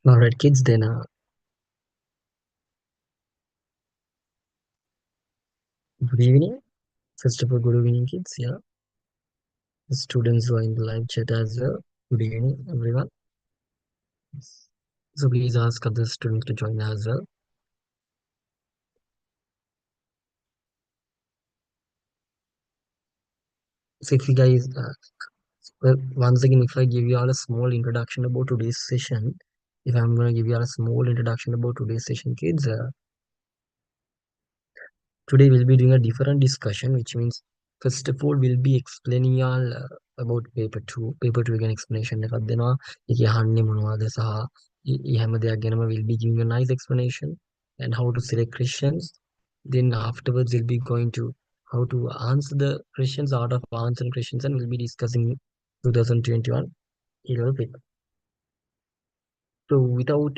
All right, kids, then good evening. First of all, good evening, kids. Yeah, the students who are in the live chat as well. Good evening, everyone. So please ask other students to join as well. So if you guys, well, once again, if I give you all a small introduction about today's session, if I'm gonna give you all a small introduction about today's session, kids, today we'll be doing a different discussion, which means first of all we'll be explaining y'all about paper 2. Paper 2 again explanation එකක් දෙනවා. ඒකේ අහන්නේ මොනවද සහ ඒ හැම දෙයක් ගැනම we'll be giving a nice explanation and how to select questions. Then afterwards we'll be going to how to answer the questions out of answering questions, and we'll be discussing 2021 A-level paper. So without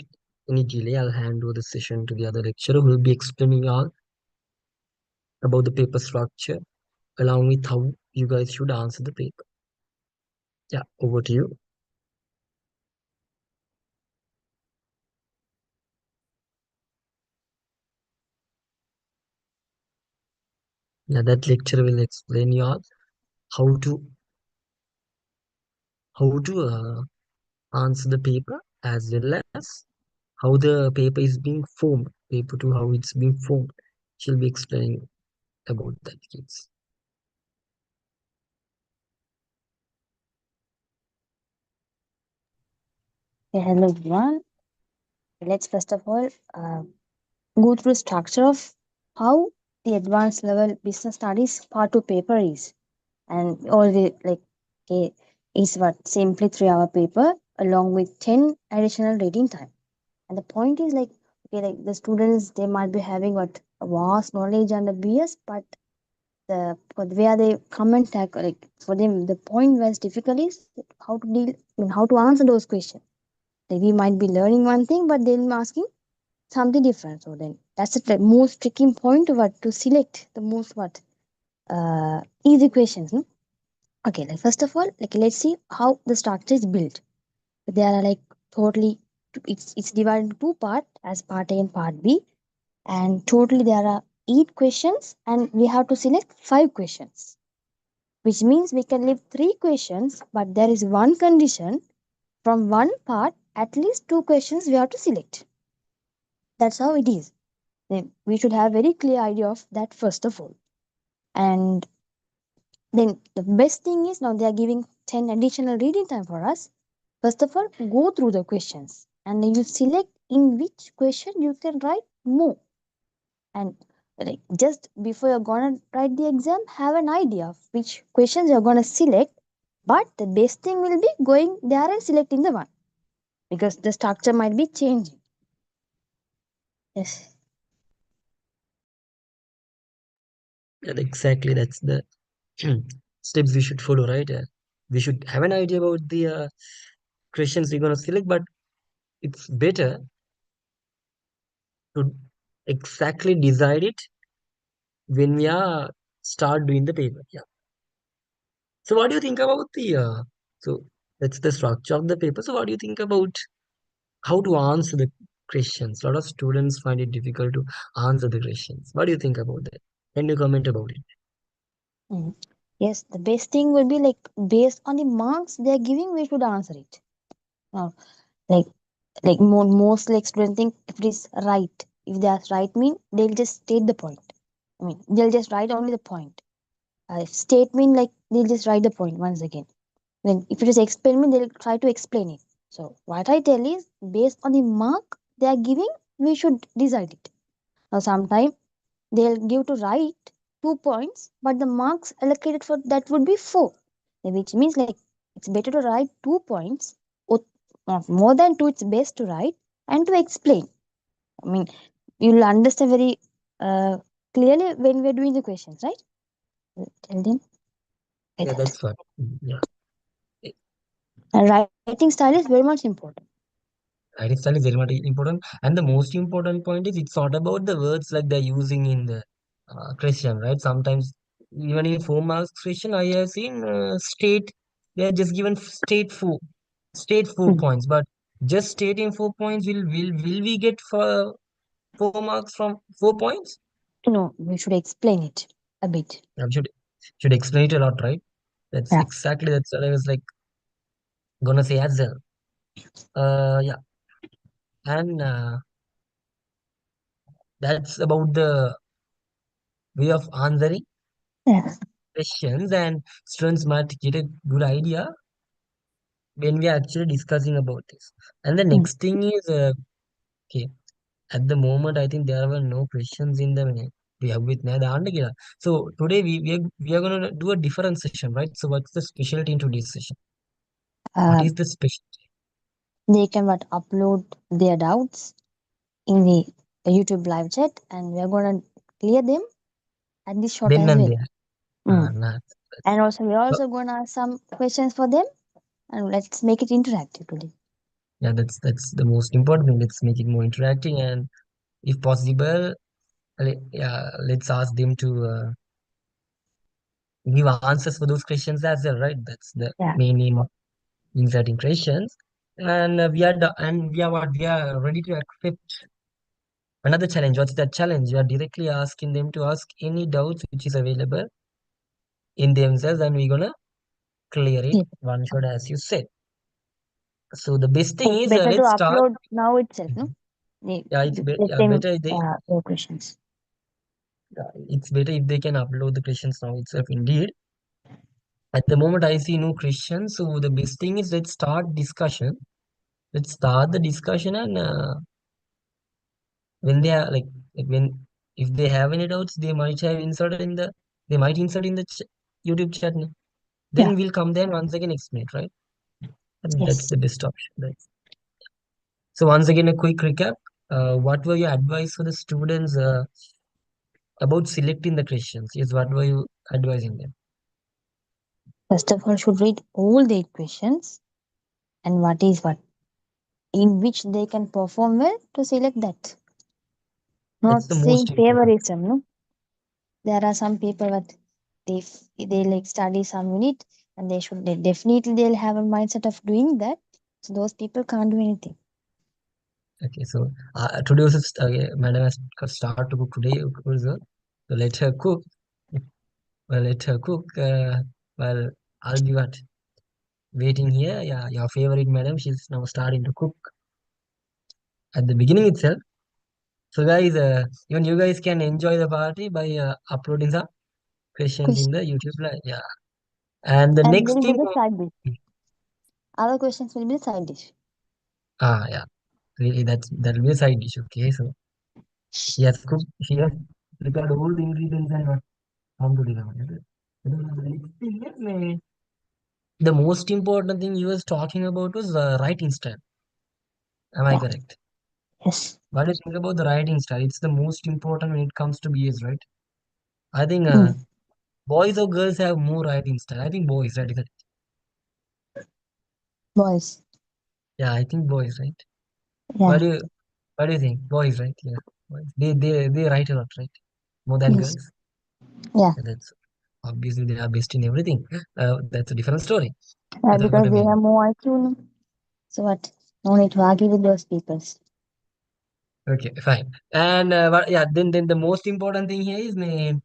any delay, I'll hand over the session to the other lecturer who will be explaining all about the paper structure along with how you guys should answer the paper. Yeah, over to you. Yeah, that lecture will explain you all how to answer the paper as well as how the paper is being formed. Paper two, how it's being formed. She'll be explaining about that, kids. Hello everyone. Let's first of all go through structure of how the advanced level business studies part 2 paper is, and all the okay, is what simply 3 hour paper along with 10 additional reading time. And the point is like the students, they might be having what a vast knowledge and a BS, but where they come and tackle, like for them the point where it's difficult is how to deal, how to answer those questions. Like we might be learning one thing, but they'll be asking something different. So then that's the most tricky point, what to select the most what easy questions. No? Okay, like first of all, like let's see how the structure is built. There are like totally, it's divided into two part as part A and part B, and totally there are 8 questions, and we have to select 5 questions, which means we can leave 3 questions, but there is one condition: from one part at least 2 questions we have to select. That's how it is. Then we should have very clear idea of that first of all. And then the best thing is, now they are giving 10 additional reading time for us. First of all, go through the questions and then you select in which question you can write more. And like just before you're gonna write the exam, have an idea of which questions you're gonna select. But the best thing will be going there and selecting the one, because the structure might be changing. Yes. Yeah, exactly. That's the steps we should follow, right? We should have an idea about the questions we're gonna select, but it's better to exactly decide it when we are start doing the paper. Yeah. So what do you think about the so that's the structure of the paper. So what do you think about how to answer the questions? A lot of students find it difficult to answer the questions. What do you think about that? Can you comment about it? Mhm. Yes, the best thing will be like based on the marks they are giving, we should answer it. Now, like most like students think if it is right, if they are right mean they'll just state the point. I mean they'll just write only the point. If state mean like they'll just write the point once again. Then if it is explain mean they'll try to explain it. So what I tell is based on the mark they are giving, we should decide it. Now sometimes they'll give to write 2 points, but the marks allocated for that would be four, which means like it's better to write 2 points, or more than two, it's best to write and to explain. I mean, you'll understand very clearly when we're doing the questions, right? Tell them like Yeah, that. that's what. Yeah. And writing style is very much important. Lifestyle is very much important. And the most important point is it's not about the words like they're using in the question, right? Sometimes even in 4 marks question, I have seen state, they're just given state 4 Mm. points. But Just stating 4 points, will we get for 4 marks from 4 points? No, we should explain it a bit. I should explain it a lot, right? Yeah. That's what I was like gonna say as well. Yeah, and that's about the way of answering Yeah. questions, and students might get a good idea when we are actually discussing about this. And the Mm. next thing is, okay, at the moment, I think there were no questions in the we have with me. So today we are gonna do a different session, right? So what's the specialty in today's session? What Uh, is the special? they can what upload their doubts in the YouTube live chat, and we are gonna clear them at this short Then as and well. there. Mm. Nah, And also, we're so, also gonna ask some questions for them, and let's make it interactive today. yeah, that's the most important thing. Let's make it more interacting, and if possible, yeah, let's ask them to give answers for those questions as well, right? That's the Yeah. main aim of inserting questions. And we are what we are ready to accept another challenge. What's that challenge? We are directly asking them to ask any doubts which is available in themselves, and we're gonna clear it Yes. one shot, as you said. So the best thing It's is, better to let's start. upload now itself, no? Mhm. Yeah, Let yeah, them better they their questions. it's better if they can upload the questions now itself. Indeed, at the moment I see no questions, so the best thing is let's start discussion. Let's start the discussion, and when they are like when if they have any doubts, they might insert in the YouTube chat. Yeah. Then we'll come there and once again explain it, right? And that's Yes. the best option. So once again, a quick recap. What were your advice for the students about selecting the questions? Yes, what were you advising them? First of all, should read all the questions and what is what in which they can perform well to select that. That's Not the saying most important. favoritism, no. There are some people that they like study some unit and they definitely they'll have a mindset of doing that. So those people can't do anything. Okay, so today also, madam has start to cook today also. So let her cook. Well, let her cook. Well, I'll be what waiting here. Yeah, your favorite madam. She's now starting to cook at the beginning itself. So guys, even you guys can enjoy the party by uploading some questions in Question. the YouTube live. Yeah, and the And next will be thing. the side dish. Other questions will be the side dish. Yeah, really, that'll be a side dish. Okay, so she has cooked. She has prepared all the ingredients and what how to do that. The next thing is, the most important thing you was talking about was writing style. Am I Yeah. correct? Yes. What do you think about the writing style? It's the most important when it comes to BS, right? I think Mm. boys or girls have more writing style. I think boys, right? Boys. Yeah, I think boys, right? What Yeah. do you what do you think? Boys, right? Yeah, boys. They write a lot, right? More than Yes. girls. Yeah. Yeah, that's obviously they are best in everything. That's a different story. That's what Because I they mean. have more IQ. No? So what? No need to argue with those people. Okay, fine. And yeah, then the most important thing here is lamai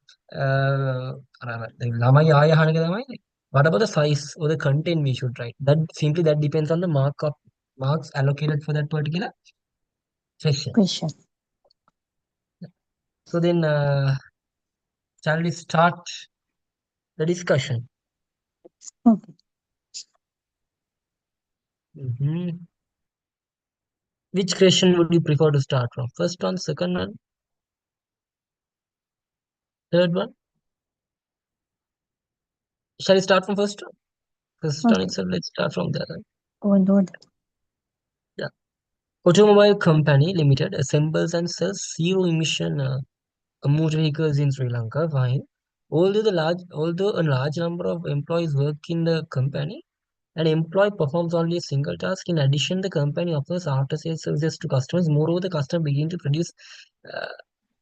aaya hana ka lamai. What about the size or the content we should write? That depends on the marks allocated for that particular session. Question. So then, shall we start the discussion? Okay. Hmm. Which question would you prefer to start from? First one, second one, third one? Shall we start from first one? First one Okay. itself, let's start from there. Go and do that. Yeah. Automobile Company Limited assembles and sells zero-emission motor vehicles in Sri Lanka. Fine. Although a large number of employees work in the company, an employee performs only a single task. In addition, the company offers after-sales services to customers. Moreover, the customer begin to produce uh,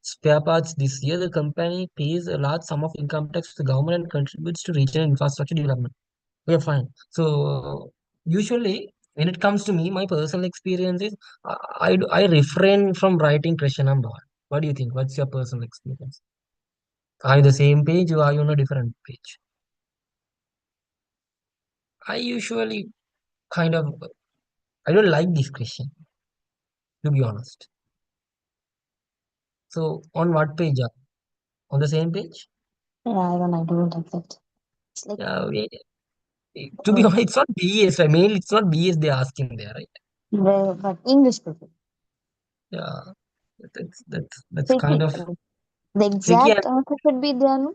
spare parts this year. The company pays a large sum of income tax to the government and contributes to regional infrastructure development. Okay, fine. So usually. When it comes to me, my personal experience is I refrain from writing question number one. What do you think? What's your personal experience? Are you the same page or are you on a different page? I usually kind of I don't like this question, to be honest. So on what page are on the same page? Yeah, even I don't like that. It's like, Yeah, to be honest, it's not BS. I mean, it's not BS they're asking there, right? but English people. Yeah, that's kind Tricky. of The tricky, exact answer should be there, no?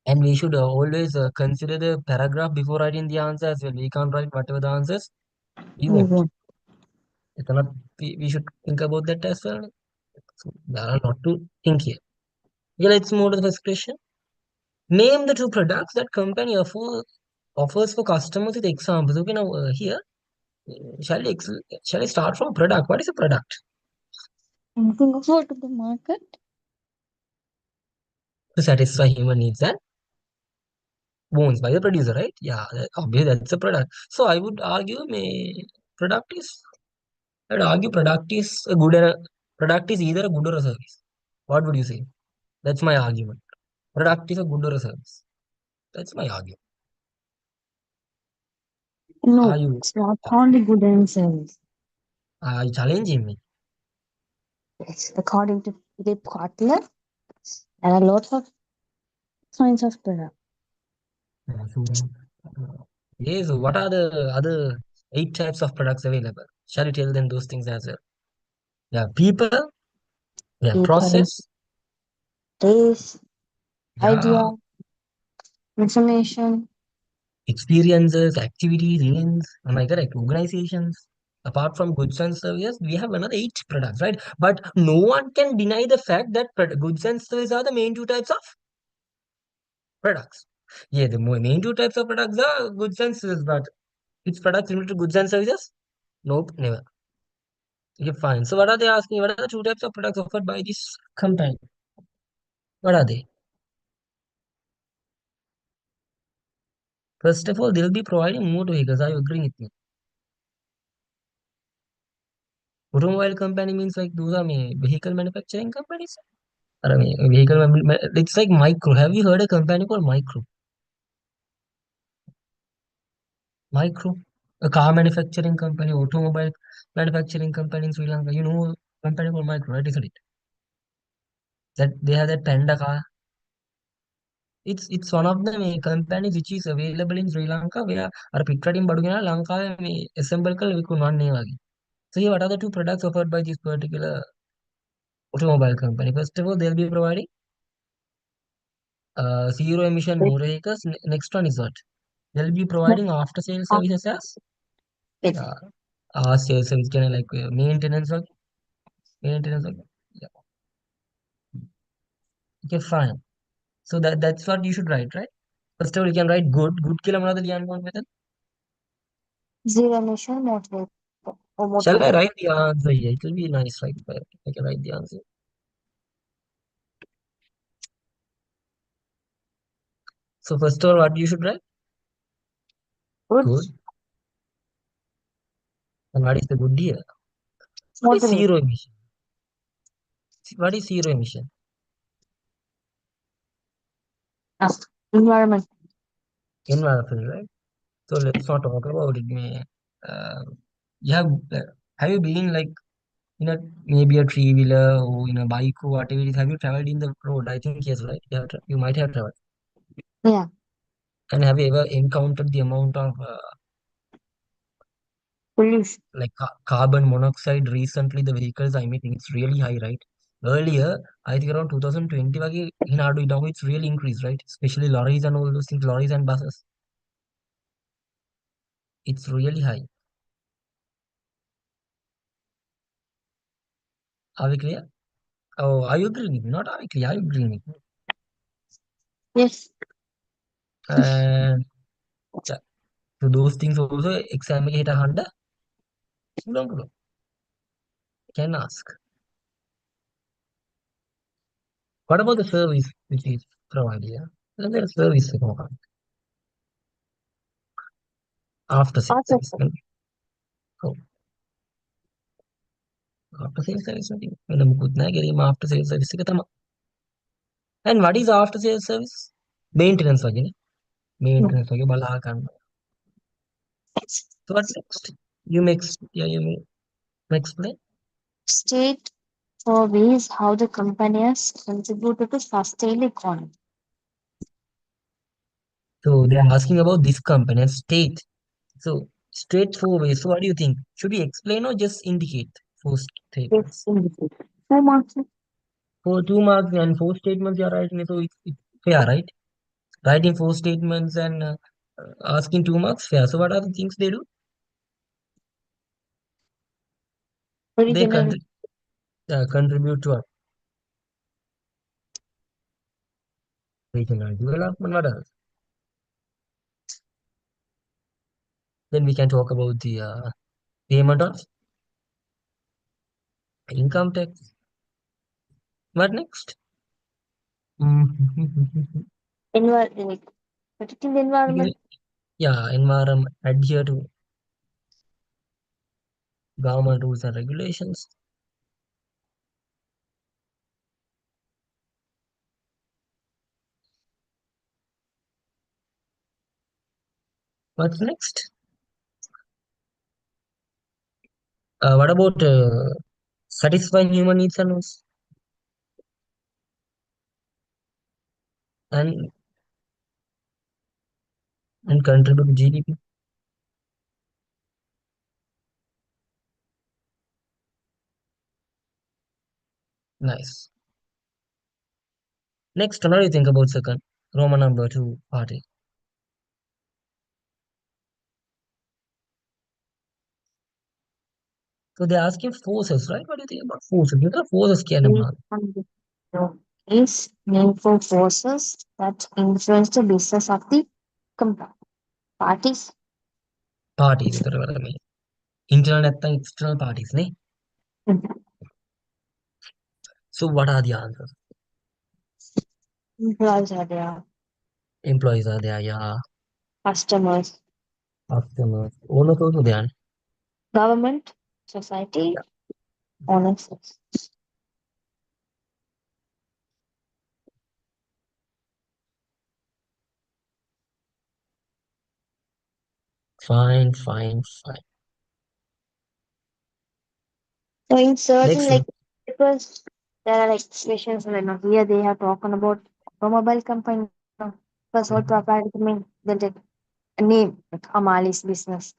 and we should always consider the paragraph before writing the answer as well. We can't write whatever the answers we want. Mhm. It's not, we should think about that as well. So there are a lot to think here. Yeah, let's move to the first question. Name the two products that company offers for customers with examples. Okay, now here, shall I, shall I start from product? What is a product? Anything about the market? To satisfy human needs and wants by the producer, right? Yeah, obviously that's a product. So I would argue product is I would argue product is either a good or a service. What would you say? That's my argument. Product is a good or a service. That's my argument. Are No, you it's not only good and service. are you challenging me? Yes. According to Philip Kotler, there are lots of kinds of product. Yeah, so what are the other eight types of products available? Shall you tell them those things as well? Yeah, people, yeah, People, process, taste, idea, yeah, information. experiences, activities, events. Am I correct? Organizations. Apart from goods and services, we have another eight products, right? But no one can deny the fact that goods and services are the main two types of products. Yeah, the main two types of products are goods and services, but which products related to goods and services? Nope, never. Okay, fine. So what are they asking? What are the two types of products offered by this company? What are they? First of all, they'll be providing motor vehicles. Are you agreeing with me? Automobile company means like those are vehicle manufacturing companies. I mean, it's like Micro. Have you heard a company called Micro? Micro, a car manufacturing company, automobile manufacturing company in Sri Lanka. You know, a company called Micro, right? Isn't it? That they have that Panda car. It's one of the companies which is available in Sri Lanka where අර පිටරටින් බඩු ගෙනලා ලංකාවේ assemble කරලා විකුණන්නේ වගේ. So here, what are the two products offered by this particular automobile company? First of all, they'll be providing zero emission It, motor vehicles. Next one is what? They'll be no, providing after sales ah, services as it. uh, sales service can like maintenance work. Yeah. Okay, fine. So that's what you should write, right? First of all, you can write good. Good kila manada liyan kon method. Zero emission motor or Shall I motorbike. write the answer here? It will be nice, right? If I can write the answer. So first of all, what you should write? Goods, Good. And what is the good here? What is motor zero emission? What is zero emission? ah, environment. Environment, right? So let's not talk about it. You have you been like in a maybe a three wheeler or in a bike or whatever it is? Have you traveled in the road? I think yes, right? You might have traveled. Yeah, And have you ever encountered the amount of pollution. like carbon monoxide recently the vehicles are emitting? It's really high, right? Earlier, I think around 2020, in Adu, now it's really increased, right? Especially lorries and all those things, lorries and buses. It's really high. Are we clear? Oh, are you agreeing with me? Not are we clear? Are you agreeing with me? Yes. And yeah, so those things also exam එක හිට අහන්න පුළුවන් can ask. What about the service which is provided here? And there's service එක මොකක්ද? After sales After service. Oh, after sales service නෙ වෙන මුකුත් නැහැ. ගෙරීම after sales service එක තමයි. And what is after sales service? Maintenance වගේනේ. Maintenance වගේ බලා ගන්න. So what next? You may explain. State for ways how the company has contributed to sustain the economy. So they are asking about this company and state. So straightforward. So what do you think? Should we explain or just indicate four Yes, statements? indicate. Four marks. For 2 marks and four statements you are writing, so it's fair, right? Writing four statements and asking 2 marks, fair. So what are the things they do? They Original. contribute to our regional development. What else? Then we can talk about the payment of income tax. What next? Like, protecting the environment. Yeah, environment, adhere to government rules and regulations. What's next? What about satisfying human needs and wants and contribute to GDP? Nice. Next, what do you think about second Roman number two party? So they're asking forces, right? What do you think about forces? You know, forces can Is named for forces that influence the business of the company. Parties. parties. Internal and external parties, ne? So what are the answers? Employees are there. Employees are there, yeah. Customers. Customers, owners also there. Government. Society. Yeah, Owners. fine, fine, fine. So in certain Next one. like papers, there are like situations like here they have talking about automobile company. The sole proprietor mean the name like Amali's business.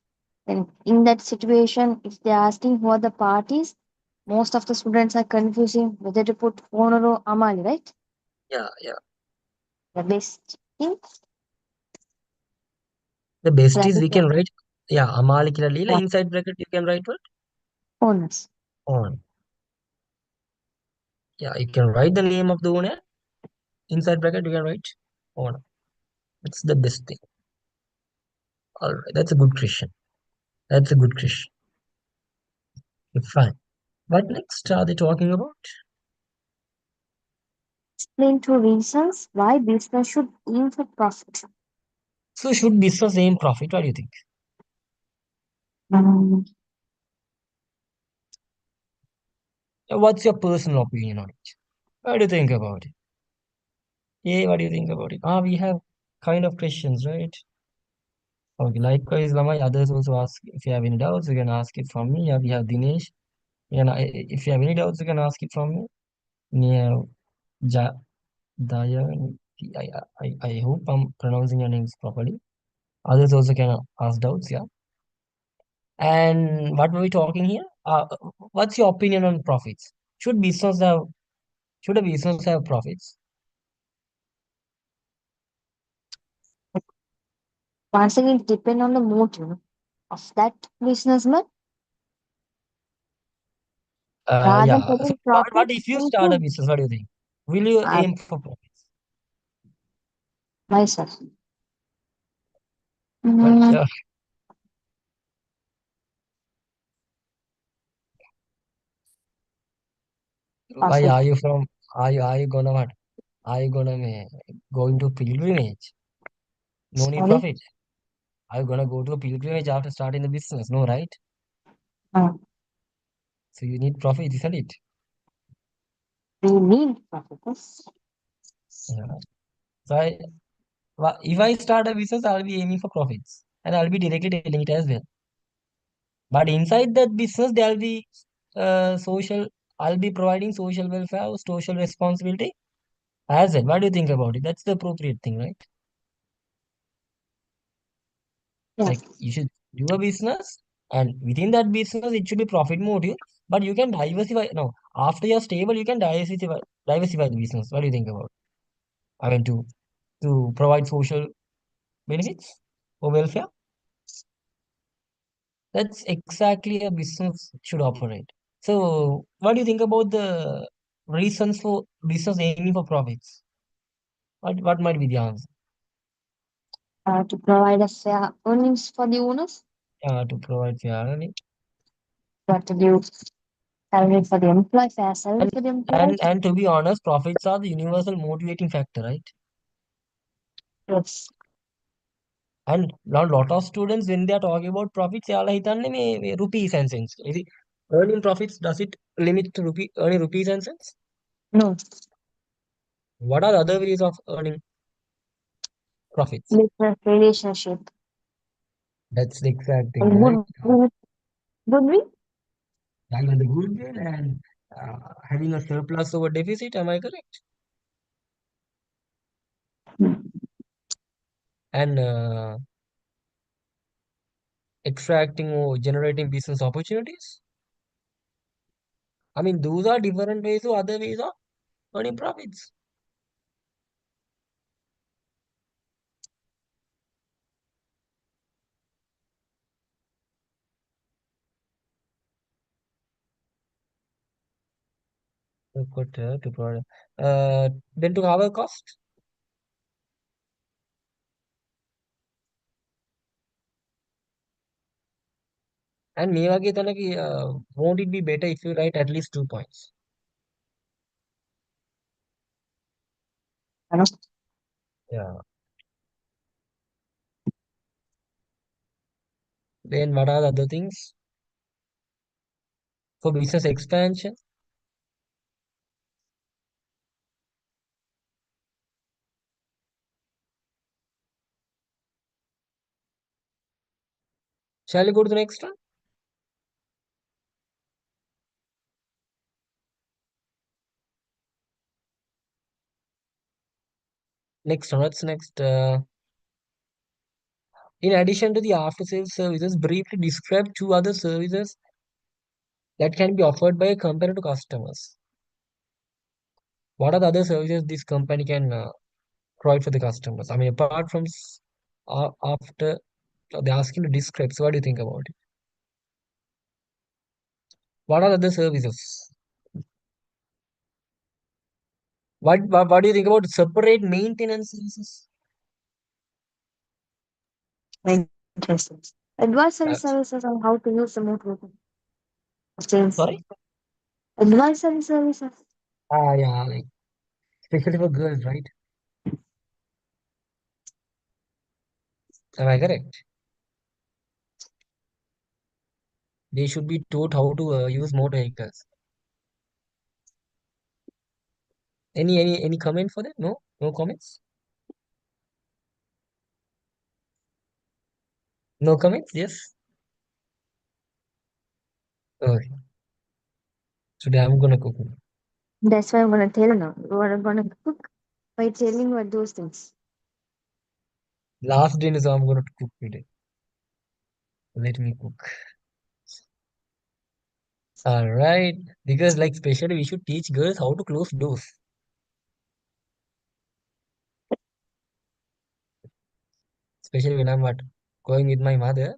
Then in that situation, if they're asking who are the parties, most of the students are confusing whether to put owner or Amali, right? Yeah, yeah. The best thing The best that is is we what can write, yeah, Amalik Lila what inside bracket you can write what? owners. On. Yeah, you can write the name of the owner. Inside bracket you can write on. It's the best thing. Alright, that's a good question. That's a good question. Fine. What next are they talking about? Explain two reasons why business should aim for profit. So should business aim profit? What do you think? Um, What's your personal opinion on it? What do you think about it? Yeah, what do you think about it? We have kind of questions, right? Okay, likewise, Lama, others also ask if you have any doubts, you can ask it from me. Yeah, we have Dinesh. And if you have any doubts, you can ask it from me. Yeah, ja, Daya, I hope I'm pronouncing your names properly. Others also can ask doubts, yeah. And what were we talking here? What's your opinion on profits? Should business have should a business have profits? Once again, it depend on the motive of that businessman. Rather than Yeah. So putting what profit if you start a into business? What do you think? Will you aim for profits? myself. But Mm, why profit. are you from? Are you gonna what? Are you gonna going to pilgrimage? No need Sorry. profit. Are you gonna go to a pilgrimage after starting the business? No, right? Uh, So you need profit, isn't it? we need profits. Yeah. So if I start a business, I'll be aiming for profits and I'll be directly telling it as well. But inside that business, there'll be social, I'll be providing social welfare, social responsibility as well. What do you think about it? That's the appropriate thing, right? Yeah. Like you should do a business, and within that business, it should be profit motive. But you can diversify. No, after you're stable, you can diversify the business. What do you think about? I mean, to provide social benefits or welfare. That's exactly a business should operate. So, what do you think about the reasons for business aiming for profits? What might be the answer? To provide a fair earnings for the owners, To provide fair earning. but to give salary for the employee, fair salary And for the and employees. and to be honest, profits are the universal motivating factor, right? Yes. And now lot of students when they are talking about profits, they are like rupees and cents. Is it earning profits? Does it limit to earning rupees and cents? No. What are the other ways of earning profits? Business relationship. That's the exact thing, And right? would we? Even the goodwill and having a surplus over deficit. Am I correct? And extracting or generating business opportunities. I mean, those are different ways or other ways of earning profits. To product. Then to cover cost. And මේ වගේ තැනක won't it be better if you write at least 2 points? Ano? Yeah. Then what are the other things for business expansion? Shall we go to the next one? Next one. What's next? In addition to the after sales services, briefly describe two other services that can be offered by a company to customers. What are the other services this company can provide for the customers? I mean, apart from after they're asking to describe, so what do you think about it? What are the other services? What do you think about separate maintenance services? Interesting. Advisory That's services on how to use the motor things. sorry. Advisory services. Yeah, like especially for girls, right? Am I correct? They should be taught how to use motor vehicles. Any comment for that? No, no comments. No comments. Yes. Okay. Today I'm gonna cook. That's why I'm gonna tell you now. What I'm gonna cook by telling you those things. Last dinner, so I'm gonna cook today. Let me cook. All right. Because like especially we should teach girls how to close doors. Especially when I'm going with my mother.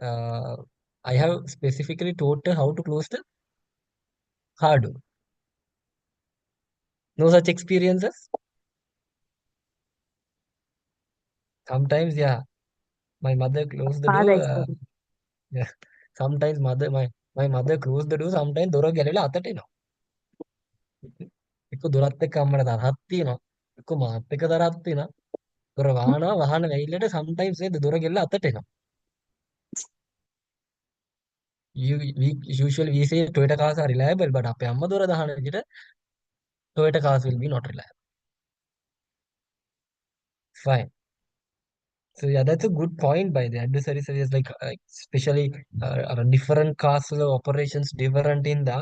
Uh, I have specifically taught her how to close the car door. No such experiences. Sometimes, yeah, my mother closed the door. Father experience. Yeah. Sometimes my mother closed the door. Sometimes door ගැලවිලා අතට එනවා. එක්ක දොරත් එක්ක අම්මට තරහක් තියෙනවා. එක්ක මාත් එක්ක තරහක් තියෙනවා. දොර වහනවා වහන වෙයිලට sometimes ඒ දොර ගැලවිලා අතට එනවා. we usually we say Toyota cars are reliable, but අපේ අම්ම දොර දහන විදිහට Toyota cars will be not reliable. Fine. So yeah, that's a good point by the adversary service. Like especially different cars operations different in the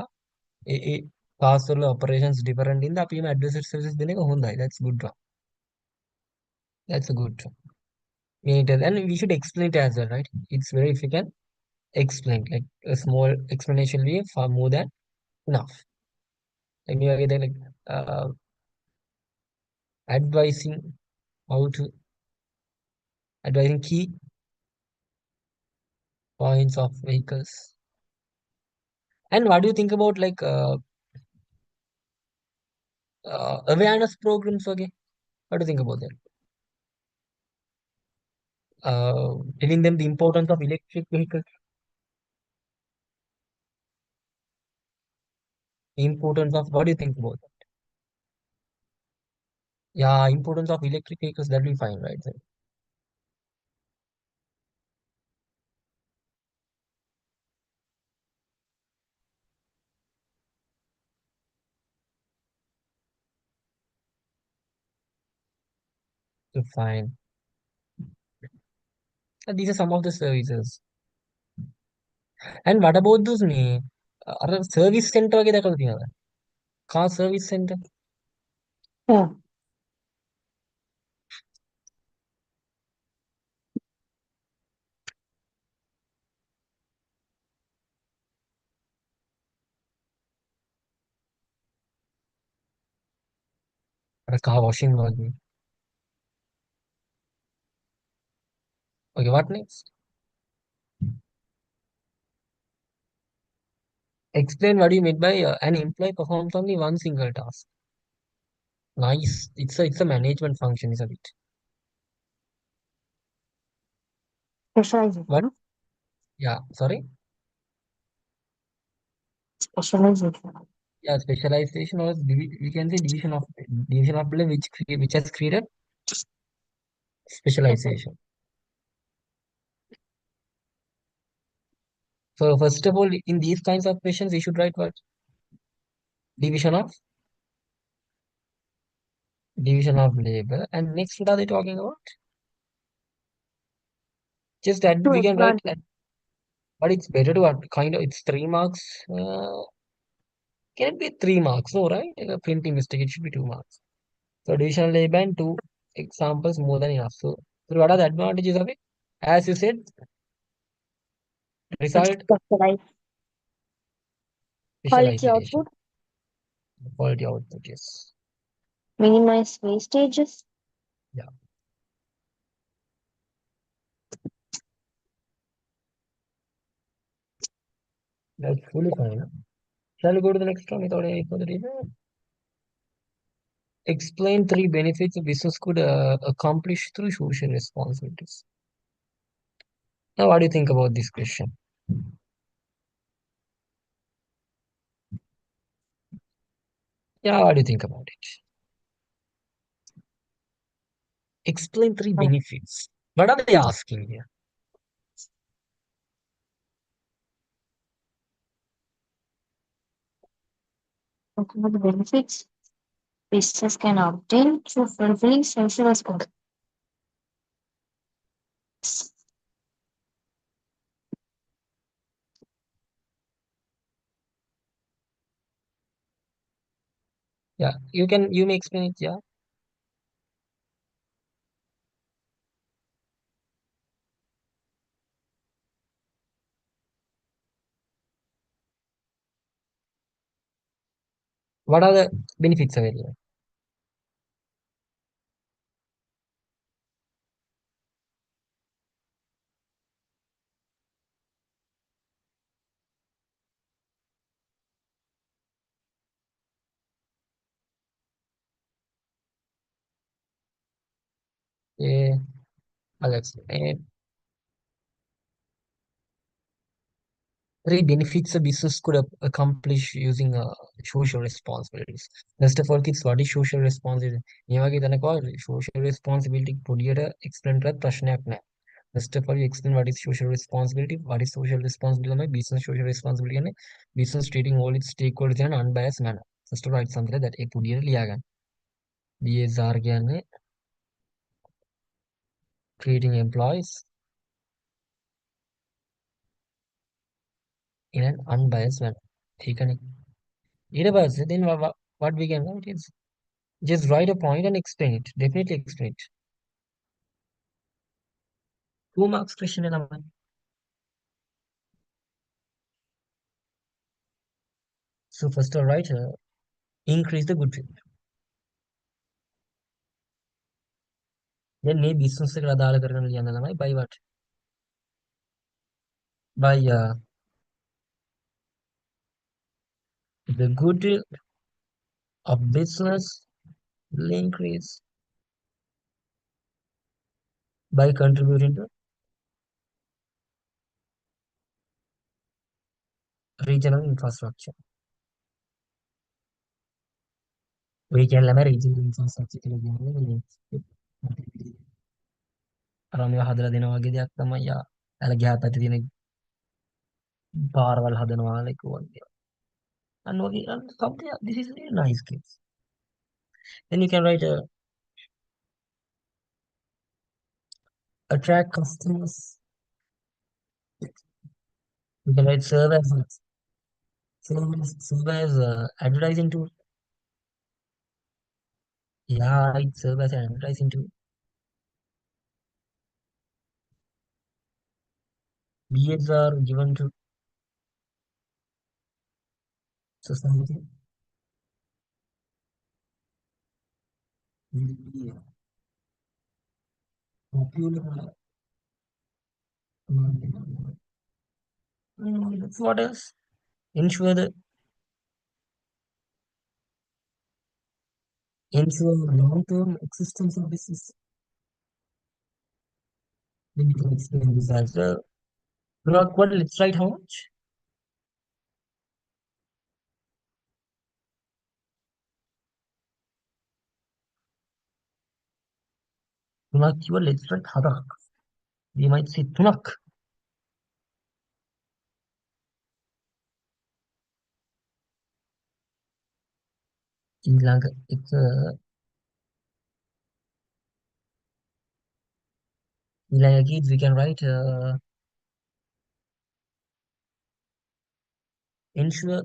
cars operations different in the අපේ adversary services දෙන එක හොඳයි. That's good one. That's a good one. We need to, and we should explain it as well, right? It's very if you can explain like a small explanation will be far more than enough. Like you are like uh, advising how to advising key points of vehicles. And what do you think about like awareness programs? Okay, what do you think about that? Telling them the importance of electric vehicles, the importance of what do you think about that? Yeah, importance of electric vehicles. That'll be fine, right? So fine. And these are some of the services. And what about those me? Service center වගේ දැකලා තියෙනවද? Car service center. Yeah. Car washing වගේ. Okay, what next? Explain what you mean by an employee performs only one single task. Nice. It's a management function, isn't it? What? Specialization. Yeah, sorry. Specialization. Yeah, specialization or we can say division of labor which has created specialization. So first of all, in these kinds of questions, we should write what? Division of labor. And next, what are they talking about? Just that To we can write advantage. that, but it's better to kind of it's 3 marks. Can it be 3 marks? No, right? Like a printing mistake, it should be 2 marks. So division labor and two examples more than enough. So what are the advantages of it? As you said, result Specialize. Quality specialization, output. quality output. Yes. Minimize wastages. Yeah, that's fully fine. Shall we go to the next one without any further delay? Explain three benefits a business could accomplish through social responsibilities. Now, what do you think about this question? Yeah, what do you think about it? Explain three benefits. What are they asking here? Talking about the benefits business can obtain through fulfilling social responsibilities. Yeah, you may explain it. Yeah, what are the benefits available? Yeah, I'll explain. Three benefits a business could accomplish using social responsibilities. First of all, kids, what is social responsibility? මේ වගේ තැනක social responsibility පොඩියට explain කරත් ප්‍රශ්නයක් නැහැ. First of all, you explain what is social responsibility. What is social responsibility? My business social responsibility and business treating all its stakeholders in an unbiased manner. First of all, it's something that a pudiya liyagan. BSR කියන්නේ treating employees in an unbiased manner. ඒකනේ. ඊට පස්සේ then what we can write is just write a point and explain it. Definitely explain it. 2 marks question ළමයි. So first of all, write increase the goodwill. Then මේ business එකට අදාළ කරගෙන ලියන්න ළමයි by what? By the goodwill of business will increase by contributing to regional infrastructure. We can ළමයි regional infrastructure කියලා කියන්නේ අර මේවා හදලා දෙනවා වගේ දෙයක් තමයි යා. එයාලා ගියා පැත්තේ තියෙන පාරවල් හදනවා like වගේ. And වගේ and something this is really nice kids. Then you can write attract customers. You can write serve as advertising tool. Yeah, right, serve as an advertising tool. BAs are given to society. Will be popular. That's what else? Ensure long-term existence of business. Then you can explain this as well. Not what let's write how much? Tunak kiwa let's write hadak. We might say tunak. In Lanka, in Lanka kids we can write ensure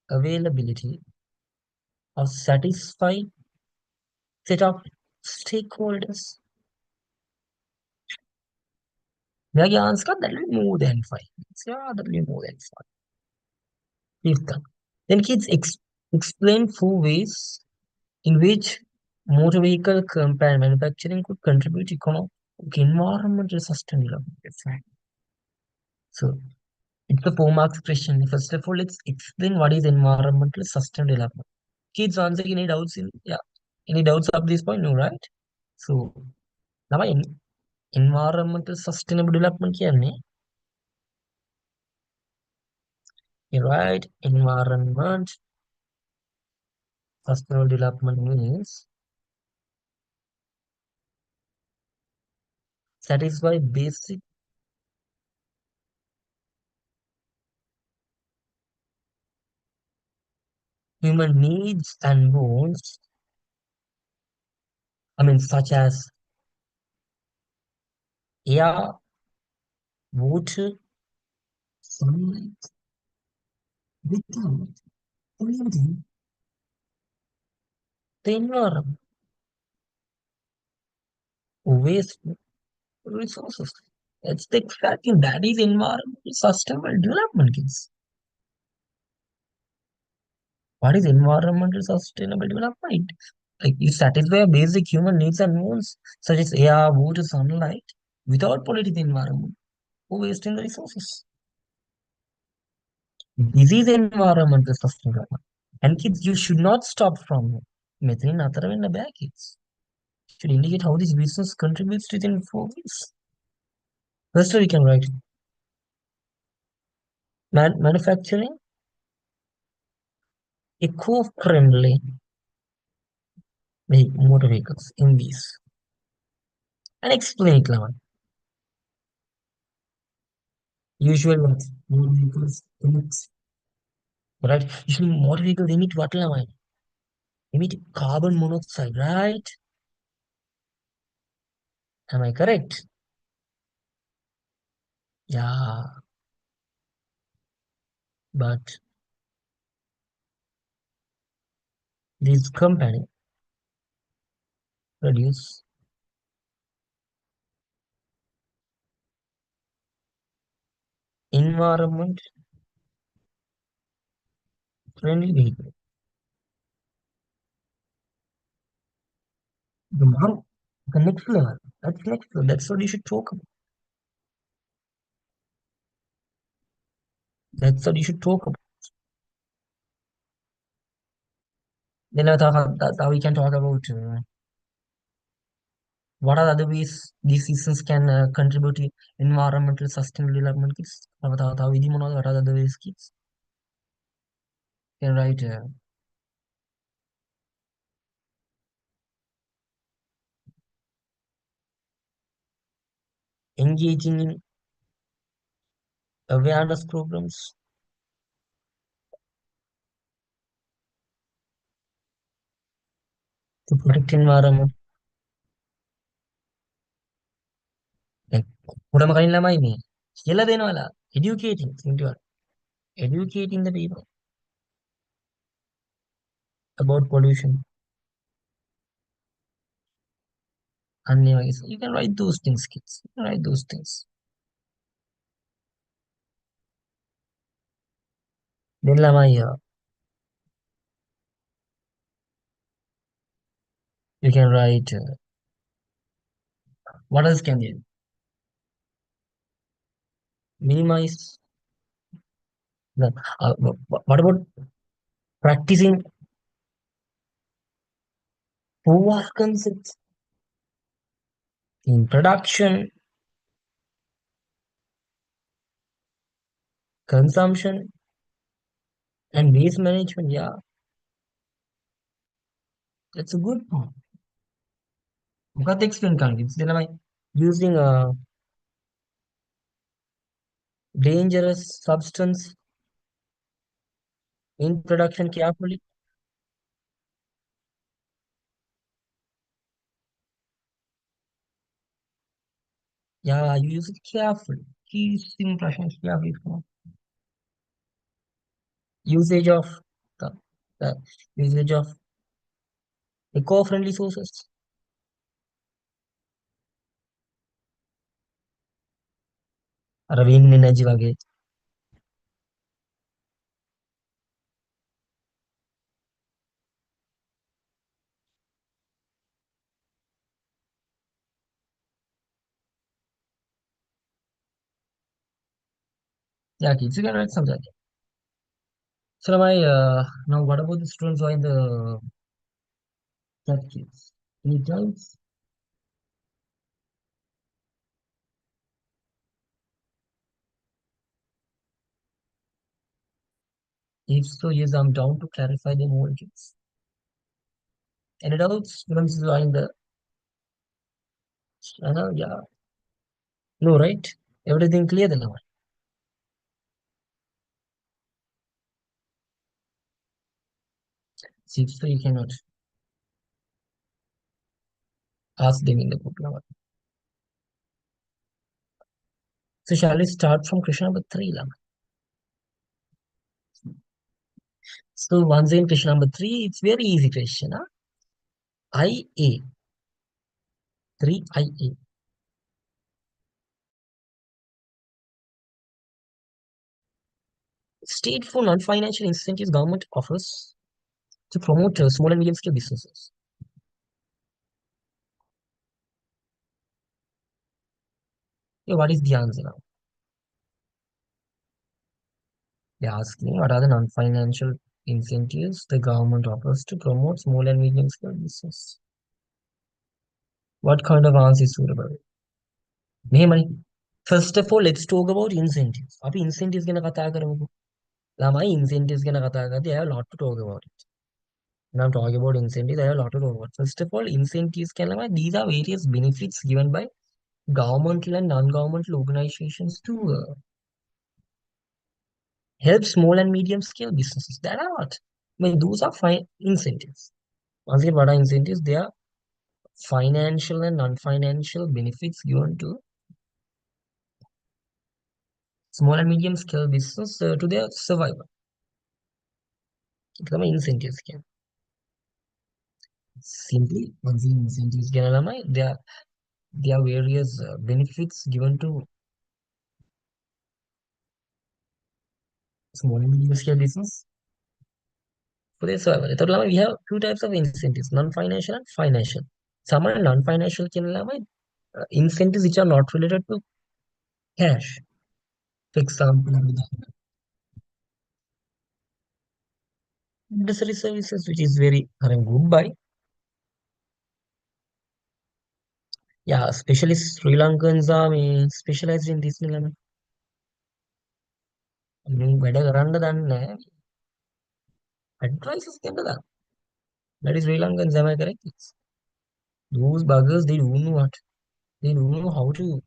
availability of satisfied set of stakeholders. Maybe answer that will be more than 5. Yeah, that will be more than 5. Fifth one. Then kids explain 4 ways in which motor vehicle manufacturing could contribute economic environmental sustainability. That's right. So it's a 4 marks question. First of all, let's explain what is environmental sustainable development. Kids answer any doubts in any doubts up this point? No, right? So now environmental sustainable development කියන්නේ right environment sustainable development means satisfy basic human needs and wants. I mean, such as air, water, sunlight, without polluting the environment, waste resources. It's the exactly that is environmental sustainable development, kids. What is environmental sustainable development? Like you satisfy basic human needs and wants, such as air, water, sunlight, without polluting the environment or wasting the resources. This is environmental sustainability. And kids, you should not stop from here. Methane අතර වෙන්න බෑ kids. Should indicate how this business contributes to the 4 ways. First, we can write manufacturing eco-friendly motor vehicles in these and explain it, Laman. Usually, what motor vehicles emit, right? Usually, motor vehicles emit what, Laman? Emit carbon monoxide, right? Am I correct? Yeah, but this company produce environment friendly vehicle. The mom, the next level. That's next level. That's what you should talk about. That's what you should talk about. Then we can talk about what are the other ways these systems can contribute to environmental sustainable development kids. What are the other ways kids can write engaging in awareness programs to protect environment. Like, උඩම කලින් ළමයි මේ කියලා දෙනවලා educating into educating the people about pollution and you can write those things kids. You can write those things. Then ළමයි you can write what else can you minimize the what about practicing poor concepts in production, consumption, and waste management. Yeah, that's a good point. Got to explain conflicts. Then am I using a dangerous substance in production carefully? Yeah, you use it carefully. Using production carefully. Usage of the, the usage of eco-friendly sources. Wind energy වගේ. Yeah, kids, you can write something. So now what about the students who are in the chat kids? Any doubts? If so, yes, I'm down to clarify them all kids. Any doubts? Students who are in the yeah. No, right? Everything clear then now. See, so you cannot ask them in the book now. So shall we start from question number three, Lama? So once in question number three, it's very easy question. Huh? IA. 3IA. State for non-financial incentives government offers to promote small and medium-scale businesses. Yeah, what is the answer now? They're asking what are the non-financial incentives the government offers to promote small and medium-scale business. What kind of answer is suitable? මෙහෙමයි. First of all, let's talk about incentives. අපි incentives ගැන කතා කරමුකෝ. ළමයි incentives ගැන කතා කරද්දී I have a lot to talk about it. When I'm talking about incentives, I have a lot to know about. First of all, incentives can these are various benefits given by governmental and non-governmental organizations to help small and medium scale businesses. That are what? I mean, those are fine incentives. Once again, what are incentives? They are financial and non-financial benefits given to small and medium scale business to their survival. Itu namanya incentives can. Simply, once again, incentives can there are various benefits given to small and medium scale business for their survival. Ito we have two types of incentives, non-financial and financial. Some are non-financial can incentives which are not related to cash. For example, necessary services, which is very good by, yeah, especially Sri Lankans are specialized in this. වැඩ කරන්න දන්නේ advices දෙන්න දන්න. That is Sri Lankans, am I correct? Those buggers, they don't know what. They don't know how to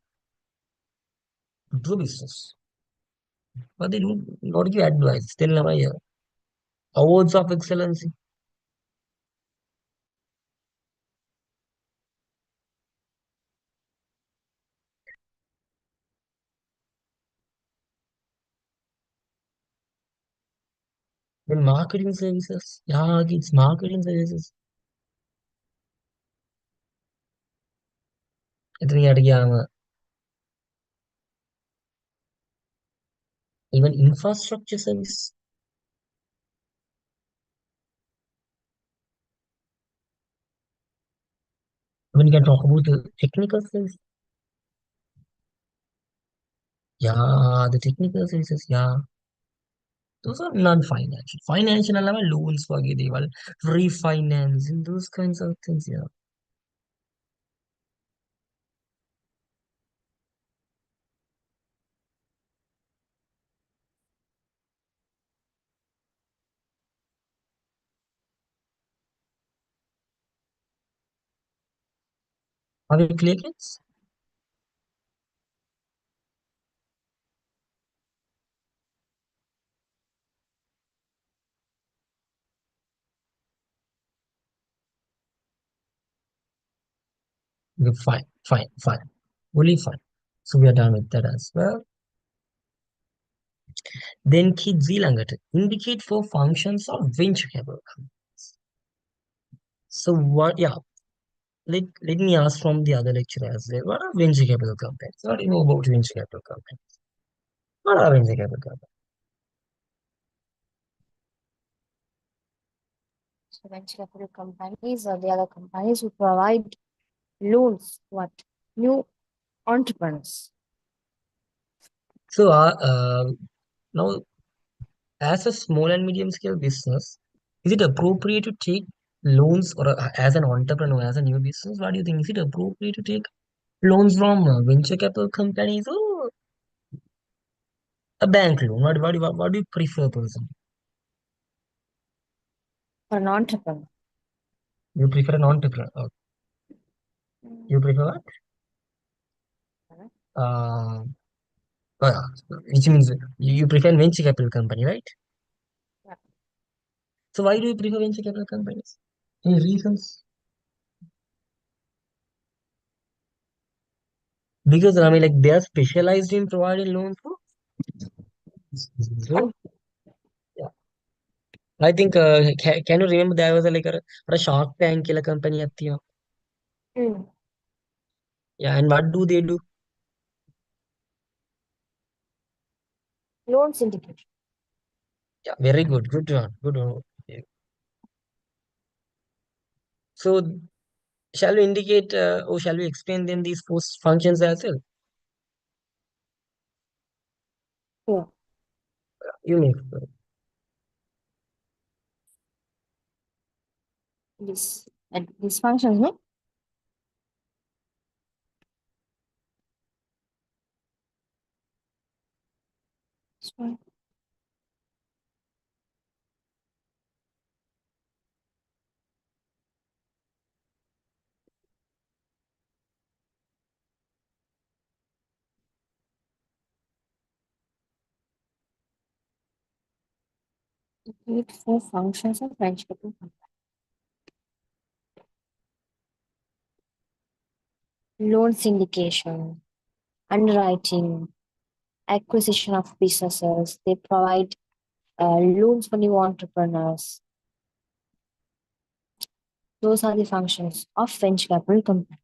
do business. But they don't not give advice. Still never hear. Awards of excellency. Then marketing services. Yeah, it's marketing services. එතන ගියාම even infrastructure service. When you can talk about the technical service. Yeah, the technical services. Yeah, those are non-financial. Financial level loans වගේ දේවල්, refinance and those kinds of things. Yeah. Are we clear, kids? Okay, fine, fine, fine. Fully fine. So we are done with that as well. Then kids indicate for functions of venture capital. So what? Yeah. Let me ask from the other lecturer as well. What are venture capital companies? What do you know about venture capital companies? What are venture capital companies? So venture capital companies are the other companies who provide loans to what new entrepreneurs. So now, as a small and medium scale business, is it appropriate to take loans or as an entrepreneur, as a new business? What do you think? Is it appropriate to take loans from venture capital companies or a bank loan? What do you prefer, person? For an entrepreneur. You prefer an entrepreneur? You prefer what? Correct. Uh, which means you prefer venture capital company, right? Yeah. So why do you prefer venture capital companies? Any reasons? Because I mean, like they are specialized in providing loans for. So yeah, I think can you remember there was a Shark Tank killer company at the Mm. yeah, and what do they do? Loan syndication. Yeah, very good, good one, good one. Yeah. So shall we indicate or shall we explain them these four functions as well? Yeah. You make This and these functions, no? So Need for functions of venture capital. Loan syndication, underwriting, acquisition of businesses. They provide loans for new entrepreneurs. Those are the functions of venture capital company.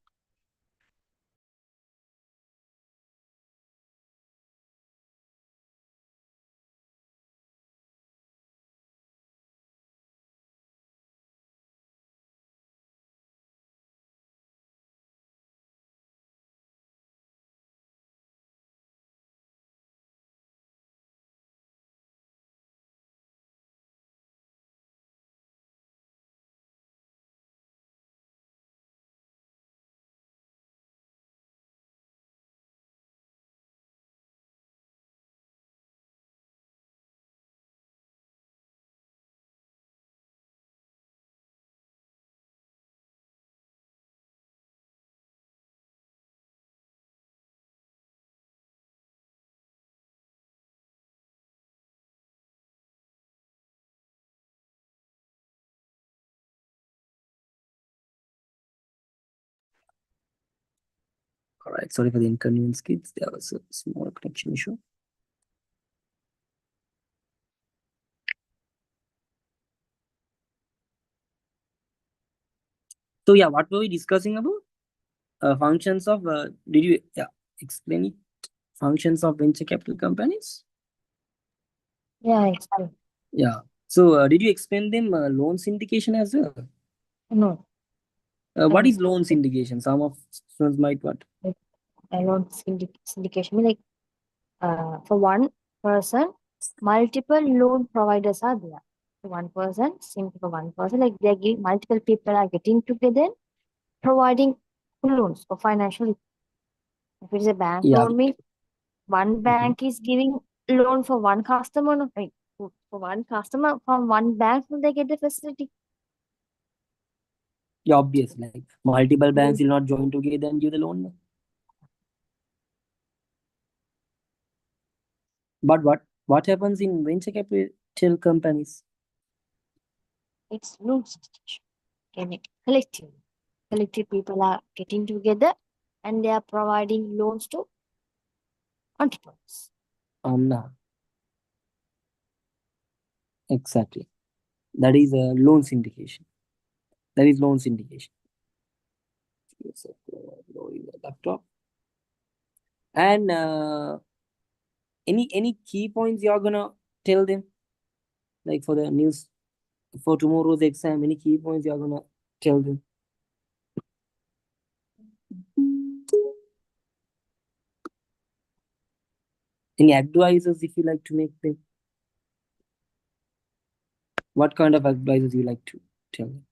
All right, sorry for the inconvenience, kids. There was a small connection issue. So yeah, what were we discussing about? Functions of did you explain it? Functions of venture capital companies. Yeah, I explain. Yeah. So did you explain them loan syndication as well? No, What I is loan syndication? Some of students might what? I loan syndication. Mean like for one person, multiple loan providers are there. For one person, simply for one person, like they're giving multiple people are getting together, providing loans for financial. If it is a bank Yeah. loan, means one Mhm. bank is giving loan for one customer. No, right, for one customer from one bank, they get the facility. Yeah, obviously, like multiple banks will not join together and give the loan. But what happens in venture capital companies? It's loan situation. Collective. Collective people are getting together and they are providing loans to entrepreneurs. No, exactly. That is a loan syndication. That is loan syndication. Yes, loading the laptop. And any key points you're gonna tell them, like for the news for tomorrow's exam? Any key points you're gonna tell them? Any advices if you like to make them? What kind of advices you like to tell them?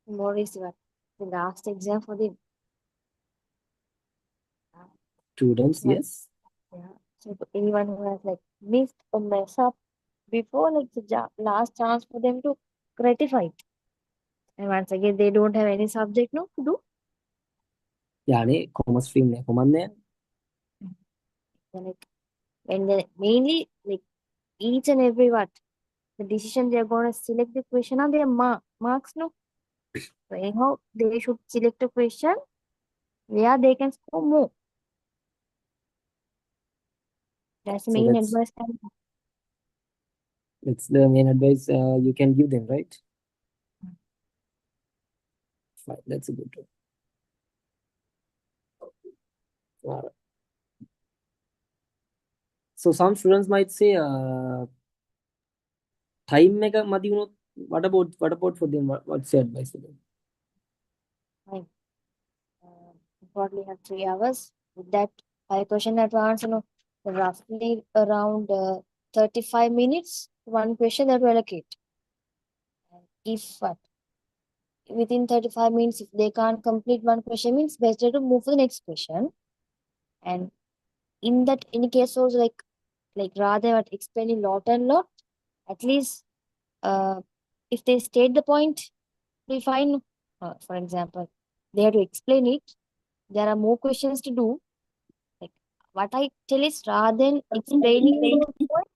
More is what the last exam for the Students, one. yes. Yeah. So for anyone who has like missed or mess up before, like the last chance for them to rectify it. And once again, they don't have any subject no to do. Yeah, ne commerce stream ne command. They're like when they mainly like each and every what the decision they're gonna select the question on their marks no. So anyhow, they should select a question where they can score more. That's the So main advice. And that's the main advice you can give them, right? Fine, that's a good one. So some students might say time mega madi what about for them? What's your advice for them? like, probably have 3 hours. With that 5 question at once, roughly around 35 minutes, one question that will allocate. And if within 35 minutes, if they can't complete one question, means better to move to the next question. And in that, any case, also like rather than explaining lot and lot, at least uh, if they state the point, we find, for example, they have to explain it. There are more questions to do. Like what I tell is rather than explaining the point,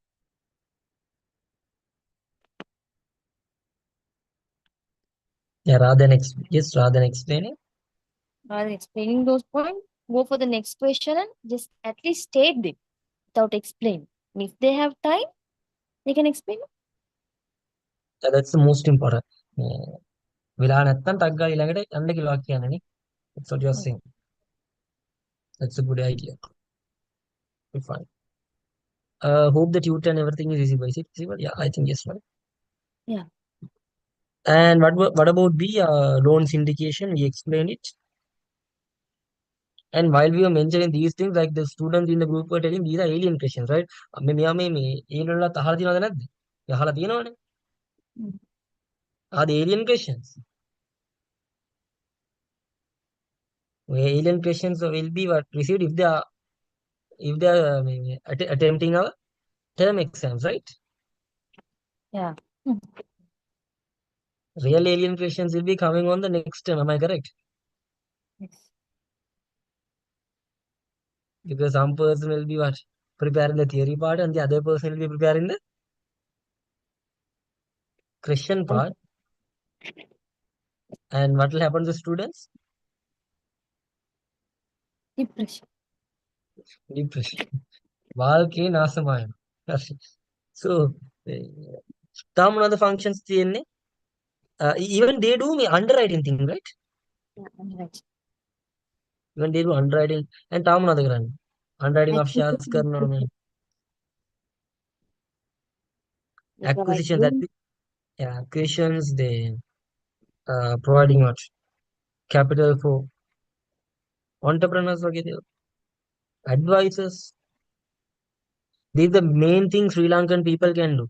Yeah, rather than explaining. Rather than explaining those points, go for the next question and just at least state them without explaining. And if they have time, they can explain. Yeah, that's the most important. වෙලා නැත්තම් ටක් ගාලා ඊළඟට යන්න කියලා කියන්නනේ. That's what you're Mm. saying. That's a good idea. We're fine. Hope the tutor and everything is visible. Is it visible? Yeah, I think yes, right. Yeah. And what about the loan syndication? We explained it. And while we were mentioning these things, like the students in the group were telling these are alien questions, right? මෙයා මේ ඒලවල අහලා තියෙනවද නැද්ද? අහලා තියෙනවනේ. Mm. Are the alien questions? Alien questions will be what received if they are attempting our term exams, right? Yeah. Mm. Real alien questions will be coming on the next term. Am I correct? Yes. Because some person will be what preparing the theory part, and the other person will be preparing the question And part. And what will happen to the students? depression. Depression. வாழ்க்கையே நாசமாயிடும். So, තාම මොනවද functions තියෙන්නේ? Even they do me underwriting thing, right? Yeah, I'm right. Even they do underwriting. And තාම මොනවද කරන්නේ? Underwriting of shares කරනවානේ. They provide Acquisition, that loan. yeah, acquisitions, they providing what? Capital for entrepreneurs වගේ දේවල්. Advisors. These are the main things Sri Lankan people can do.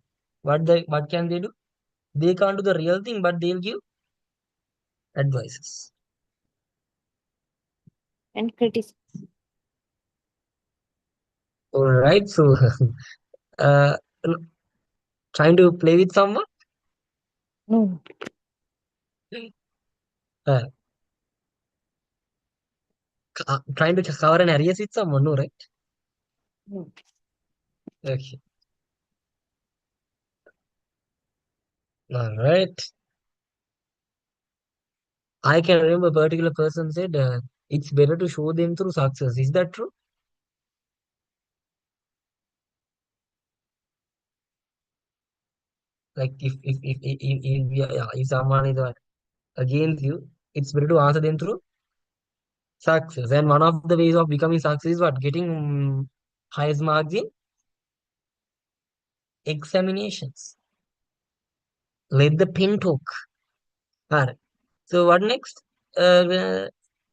What can they do? They can't do the real thing, but they'll give advices. And criticism. All right. So, uh, trying to play with someone, No. uh, trying to cover an areas with someone, no, right? No. Okay. All right. I can remember a particular person said it's better to show them through success. Is that true? Like if someone is against you, it's better to answer them through success. And one of the ways of becoming success is what? Getting highest marks in examinations. Let the pen talk. Alright. So what next?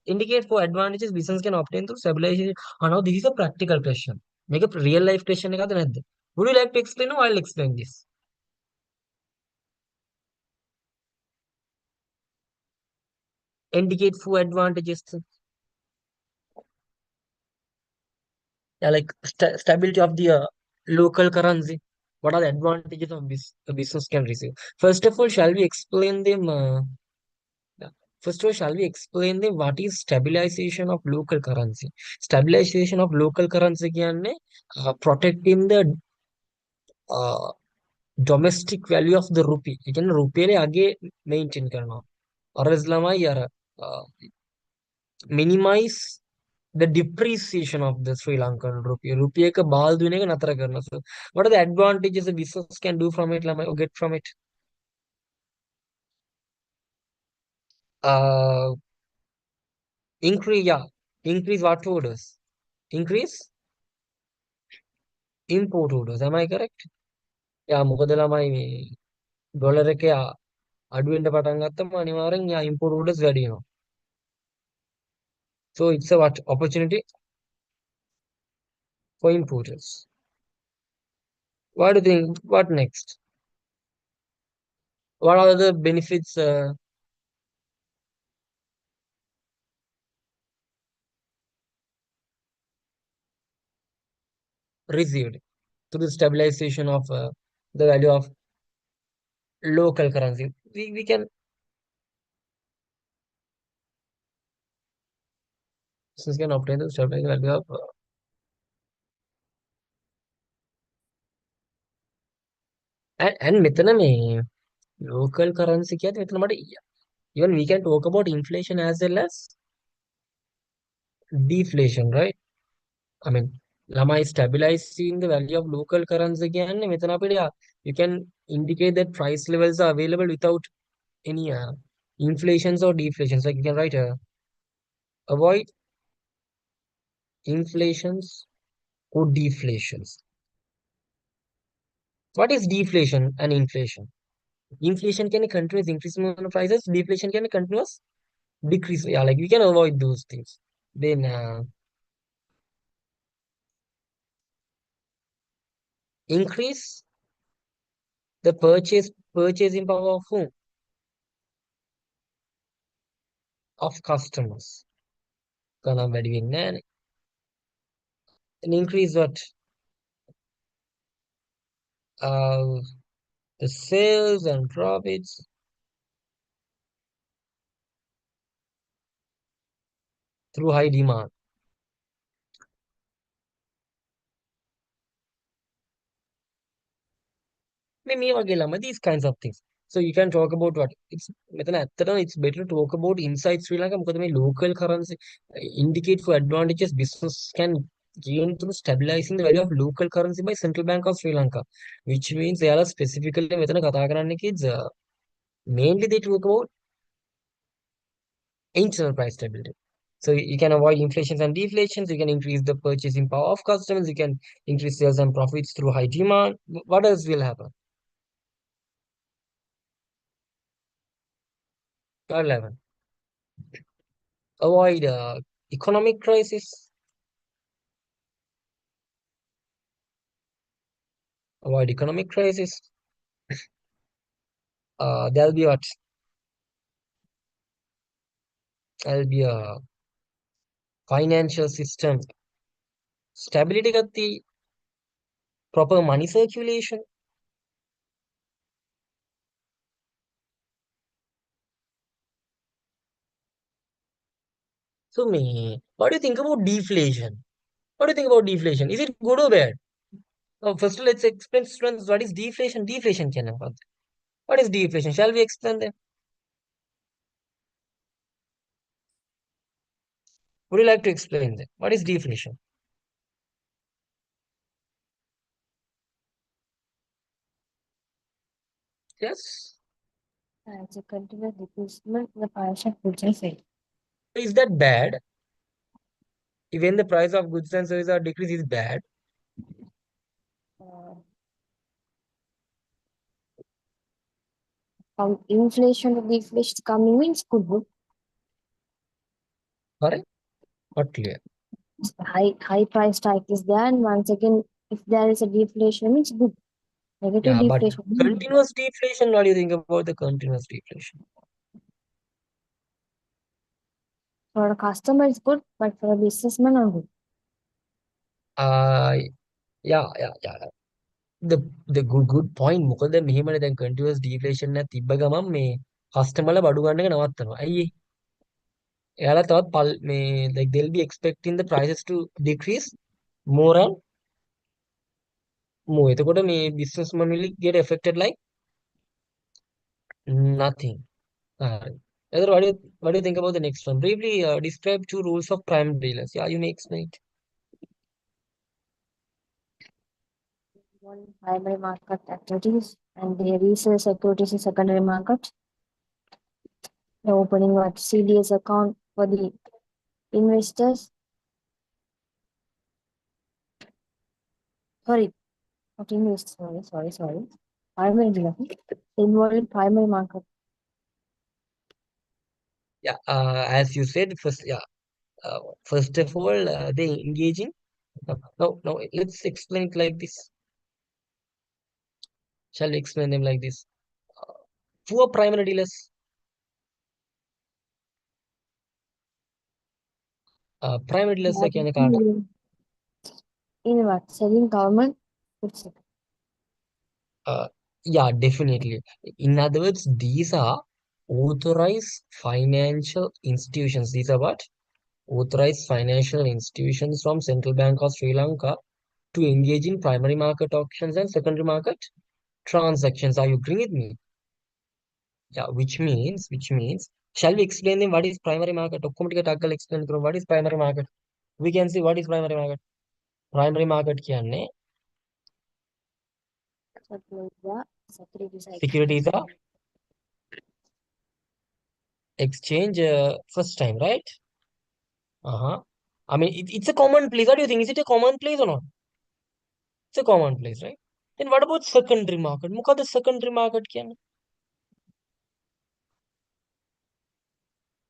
Indicate for advantages business can obtain through stabilization. Now this is a practical question. Make a real life question. එකක්ද නැද්ද? Would you like to explain or I'll explain this? Indicate for advantages. Yeah, like stability of the local currency. What are the advantages of a business can receive? First of all, shall we explain them? Yeah. First of all, shall we explain them what is stabilization of local currency? Stabilization of local currency කියන්නේ protecting the uh, domestic value of the rupee. ඒ කියන්නේ රුපියලේ අගේ maintain කරනවා. අරස් ළමයි අර minimize the depreciation of the Sri Lankan rupee. Rupee එක බාල්දු වෙන එක නතර කරනවා. So, what are the advantages a business can do from it, ළමයි, or get from it? Uh, increase, yeah. Increase what orders? Increase import orders. Am I correct? Yeah, මොකද ළමයි මේ dollar එක අඩු වෙන්න පටන් ගත්තම අනිවාර්යෙන් යා import orders වැඩි වෙනවා. So it's a what opportunity for importers. What do you think? What next? What are the benefits received through the stabilization of the value of local currency? We can business can obtain the stabilized value of and මෙතන මේ local currency කියද්දි මෙතන මට Even we can talk about inflation as well as deflation, right? I mean, Lama is stabilizing the value of local currency again. You can indicate that price levels are available without any inflations or deflations. Like you can write avoid inflations or deflations. What is deflation and inflation? Inflation can be continuous increase in prices. Deflation can be continuous decrease. Yeah, like we can avoid those things. Then increase the purchasing power of whom? Of customers. Kana between and increase what? Uh, the sales and profits through high demand. These kinds of things. So you can talk about what it's it's better to talk about inside Sri Lanka because the local currency indicate for advantages business can gain through stabilizing the value of local currency by Central Bank of Sri Lanka, which means they are specifically mainly they talk about internal price stability. So you can avoid inflations and deflations. You can increase the purchasing power of customers. You can increase sales and profits through high demand. What else will happen? 11. Avoid economic crisis. Avoid economic crisis. There'll be what? There'll be a financial system stability at the proper money circulation. So me, what do you think about deflation? What do you think about deflation? Is it good or bad? First, let's explain students what is deflation. Deflation can happen. What is deflation? Shall we explain them? Would you like to explain them? What is deflation? Yes. It's a continuous decreasement in the price of goods and services. Is that bad? Even the price of goods and services are decreased is bad. Uh, from inflation to deflation coming means good. Correct? Not clear. High price tag is there, and once again, if there is a deflation, means good. Negative Yeah, but deflation means bad. continuous deflation, what do you think about the continuous deflation? For a customer, it's good, but for a businessman, not good. Uh, yeah. The good point. මොකද මෙහෙමනේ දැන් continuous deflation එක තිබ්බ ගමන් මේ customer ලා බඩු ගන්න එක නවත්තනවා. ඇයි ඒ? එයාලා තවත් මේ like they'll be expecting the prices to decrease more and more. එතකොට මේ businessman will get affected like nothing. Alright. Heather, what do you think about the next one? Briefly describe two rules of prime dealers. Yeah, you may explain it. One primary market activities and they resell securities in secondary market. The opening of CDS account for the investors. Sorry, not investors. Sorry. Primary dealer. Involved in primary market. Yeah, as you said, first of all, they engaging. No, let's explain it like this. Shall we explain them like this? Poor primary dealers, primary dealers කියන්නේ කාට? In what? Selling government goods. Uh, yeah, definitely. In other words, these are authorized financial institutions. These are what? Authorized financial institutions from Central Bank of Sri Lanka to engage in primary market auctions and secondary market transactions. Are you agreeing with me? Yeah, which means Shall we explain them what is primary market? ඔක්කොම ටික explain කරමු. What is primary market? We can see what is primary market. Primary market කියන්නේ securities are exchange first time, right? Uh-huh. I mean, it's a common place. What do you think? Is it a common place or not? It's a common place, right? Then what about secondary market? මොකද secondary market කියන්නේ?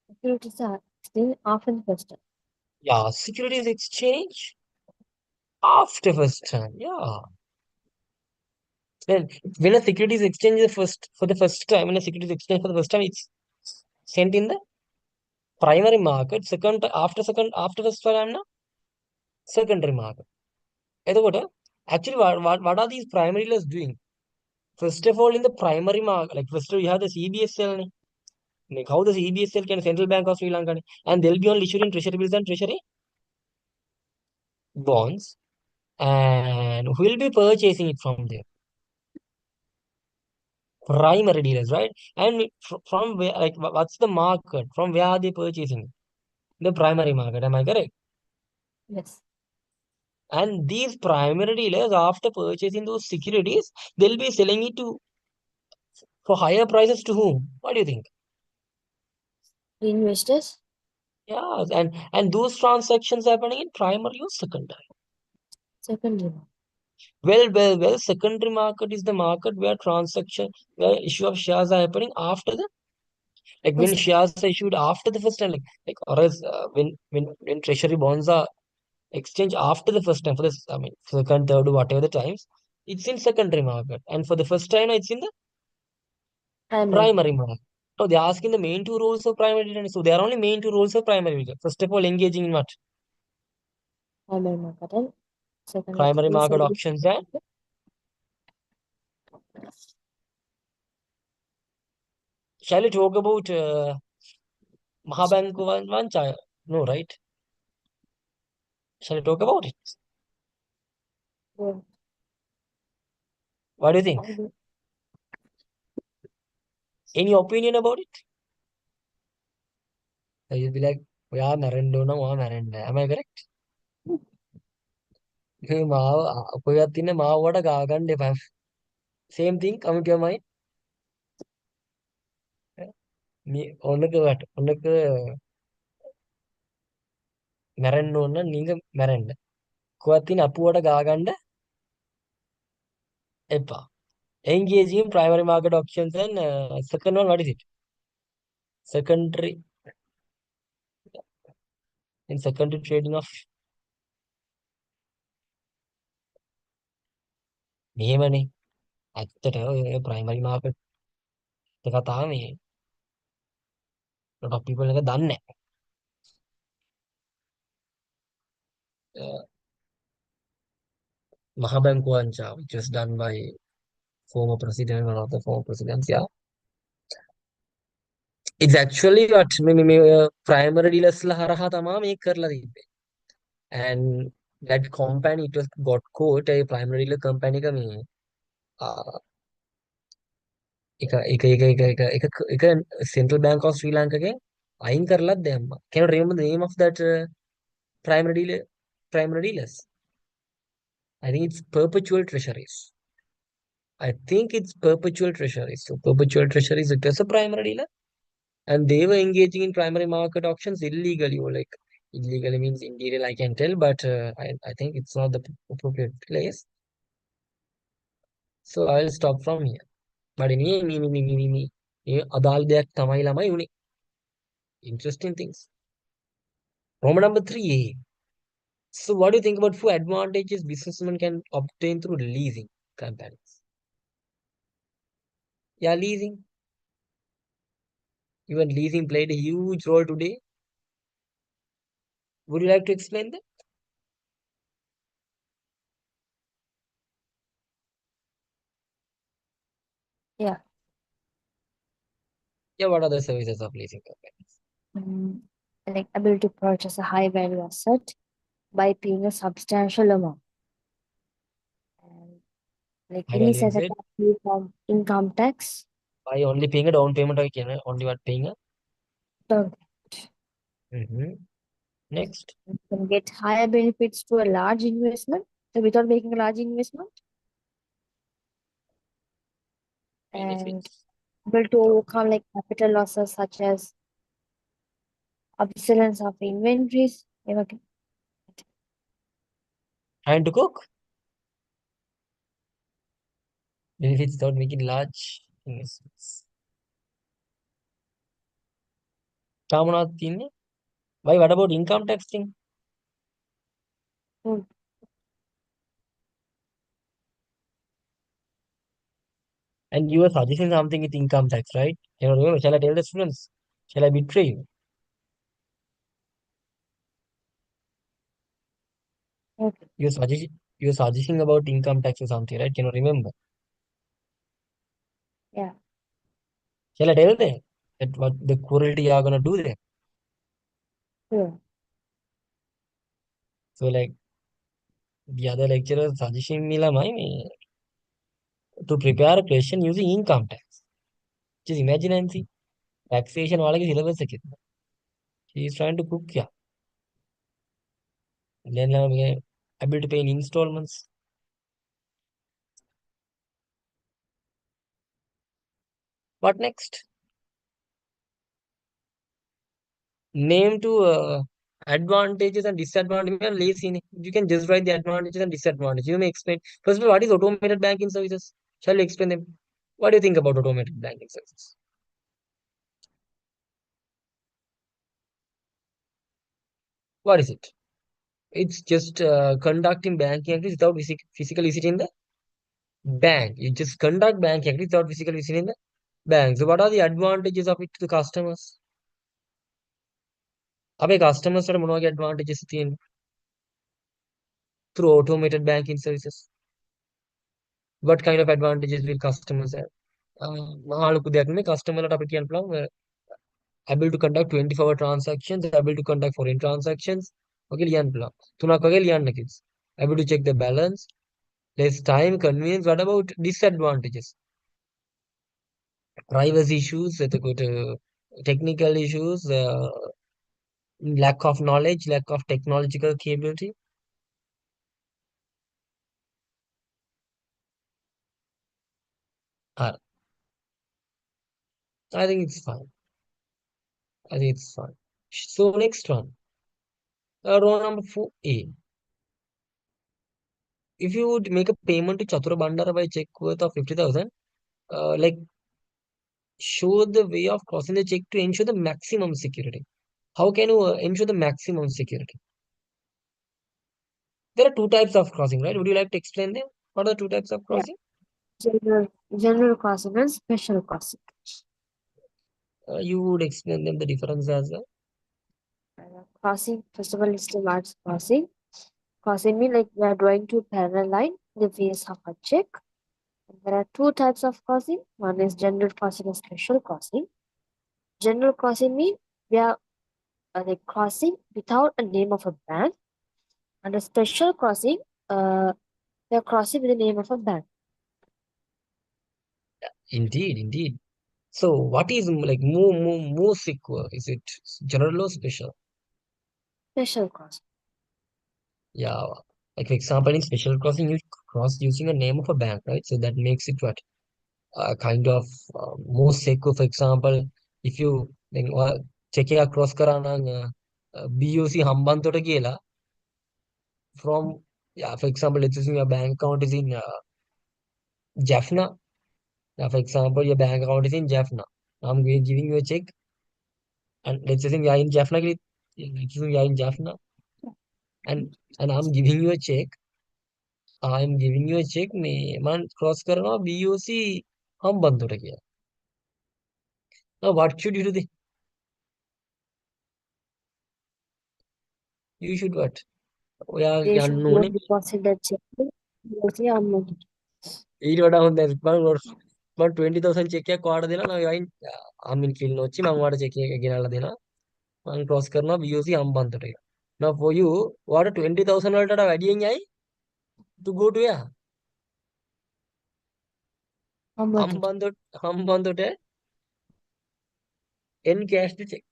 Securities are still after the first time. Yeah, securities exchange after first time. Yeah. When a securities exchange is for the first time, when a securities exchange for the first time, it's sent in the primary market. After first time, na secondary market. Actually, what are these primary dealers doing? First of all, in the primary market, like first we have the CBSL, ne. Like how the CBSL can Central Bank of Sri Lanka, ne. And they'll be only issuing treasury bills and treasury bonds, and who will be purchasing it from there? Primary dealers, right? And from where, like, what's the market? From where are they purchasing it? The primary market, am I correct? Yes. And these primary dealers, after purchasing those securities, they'll be selling it to for higher prices to whom? What do you think? Investors? Yeah, and those transactions happening in primary or secondary. Secondary. Well, secondary market is the market where issue of shares are happening after the, like when First. shares are issued after the first time, like or else when treasury bonds are exchanged after the first time for this, I mean second, third, whatever the times, it's in secondary market, and for the first time it's in the Primary. primary market. So they're asking the main two roles of primary dealer. So there are only main two roles of primary dealer. First of all, engaging in what? Primary market and second Primary is market options. And shall we talk about Mahabank one child? No, right? Shall we talk about it? Well, What do you think? Any opinion about it? You'll be like, we are married, no, we are married. Am I correct? Same thing coming to your mind. உனக்கு மெரண்டோன்னா நீங்க மெரண்ட குவத்தின் அப்புவோட காகண்ட எப்பா engaging in primary market options and second one, what is it? Secondary in secondary trading of මෙහෙමනේ ඇත්තට ඔය primary market එක කතාව මේ lot of people එක දන්නේ නැහැ. Mahabank Wancha, which was done by former president, one of the former presidents. Yeah, it's actually what මේ primary dealers ලා හරහා තමයි මේක කරලා තිබ්බේ. And that company, it was got caught a primary dealer company එක මේ එක Central Bank of Sri Lanka එකෙන් අයින් කරලත් දැම්මා. Can you remember the name of that primary dealers? I think it's perpetual treasuries. I think it's perpetual treasuries. So perpetual treasuries, it was a primary dealer, and they were engaging in primary market auctions illegally, or like illegally means in detail I can tell, but I think it's not the appropriate place. So I'll stop from here. But me, අදාළ දෙයක් තමයි ළමයි උනේ. Interesting things. Roman number 3A. So what do you think about few advantages businessmen can obtain through leasing companies? Yeah, leasing. Even leasing played a huge role today. Would you like to explain that? Yeah. Yeah, what are the services of leasing companies? Like ability to purchase a high value asset by paying a substantial amount. And like High any value set asset. from income tax. By only paying a down payment, or can only what paying a So Next, you can get higher benefits to a large investment without making a large investment, and benefits. able to overcome like capital losses such as obsolescence of inventories. Trying to cook. Benefits without making large investments. Ramanath, why? What about income tax thing? Hmm. And you were suggesting something with income tax, right? You know, remember, shall I tell the students? Shall I betray you? Okay. You're suggesting about income tax or something, right? Can you remember? Yeah. Shall I tell them that what the cruelty you are gonna do there? Sure. So like the other lecturer suggesting me like to prepare a question using income tax. Just imagine and see taxation వాళ్ళకి syllabus కింద. He is trying to cook, yeah. Then able to pay in installments. What next? Name to advantages and disadvantages. Lazy. You can just write the advantages and disadvantages. You may explain. First of all, what is automated banking services? Shall we explain them? What do you think about automated banking services? What is it? It's just conducting banking activities without physically visiting the bank. You just conduct banking activities without physically visiting the bank. So, what are the advantages of it to the customers? Our customers are mono advantages through automated banking services. What kind of advantages will customers have? Mahalukku දෙයක් customer අපිට කියන්න පුළුවන් able to conduct 24-hour transactions, able to conduct foreign transactions. Okay, ලියන්න පුළුවන්. තුනක් වගේ ලියන්න kids. Able to check the balance, less time, convenience. What about disadvantages? Privacy issues, technical issues, lack of knowledge, lack of technological capability. Uh, I think it's fine. I think it's fine. So next one, row number 4A. If you would make a payment to Chatura Bandara by check worth of 50,000, like show the way of crossing the check to ensure the maximum security. How can you ensure the maximum security? There are two types of crossing, right? Would you like to explain them? What are the two types of Yeah. crossing? General crossing and special crossing. You would explain them the difference as well. Crossing, first of all, is the large crossing. Crossing means like we are drawing two parallel line in the face of a check. There are two types of crossing. One is general crossing and special crossing. General crossing means we are like crossing without a name of a bank. And a special crossing, we are crossing with the name of a bank. Indeed, indeed. So what is like more secure? Is it general or special? Special crossing. Yeah. Like for example, in special crossing, you cross using a name of a bank, right? So that makes it what? Kind of more secure. For example, if you then check cross කරානම් BOC Hambantota කියලා from, yeah, for example, let's assume your bank account is in Jaffna. Yeah, for example, your bank account is in Jaffna. I'm giving you a check, and let's assume you are in Jaffna. Let's assume you are in Jaffna, and I'm giving you a check. I'm giving you a check. मैं man cross करना BOC Hambantota කියලා. Now, what should you do? You should what? ඔයා They යන්න should go ඕනේ. and deposit that check. Mostly amount. ඊට වඩා හොඳයි. මම 20,000 check එකක් ඔයාලට දෙනවා. නම් අයින් අමින් ෆිල් නොච්චි මම ඔයාලට check එක ගෙනල්ලා දෙනවා. මම cross කරනවා BOC හම්බන්තොට කියලා. Now for you, ඔයාලට 20,000 වලට වඩා වැඩියෙන් යයි to go to where? Amount. Hambantota and cash to check.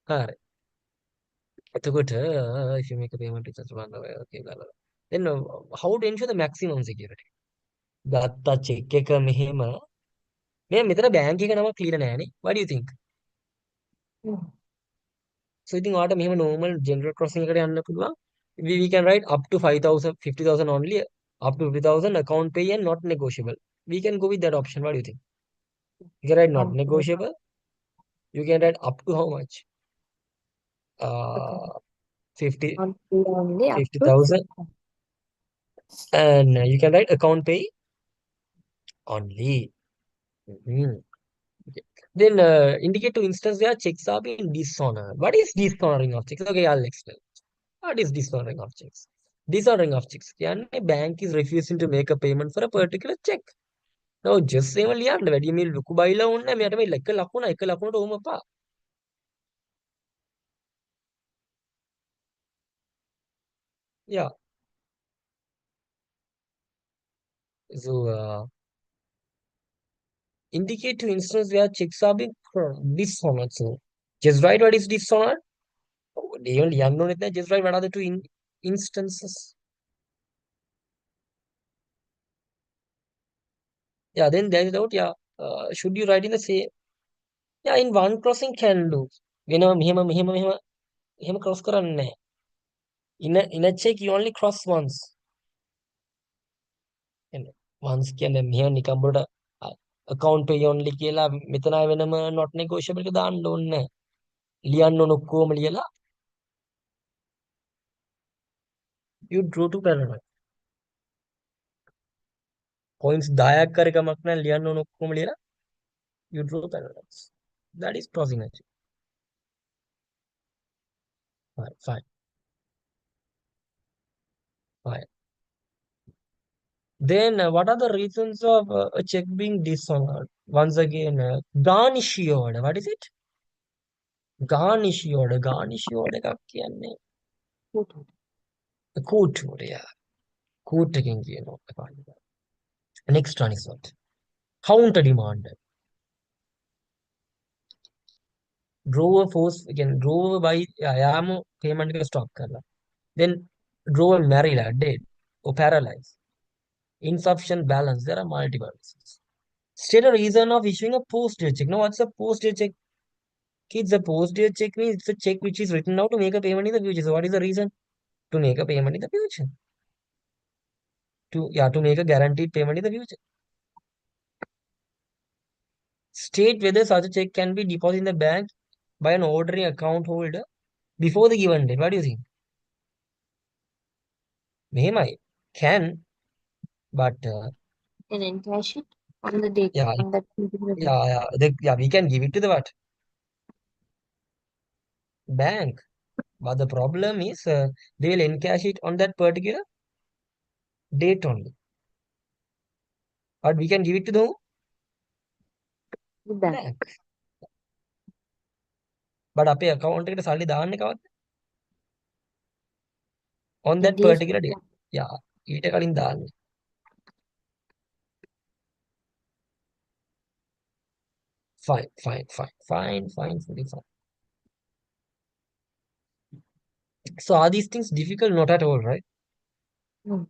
හරි. එතකොට if you make a payment it's just one way okay blah, blah, blah. Then how to ensure the maximum security? ගත්ත check එක මෙහෙම මෙතන බැංක් එක නම clear නෑනේ. What do you think? So ඉතින් ඔයාලට මෙහෙම normal general crossing එකට යන්න පුළුවන්. We can write up to 5,000 50,000 only, up to 50,000 account pay and not negotiable. We can go with that option. What do you think? You can write not Okay. negotiable. You can write up to how much? Okay. 50 On pay only up to 50,000, and you can write account pay only. Mhm. Okay. Then indicate to instance where checks are being dishonored. What is dishonoring of checks? Okay, I'll explain. What is dishonoring of checks? Dishonoring of checks. Can a bank is refusing to make a payment for a particular check? No, just say only and වැඩි මේ ලොකු බයිලා ඕනේ මෙයාට මේ එක ලකුණ එක ලකුණට ඕම එපා. Yeah. So indicate to instance where checks are being dishonored. So just write what is dishonored. Even ලියන්න ඕනෙත් නැහැ. Just write what are the two instances. Yeah, then there is out. Yeah. Should you write in the same? Yeah, in one crossing can do. වෙනම මෙහෙම cross කරන්නේ නැහැ. In a check you only cross once. And once කියන්නේ මෙහෙම නිකන් බොට account pay only කියලා මෙතන වෙනම not negotiable එක දාන්න ඕනේ නැහැ. ලියන්න ඕන ඔක්කොම ලියලා you draw to parallel. Points 10ක් කර කමක් නැහැ ලියන්න ඕන ඔක්කොම ලියලා you draw parallels. That is crossing actually. Fine, fine, fine. Then what are the reasons of a check being dishonored? Once again, garnish order. What is it? Garnish order. Garnish order එකක් කියන්නේ court order. Yeah. Court එකෙන් කියනවා. Next one is what? Counter demand. Drawer force again. Drawer by යාම payment එක stop කරලා. Then drawer marryලා dead or paralyzed. Insufficient balance. There are multiple reasons. State a reason of issuing a postage check. Now, what's a postage check? Kids, a postage check means it's a check which is written out to make a payment in the future. So, what is the reason to make a payment in the future? To make a guaranteed payment in the future. State whether such a check can be deposited in the bank by an ordinary account holder before the given date. What do you think? Maybe can, but can encash it on the date yeah, on that particular date. yeah, we can give it to the what? Bank. But the problem is they will encash it on that particular date only. But we can give it to the The bank. bank. But අපේ account එකට සල්ලි දාන්නේ කවද්ද? On The that day particular date. Yeah, ඊට කලින් දාන්නේ. Fine, fine, fine, fine, fine, fully fine. So are these things difficult? Not at all, right? No.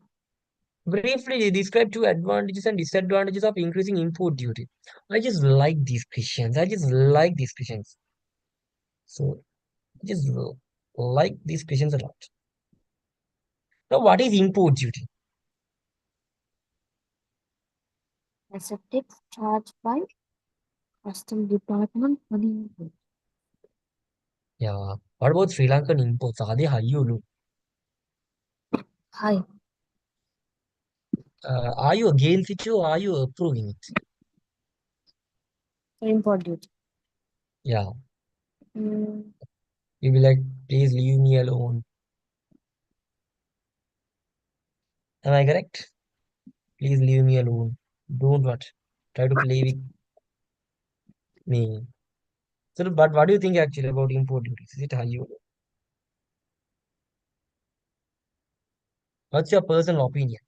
Briefly describe two advantages and disadvantages of increasing import duty. I just like these questions. I just like these questions. So I just like these questions a lot. Now, what is import duty? As a tax charged by custom department for the import. Yeah. What about Sri Lankan imports? Are they high or low? High. Are you against it or are you approving it? For import duty. Yeah. Mm, You'll be like, please leave me alone. Am I correct? Please leave me alone. Don't what? Try to play with me. So, but what do you think actually about import duties? Is it high or low? What's your personal opinion?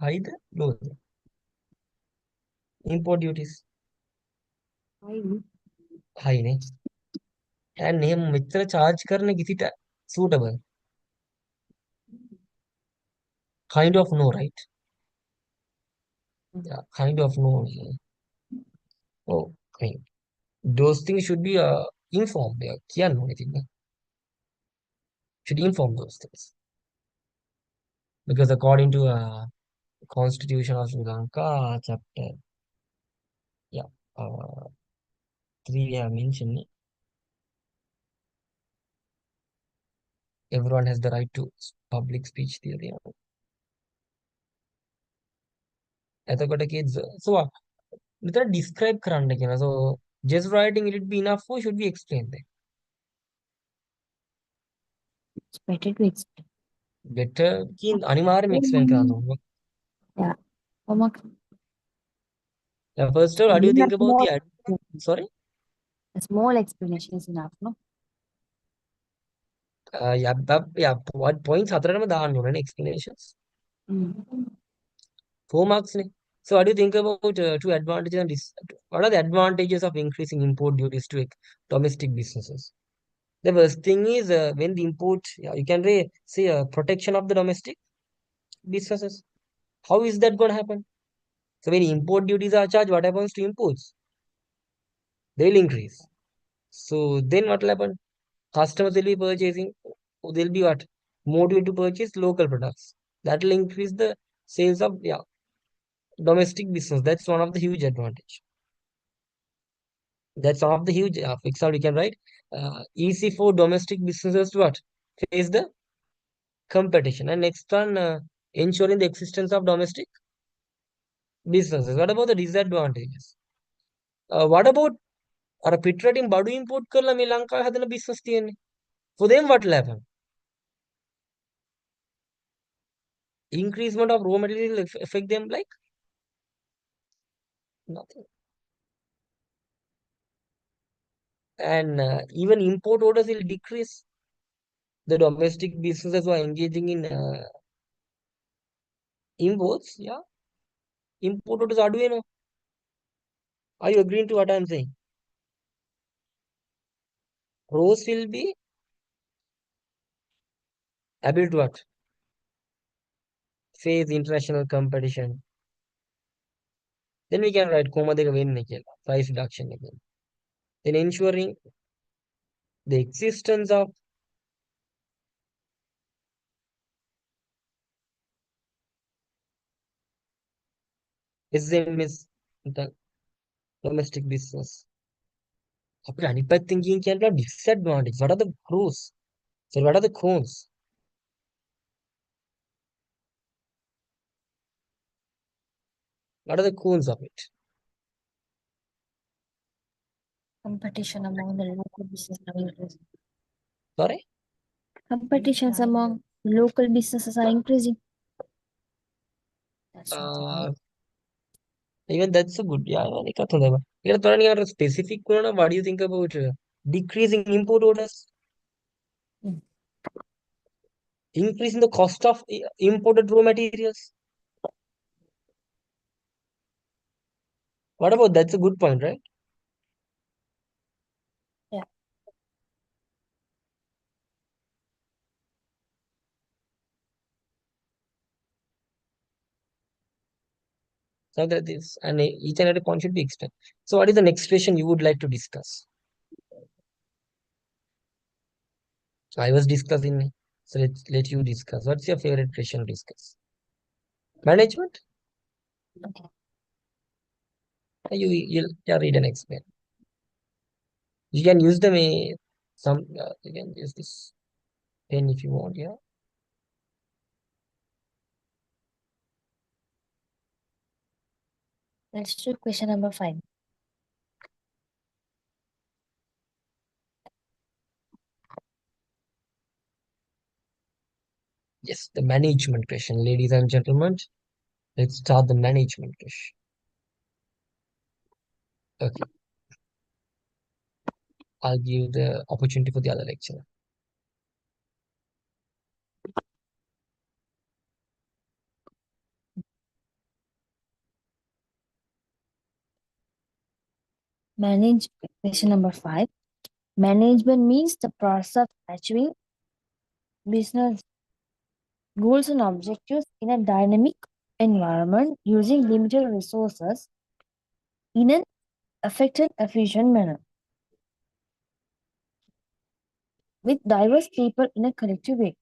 High the low? import duties. Why? High ne. And name mitra charge karne kisi suitable. Kind of no, right? Yeah, kind of no. Oh, kind. Those things should be informed. Yeah, kiya no, I think. Should inform those things. Because according to Constitution of Sri Lanka, chapter, yeah, 3 we have mentioned, everyone has the right to public speech theory. එතකොට kids, so මෙතන describe කරන්න කියන. So just writing it be enough or should we explain that? It's better to explain. Better කින් අනිවාර්යයෙන්ම explain කරන්න ඕනේ. Yeah. Homework. Yeah, first of all, how do you think about the sorry? A small explanation is enough, no? Yeah, what points හතරටම දාන්න ඕනේ explanations. Mm. 4 marks ne. So what do you think about two advantages and what are the advantages of increasing import duties to domestic businesses? The first thing is when the import, yeah, you can say protection of the domestic businesses. How is that going to happen? So when import duties are charged, what happens to imports? They will increase. So then what will happen? Customers will be purchasing, they'll be what? Motivated to purchase local products. That will increase the sales of domestic business. That's one of the huge advantage. That's one of the huge, for example, we can write easy for domestic businesses to what? Face the competition. And next one, ensuring the existence of domestic businesses. What about the disadvantages? What about අර පිටරටින් බඩු import කරලා මේ ලංකාවේ හදන business තියෙන්නේ. For them what will happen? Increasement of raw material affect them like nothing. And even import orders will decrease. The domestic businesses who are engaging in imports, yeah, import orders are doing. Are you agreeing to what I'm saying? Pros will be able to what? Face international competition. Then we can write comma දෙක වෙන්නේ කියලා. Price reduction again. Then ensuring the existence of SMEs, the domestic business. අපිට අනිත් පැත්තෙන් කියන්න disadvantage. What are the pros? So what are the cons? What are the cons of it? Competition among the local businesses are increasing. Sorry? Competitions among local businesses are increasing. That's not Even that's a good. Yeah, එකත් හොඳයි. ඒකට තොර නිකන් specific කරනවා. What do you think about decreasing import orders? Mm. Increasing the cost of imported raw materials. What about that's a good point, right? Yeah. So that is, and each and every point should be explained. So what is the next question you would like to discuss? I was discussing, so let you discuss. What's your favorite question to discuss? Management? okay. You'll yeah, read and explain. You can use them you can use this pen if you want, yeah. Let's do question number 5. Yes, the management question, ladies and gentlemen. Let's start the management question. Okay. I'll give the opportunity for the other lecturer. Question number 5. Management means the process of achieving business goals and objectives in a dynamic environment using limited resources in an effective, efficient manner with diverse people in a collective way.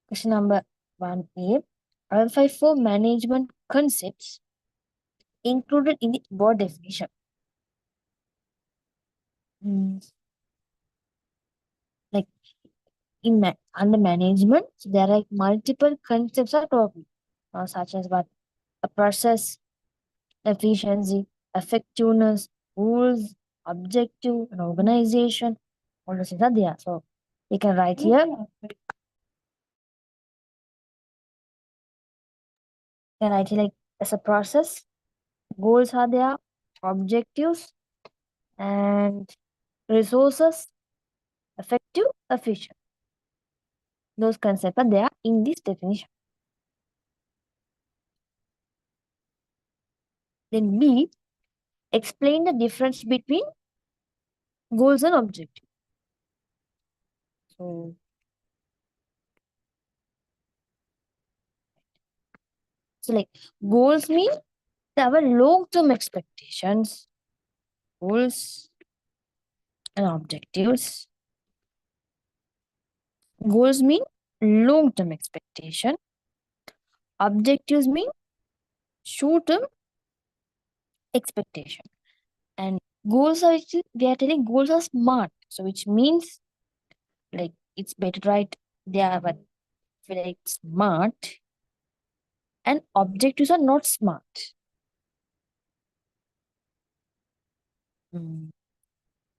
Question number 1A. Identify 4 management concepts included in the board definition. Like under management, there are multiple concepts are talking, such as what a process, efficiency, effectiveness, rules, objective, and organization. All those things are there. So you can write here. You can write here like as a process, goals are there, objectives, and resources, effective, efficient. Those concepts are there in this definition. Then B, explain the difference between goals and objectives. So like goals mean our long-term expectations, goals and objectives. Goals mean long-term expectation. Objectives mean short-term expectation. And goals are we are telling goals are smart. So which means like it's better right they are but like smart and objectives are not smart.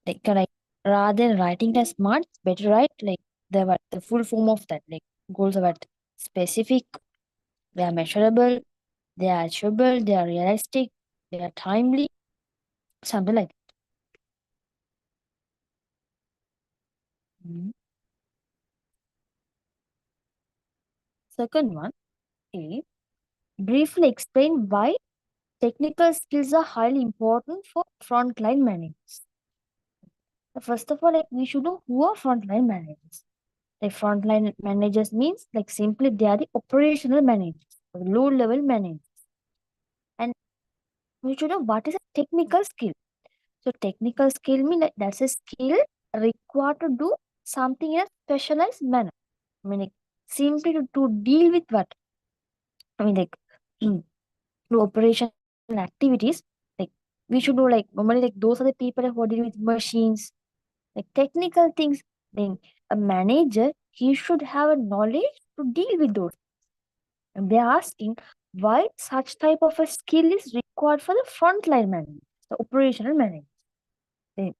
Like rather than writing as smart, it's better write like the full form of that. Like goals are what specific, they are measurable, they are achievable, they are realistic, they are timely, something like that. Second one is briefly explain why technical skills are highly important for frontline managers. First of all, like we should know who are frontline managers. Like frontline managers means like simply they are the operational managers, low level managers. And we should know what is a technical skill. So technical skill means like that's a skill required to do something in a specialized manner. I mean like simply to deal with what? I mean like to operational activities, like we should know like normally like those are the people who are dealing with machines, like technical things. Then a manager, he should have a knowledge to deal with those. And they're asking why such type of a skill is required for the frontline manager, the operational manager. Then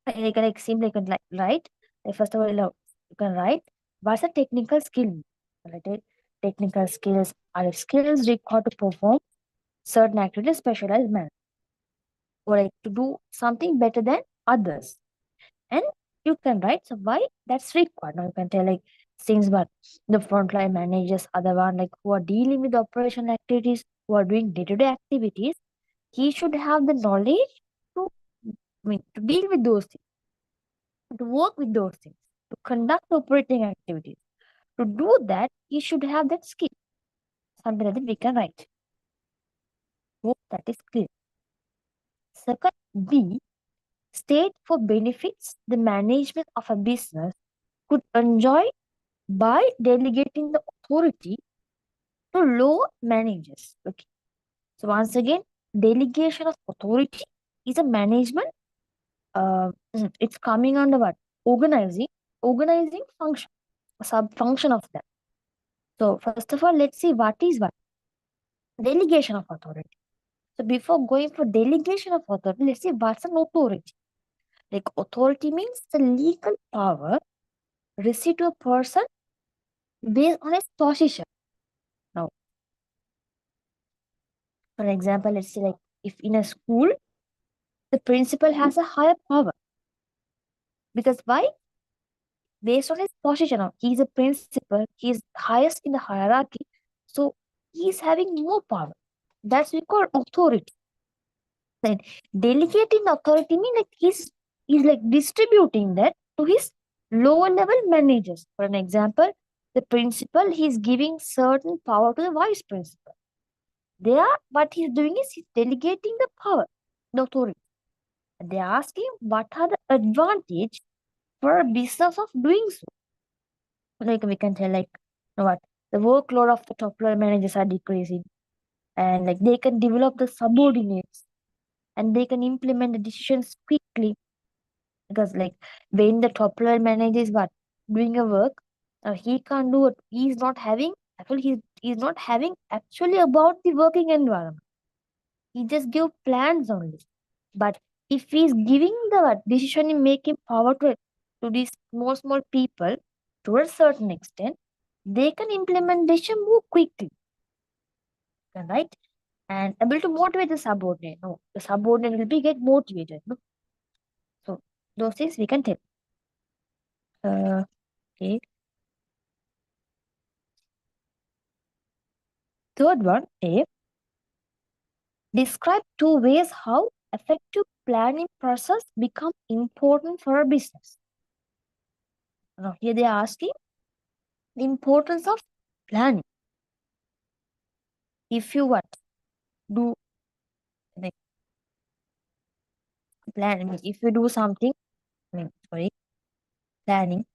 like simply you can write. Like first of all, you can write what's a technical skill. Right? Technical skills are skills required to perform certain activities specialized manner or like to do something better than others. And you can write so why that's required. Now you can tell like things but the frontline managers are the one like who are dealing with the operational activities, who are doing day-to-day activities. He should have the knowledge to to deal with those things, to work with those things, to conduct operating activities. To do that, he should have that skill. Something like that we can write. Hope that is clear. Second, B, state for benefits the management of a business could enjoy by delegating the authority to lower managers. Okay. So once again, delegation of authority is a management. It's coming under what? Organizing function, a sub function of that. So first of all, let's see what is what delegation of authority. So before going for delegation of authority, let's see what's an authority. Like authority means the legal power received to a person based on his position. Now, for example, let's say like if in a school, the principal has a higher power. Because why? Based on his position, now, he's a principal, he's highest in the hierarchy, so he's having more power. That's we call authority. Then delegating the authority means like he's like distributing that to his lower level managers. For an example, the principal, he's giving certain power to the vice principal. There, what he's doing is he's delegating the power, the authority. They ask him what are the advantage for a business of doing so. Like we can tell, like, you know what, the workload of the top level managers are decreasing, and like they can develop the subordinates, and they can implement the decisions quickly. Because like when the top level manager is what doing a work, he can't do it. He's not having actually he's not having actually about the working environment. He just give plans only. But if he's giving the decision in making power to these small people to a certain extent, they can implement decision more quickly, right? And able to motivate the subordinate. No, the subordinate will be get motivated. No? So those things we can tell. Okay. Third one, A. Describe two ways how effective planning process become important for a business. Now here they are asking the importance of planning. If you what do like plan, I mean, if you do something, planning,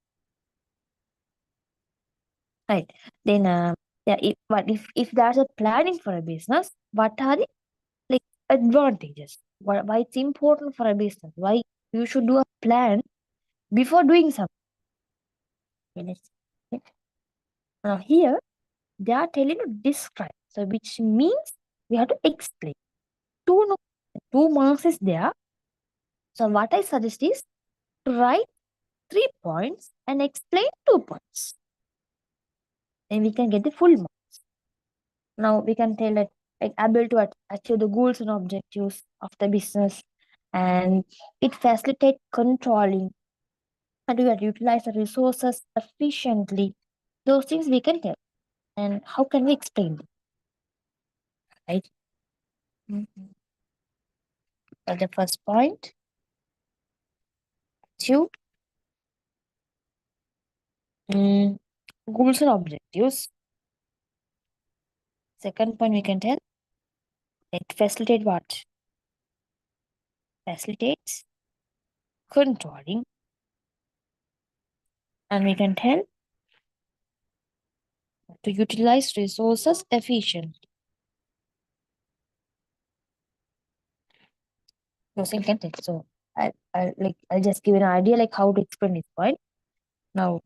right? Then yeah, if there's a planning for a business, what are the like advantages? Why it's important for a business? Why you should do a plan before doing something? Okay, let's see. Okay. Now here they are telling to describe, so which means we have to explain. Two marks is there. So what I suggest is to write 3 points and explain 2 points. Then we can get the full mark. Now we can tell that like able to achieve the goals and objectives of the business, and it facilitates controlling and we utilize the resources efficiently. Those things we can tell. And how can we explain them? Right? So the first point, two goals and objectives. Second point we can tell it facilitate what? Facilitates controlling. And we can tell to utilize resources efficiently. Those things can tell. So I'll just give an idea like how to explain this point. Now,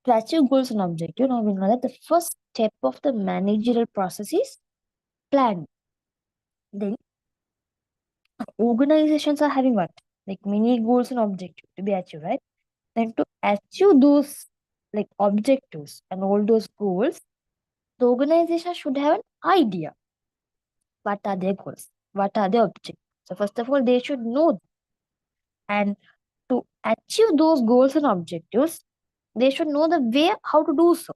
to achieve goals and objectives, now we know that the first step of the managerial process is planning. Then organizations are having what? Like many goals and objectives to be achieved, right? Then to achieve those like objectives and all those goals, the organization should have an idea. What are their goals? What are their objectives? So first of all, they should know them. And to achieve those goals and objectives, they should know the way how to do so.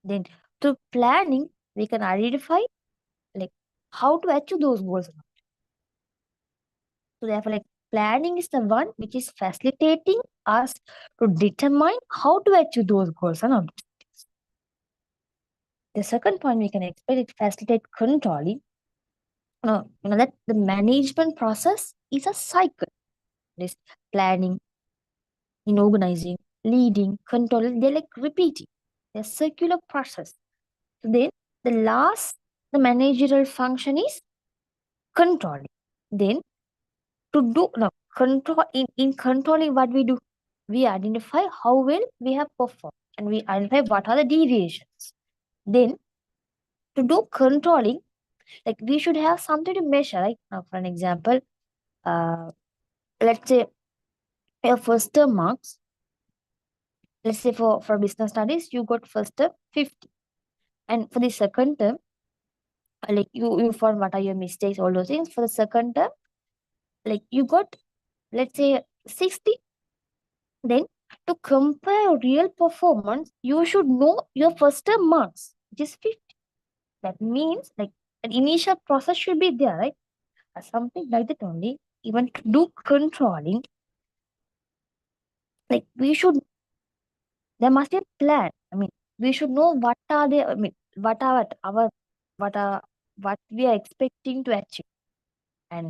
Then through planning, we can identify like how to achieve those goals. So therefore, like planning is the one which is facilitating us to determine how to achieve those goals and objectives. The second point we can expect it facilitate controlling. You know that the management process is a cycle. This planning, in organizing, leading, controlling, they're like repeating. They're circular process. So then the managerial function is controlling. Then to do now control in controlling what we do, we identify how well we have performed and we identify what are the deviations. Then to do controlling, like we should have something to measure. Like now, for an example, let's say your first term marks. Let's say for business studies, you got first term 50, and for the second term, like you found what are your mistakes, all those things. For the second term, like you got let's say 60. Then to compare real performance, you should know your first term marks, which is 50. That means like an initial process should be there, right? something like that only. Even to do controlling, like we should, there must be a plan. I mean, we should know what are the, I mean, what are our, what are, what we are expecting to achieve and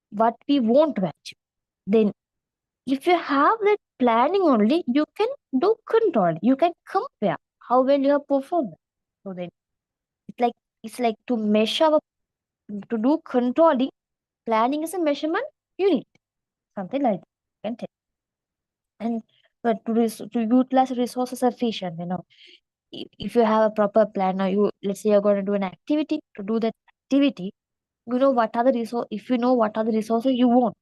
what we want to achieve. Then, if you have that planning only, you can do control. You can compare how well you have performed. So then, it's like to measure to do controlling. Planning is a measurement unit, something like that. You can take. And but to utilize resources efficient, if you have a proper plan, or you, let's say you're going to do an activity, to do that activity, you know what are the resource. If you know what are the resources you want,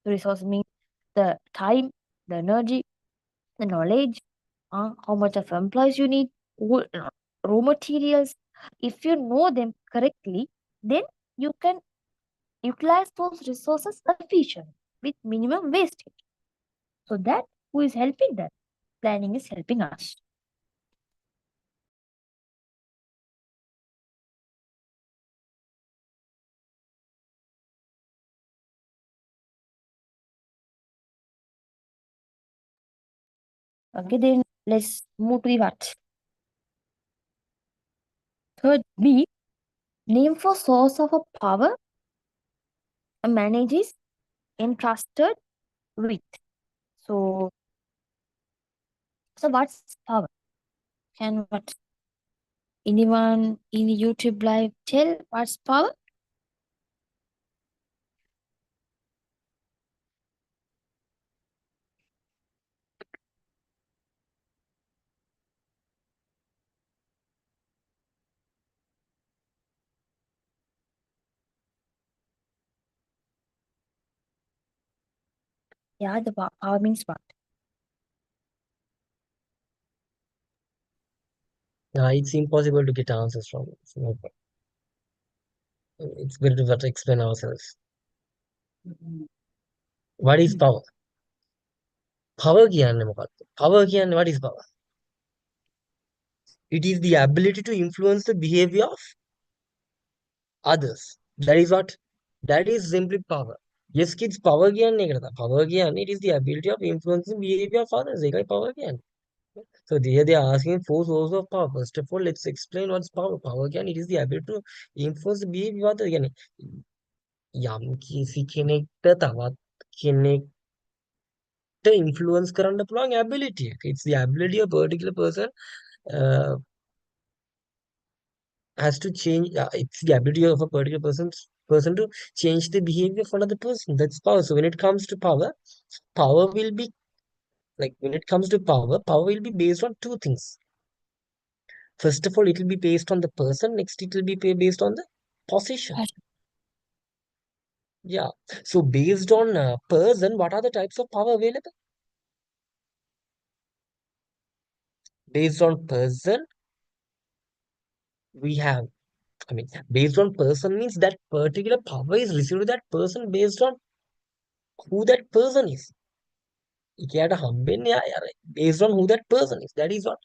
the resource means the time, the energy, the knowledge, how much of employees you need, raw materials. If you know them correctly, then you can utilize those resources efficiently with minimum wastage. So that who is helping that? Planning is helping us. Okay, then let's move to the what? Third B, name for source of a power a manager is entrusted with. So, so what's power? Can what anyone in the YouTube live tell what's power? Yeah, the power means what? It's impossible to get answers from it. It's better to explain ourselves. What is power? Power කියන්නේ මොකක්ද? Power කියන්නේ what is power? It is the ability to influence the behavior of others. That is what? That is simply power. Yes, kids, power කියන්නේ ඒකට තමයි. Power කියන්නේ it is the ability of influencing behavior of others. ඒකයි power කියන්නේ. So there they are asking four sources of power. First of all, let's explain what's power. Power කියන්නේ it is the ability to influence the behavior of others. කියන්නේ යම් කිසි කෙනෙක්ට තවත් කෙනෙක්ට influence කරන්න පුළුවන් ability එක. It's the ability of a particular person uh, has to change. It's the ability of a particular person to change the behavior of another person. That's power. So when it comes to power, power will be like when it comes to power will be based on two things. First of all, it will be based on the person. Next, it will be based on the position. Yeah. So based on person, what are the types of power available? Based on person, we have. I mean, based on person means that particular power is received to that person based on who that person is. එයාට හම්බෙන්නේ based on who that person is. That is what?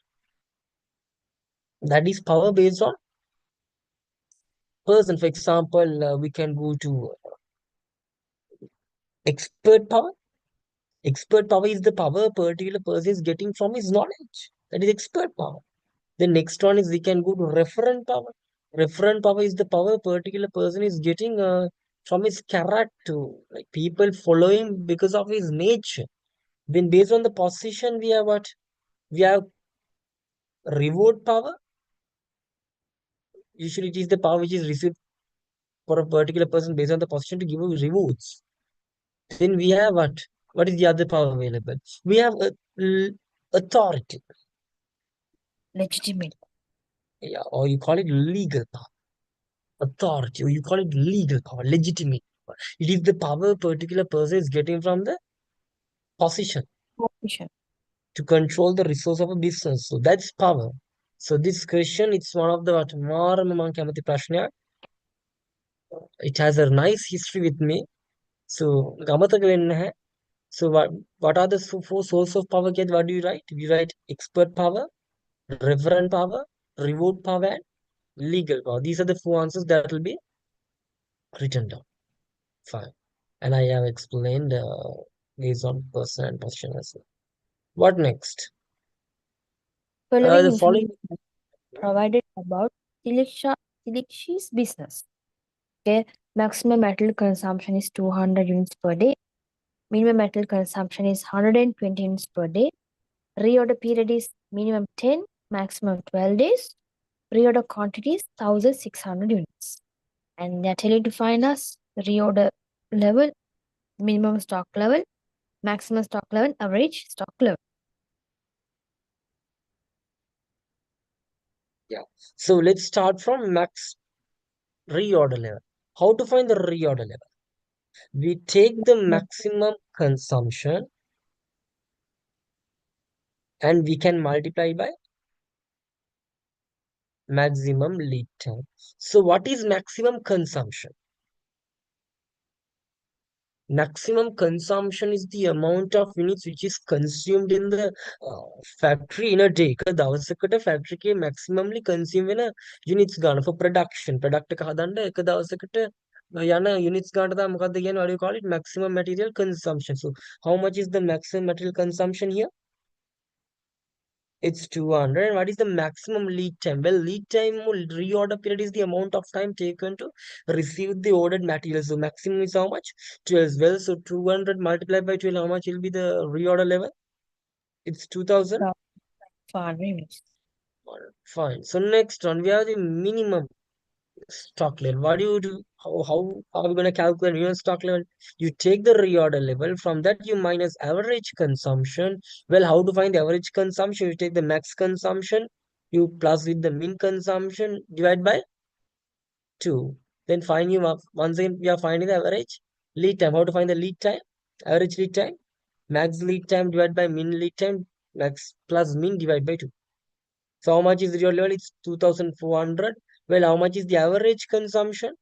That is power based on person. For example, we can go to expert power. Expert power is the power a particular person is getting from his knowledge. That is expert power. The next one is we can go to referent power. Referent power is the power a particular person is getting from his character, like people following because of his nature. Then based on the position, we have what? We have reward power. Usually it is the power which is received for a particular person based on the position to give rewards. Then we have what? What is the other power available? We have authority. Legitimate. Yeah, or you call it legal power. Authority, or you call it legal power, legitimate power. It is the power a particular person is getting from the position Position. to control the resource of a business. So that's power. So this question, it's one of the what මාරම කැමති ප්‍රශ්නයක්. It has a nice history with me. So ගමතක වෙන්නේ නැහැ. So what are the four sources of power? What do you write? You write expert power, reverent power, reward power, and legal power. These are the four answers that will be written down. Fine. And I have explained based on person and position as well. What next? Following The information following. provided about Silixi's business. Okay, maximum metal consumption is 200 units per day. Minimum metal consumption is 120 units per day. Reorder period is minimum 10, maximum 12 days. Reorder quantity is 1600 units. And they're telling to find us the reorder level, minimum stock level, maximum stock level, average stock level. Yeah. So let's start from max reorder level. How to find the reorder level? We take the maximum consumption and we can multiply by maximum lead time. So what is maximum consumption? Maximum consumption is the amount of units which is consumed in the factory in a day. එක දවසකට factory එකේ maximumly consume වෙන units ගන්න for production. Product එක හදන්න එක දවසකට යන units ගන්නට තමයි මොකක්ද කියන්නේ? What do you call it? Maximum material consumption. So how much is the maximum material consumption here? It's 200. And what is the maximum lead time? Well, lead time or reorder period is the amount of time taken to receive the ordered material. So maximum is how much? 12. Well, so 200 multiplied by 12, how much will be the reorder level? It's 2000. Minutes. Fine. So next one, we have the minimum stock level. What do you do? How are we going to calculate minimum stock level? You take the reorder level. From that, you minus average consumption. Well, how to find the average consumption? You take the max consumption. You plus with the min consumption divide by 2. Then find you up. Once again, we are finding the average lead time. How to find the lead time? Average lead time. Max lead time divided by min lead time. Max plus min divided by 2. So how much is the real level? It's 2400. Well, how much is the average consumption?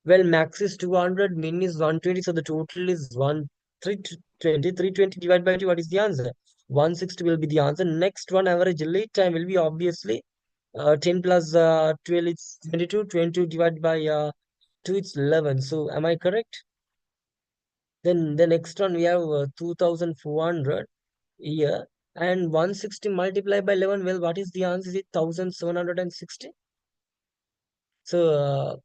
Well, max is 200, min is 120, so the total is 320. 320 divided by 2, what is the answer? 160 will be the answer. Next one, average lead time will be obviously 10 plus 12 is 22. 22 divided by 2, it's 11. So am I correct? Then the next one, we have 2400 here. And 160 multiplied by 11, well, what is the answer? Is it 1760? So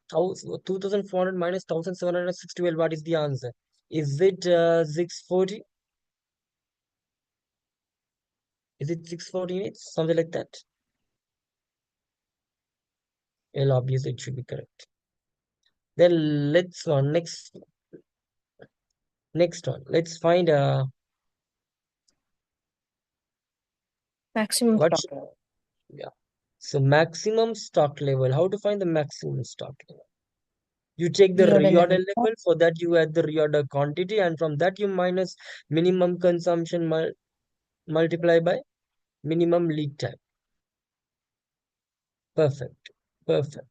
2400 minus 1760, well, what is the answer? Is it 640? Is it 640 units? Something like that. Well, obviously it should be correct. Then let's one next one. Let's find Maximum what stock level. yeah. So maximum stock level. How to find the maximum stock level? You take the Reorder reorder level. level, for that you add the reorder quantity, and from that you minus minimum consumption multiply by minimum lead time. Perfect. Perfect.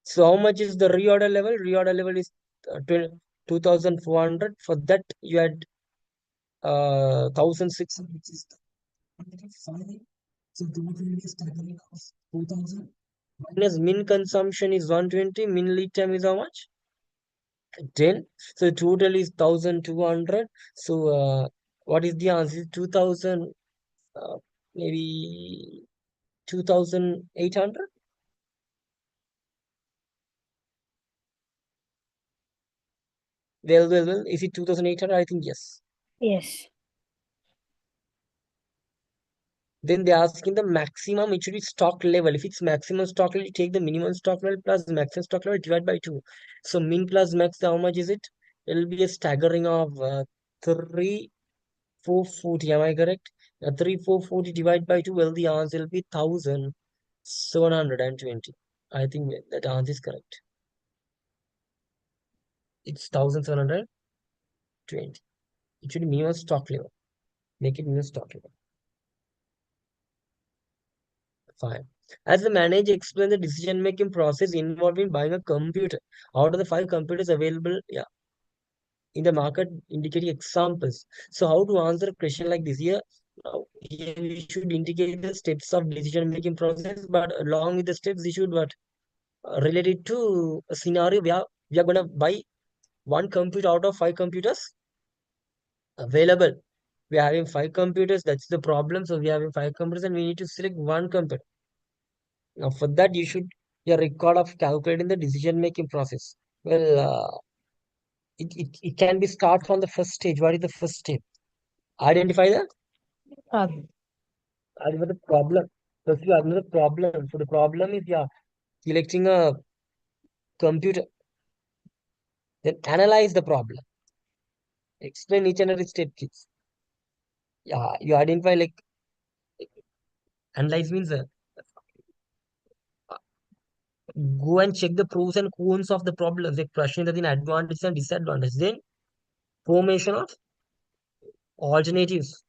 So how much is the reorder level? Reorder level is 2400. For that you add 1600, which is fine. So total is 2000. Minus min consumption is 120. Min lead time is how much? 10. So total is 1200. So what is the answer? 2000, uh, maybe 2800. Well. Is it 2800? I think yes. Yes. Then they ask in the maximum, it should be stock level. If it's maximum stock level, you take the minimum stock level plus maximum stock level divided by 2. So min plus max, how much is it? It will be a staggering of 3440. Am I correct? 3440 divided by 2. Well, the answer will be 1720. I think that answer is correct. It's 1720. It should be minimum stock level. Make it minimum stock level. Fine. As the manager explained the decision-making process involving buying a computer. Out of the 5 computers available, yeah, in the market, indicating examples. So how to answer a question like this? Here we should indicate the steps of decision-making process, but along with the steps, we should what? related to a scenario we are gonna buy one computer out of five computers available. We are having five computers. That's the problem. So we are having five computers, and we need to select one computer. Now, for that, you should your record of calculating the decision making process. Well, it can be start from the first stage. What is the first step? Identify the Problem. identify the problem. First, you identify the problem. So the problem is selecting a computer. Then analyze the problem. Explain each and every step, kids. Yeah, you identify like analyze means go and check the pros and cons of the problem. Like question that in advantage and disadvantage. Then formation of alternatives.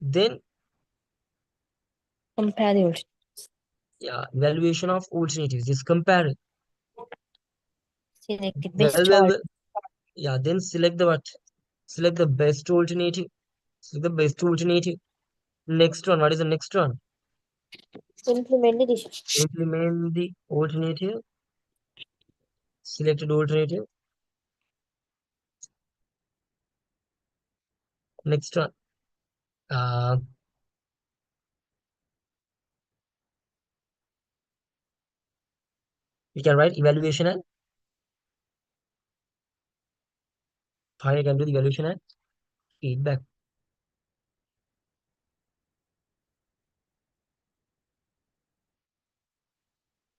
Then Compare the original. yeah, evaluation of alternatives. Just compare it. Select the Well, best well, choice. well. Yeah, then select the what? Select the best alternative. Select the best alternative. Next one. What is the next one? Implement the decision. Implement the alternative. Selected alternative. Next one. Uh, you can write evaluation and fine. You can do the evaluation and feedback.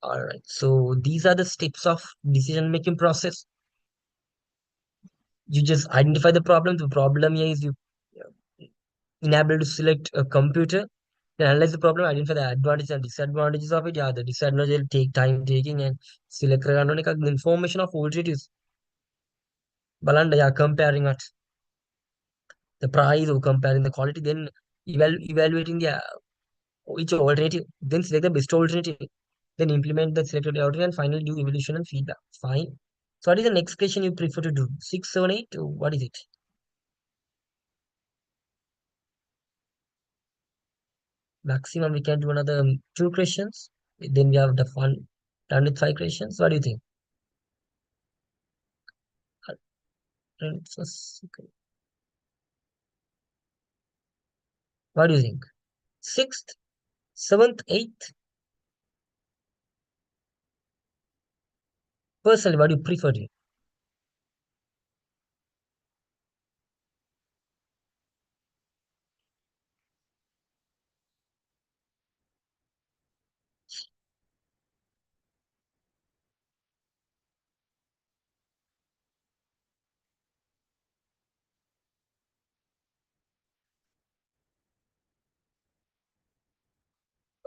All right. So these are the steps of decision making process. You just identify the problem. The problem here is you unable to select a computer. Then analyze the problem, identify the advantages and disadvantages of it. Yeah, the disadvantage will take time taking and select the information of alternatives. Balanda, yeah, comparing it, the price or comparing the quality, then evaluating the each alternative, then select the best alternative, then implement the selected alternative, and finally do evaluation and feedback. Fine. So what is the next question you prefer to do? 6, 7, 8? What is it? Maximum we can do another two questions. Then we have the fun done with five questions. What do you think? What do you think? Sixth, seventh, eighth? Personally, what do you prefer to?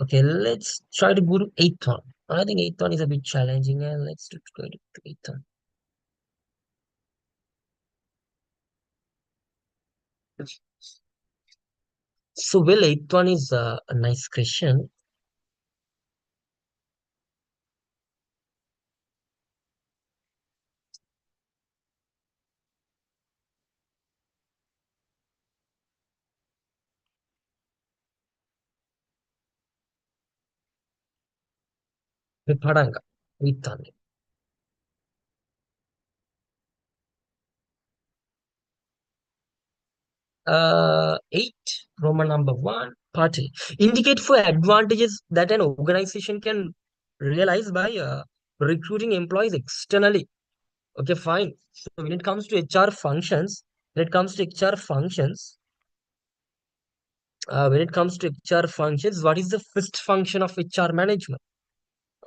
Okay, let's try to go to eighth one. I think eighth one is a bit challenging, and let's go to eighth one. So, well, eighth one is a nice question. Vipadanga, eighth one. 8, Roman number 1, party. Indicate for advantages that an organization can realize by recruiting employees externally. Okay, fine. So when it comes to HR functions, when it comes to HR functions, what is the first function of HR management?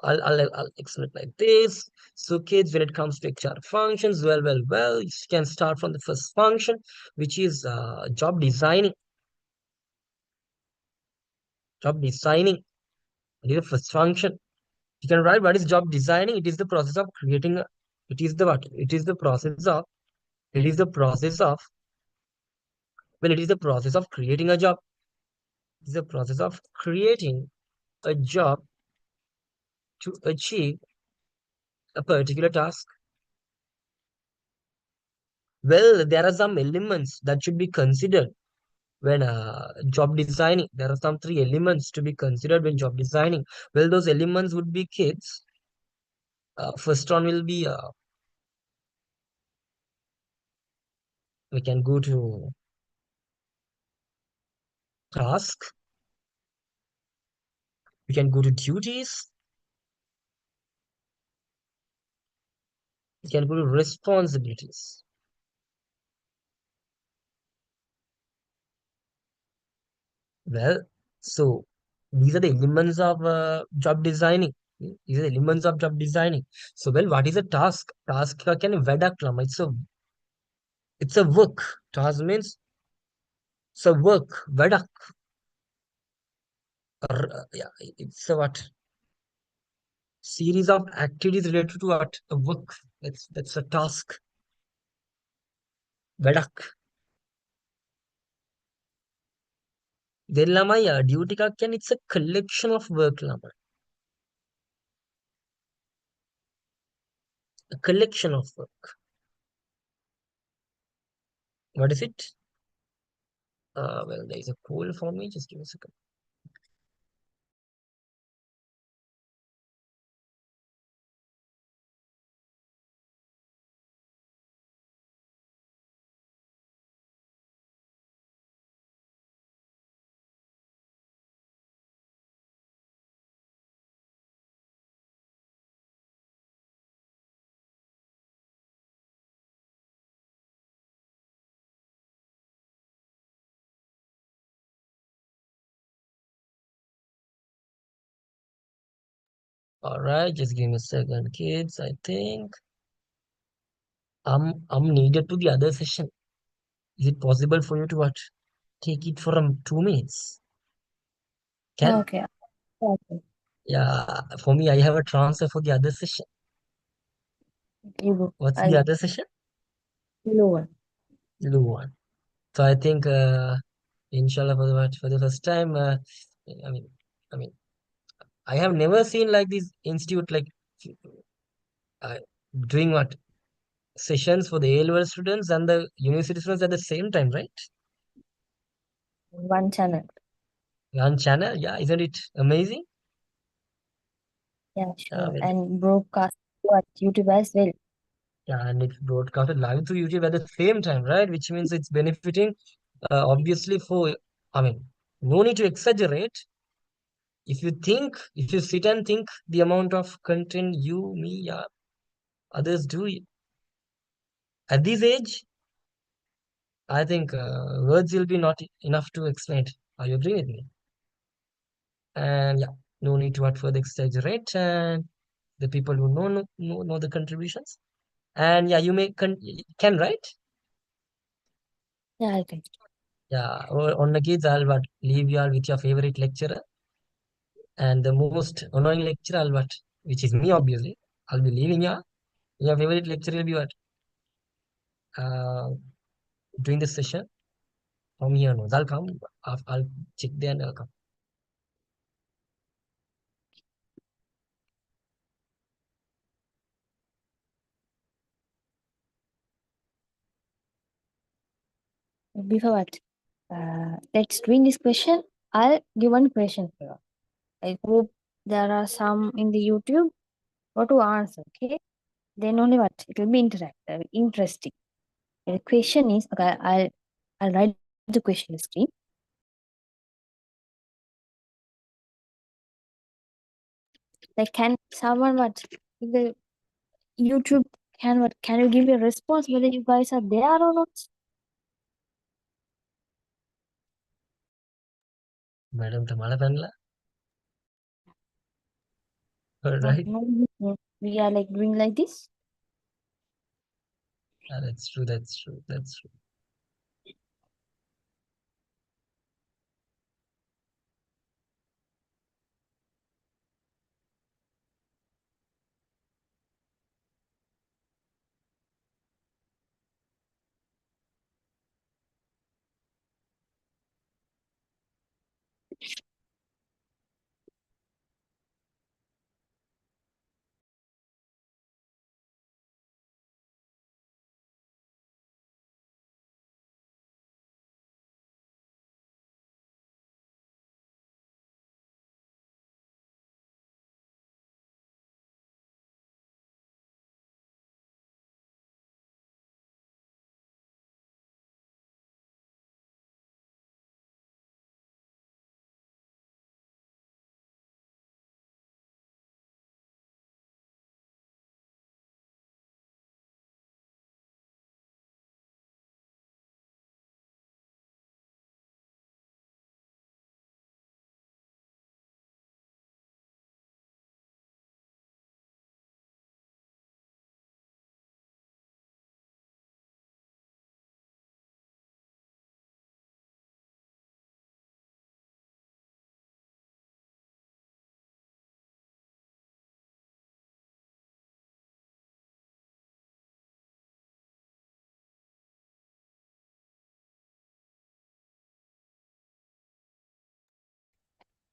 I'll explain it like this. So, kids, when it comes to HR functions, well, you can start from the first function, which is job designing. Job designing. It is the first function. You can write what is job designing. It is the process of creating a, it is the what? It is the process of, it is the process of creating a job. It is the process of creating a job to achieve a particular task. Well, there are some elements that should be considered when job designing, there are some three elements to be considered when job designing. Well, those elements would be kids. First one will be we can go to task, we can go to duties, we can go to responsibilities. Well, so these are the elements of job designing. These are the elements of job designing. So, well, what is a task? Task can vedaklam. It's a work. Task means it's a work. Vedak. Yeah, it's a what? Series of activities related to what? A work. That's a task. Vedak. Then lama ya duty ka can it's a collection of work lama. A collection of work. What is it? Well, there is a poll for me. Just give me a second. All right, just give me a second, kids. I think I'm needed to the other session. Is it possible for you to what? Take it for 2 minutes? Can Okay. Okay. yeah, for me, I have a transfer for the other session. You go. What's the I'll other session? lower. Blue one. So I think, inshallah, for the first time, I mean, I mean, I have never seen like this institute like uh, doing what sessions for the A-level students and the university students at the same time, right? One channel. One channel, yeah, isn't it amazing? Yeah, Yeah, sure. well, And broadcast to at YouTube as well. yeah, and it's broadcasted live to YouTube at the same time, right? Which means it's benefiting, obviously, for, I mean, no need to exaggerate. If you sit and think the amount of content you, me, yeah, others do at this age, I think words will be not enough to explain it. Are you agree with me? And yeah, no need to what further exaggerate. And the people who know the contributions. And yeah, you can write. Yeah, I can. Yeah, or on the kids, I'll what leave you all with your favorite lecturer. And the most annoying lecturer, I'll what, which is me, obviously. I'll be leaving you. Your favorite lecturer will be what? Uh, During this session. From here, no. I'll come. I'll check there and I'll come. Before what? Let's doing this question. I'll give one question for you. I hope there are some in the YouTube. What to answer, okay? Then only what? It will be interactive, interesting. The question is, okay, I'll write the question on the screen. Like, can someone what? If the YouTube can what? Can you give me a response whether you guys are there or not? Madam, तुम्हारा पहनला. All No, right. no, we are like doing like this. That's true. That's true. That's true.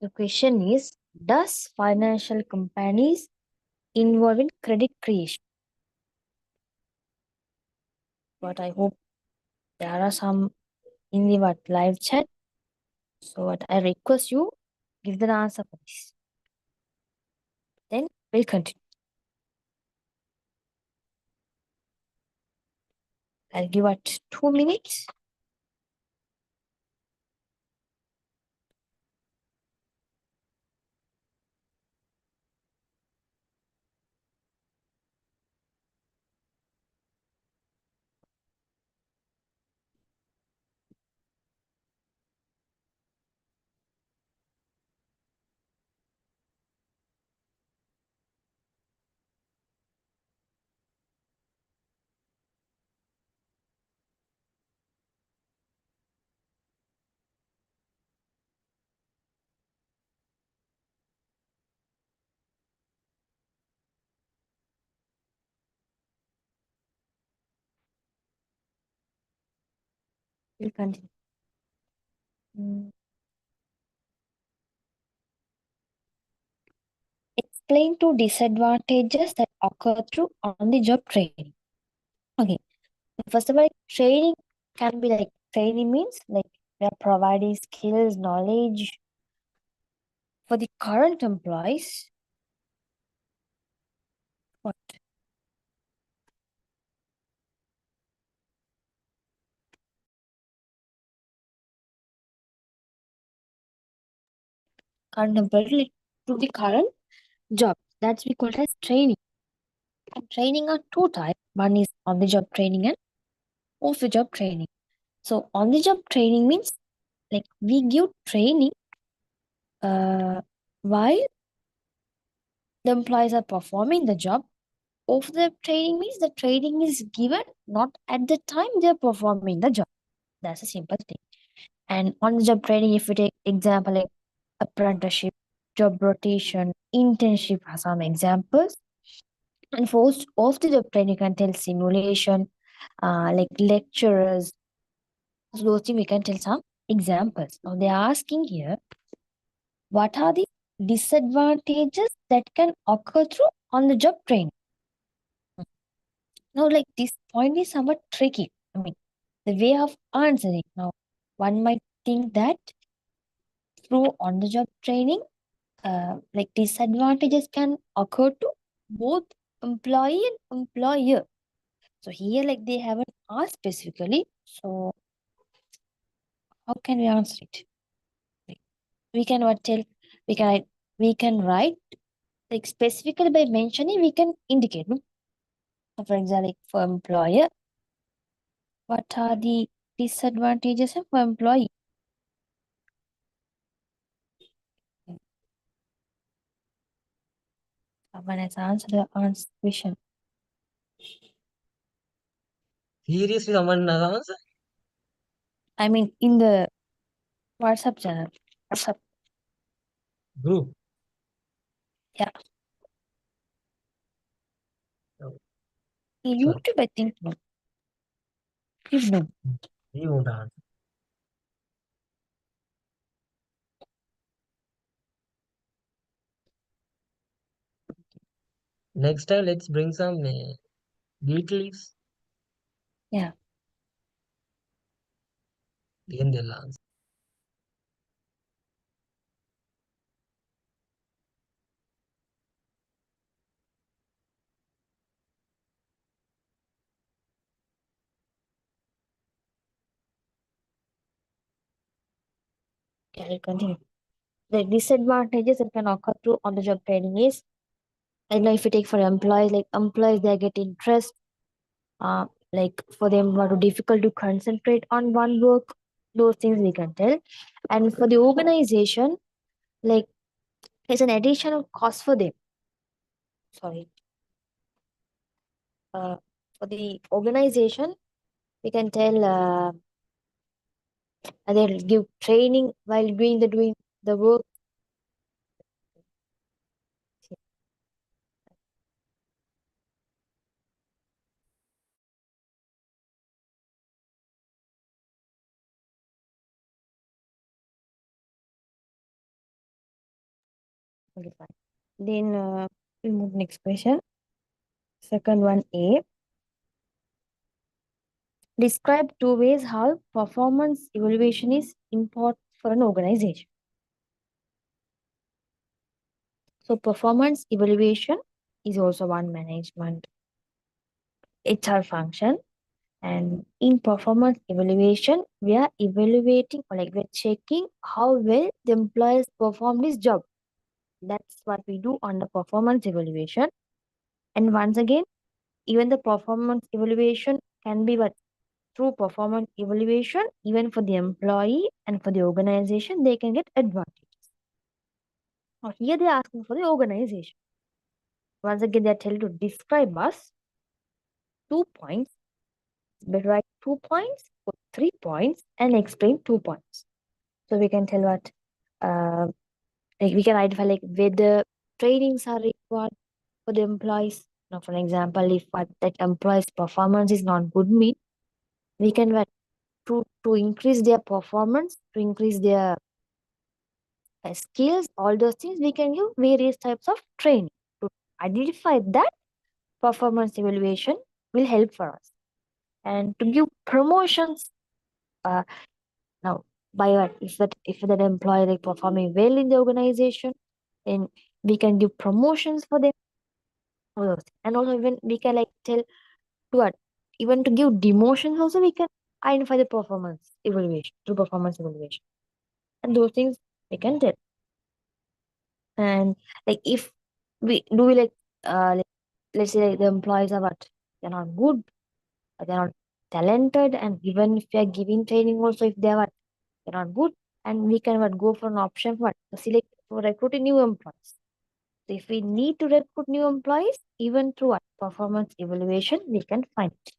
The question is, does financial companies involve in credit creation? But I hope there are some in the live chat. So what I request you give the answer for this. Then we'll continue. I'll give it 2 minutes. We'll continue. Explain two disadvantages that occur through on-the-job training. Okay, first of all, training can be like training means like we are providing skills, knowledge for the current employees. What? Current employees to the current job. That's we call as training. And training are two types. One is on-the-job training and off-the-job training. So on-the-job training means like we give training while the employees are performing the job. Off the training means the training is given not at the time they're performing the job. That's a simple thing. And on the job training, if we take example like apprenticeship, job rotation, internship are some examples. And for off the job training, you can tell simulation, like lecturers. So those things we can tell some examples. Now they are asking here, what are the disadvantages that can occur through on the job training? Now, like this point is somewhat tricky. I mean, the way of answering. Now, one might think that through on the job training, like disadvantages can occur to both employee and employer. So here, like they haven't asked specifically. So how can we answer it? Like, we can what tell we can write like specifically by mentioning we can indicate. No? So for example, like for employer, what are the disadvantages for employee? Someone has answered the answer question. Seriously, someone has answered? I mean, in the WhatsApp channel. WhatsApp. Group. Yeah. Oh, In sorry, YouTube, I think no. You know. he won't answer. Next time, let's bring some geek leaves. Yeah. Then they'll answer. Okay, I'll continue. The disadvantages that can occur to on the job training is, I know if you take for employees, like employees, they get interest, like for them, what difficult to concentrate on one work, those things we can tell. And for the organization, like it's an additional cost for them. Sorry. For the organization, we can tell they'll give training while doing the work. Okay, fine. Then we move next question. Second one, A. Describe two ways how performance evaluation is important for an organization. So, performance evaluation is also one management HR function. And in performance evaluation, we are evaluating or like we're checking how well the employees performed his job. That's what we do on the performance evaluation. And once again, even the performance evaluation can be what through performance evaluation, even for the employee and for the organization, they can get advantages. Now here they are asking for the organization. Once again, they are telling to describe us 2 points, but write 2 points or 3 points and explain 2 points. So we can tell what like we can identify like whether trainings are required for the employees. Now, for example, if what that employee's performance is not good, mean we can what to increase their performance, to increase their skills, all those things, we can give various types of training. To identify that, performance evaluation will help for us. And to give promotions, uh, now by what if that employee like performing well in the organization, then we can give promotions for them. All those things. And also even we can like tell to what even to give demotions also we can identify the performance evaluation through performance evaluation. And those things we can tell. And like if we like let's say like the employees are what they're not good, they're not talented, and even if we are giving training also if they're what they're not good, and we can what go for an option for what to select for recruiting new employees. So if we need to recruit new employees, even through what performance evaluation, we can find it.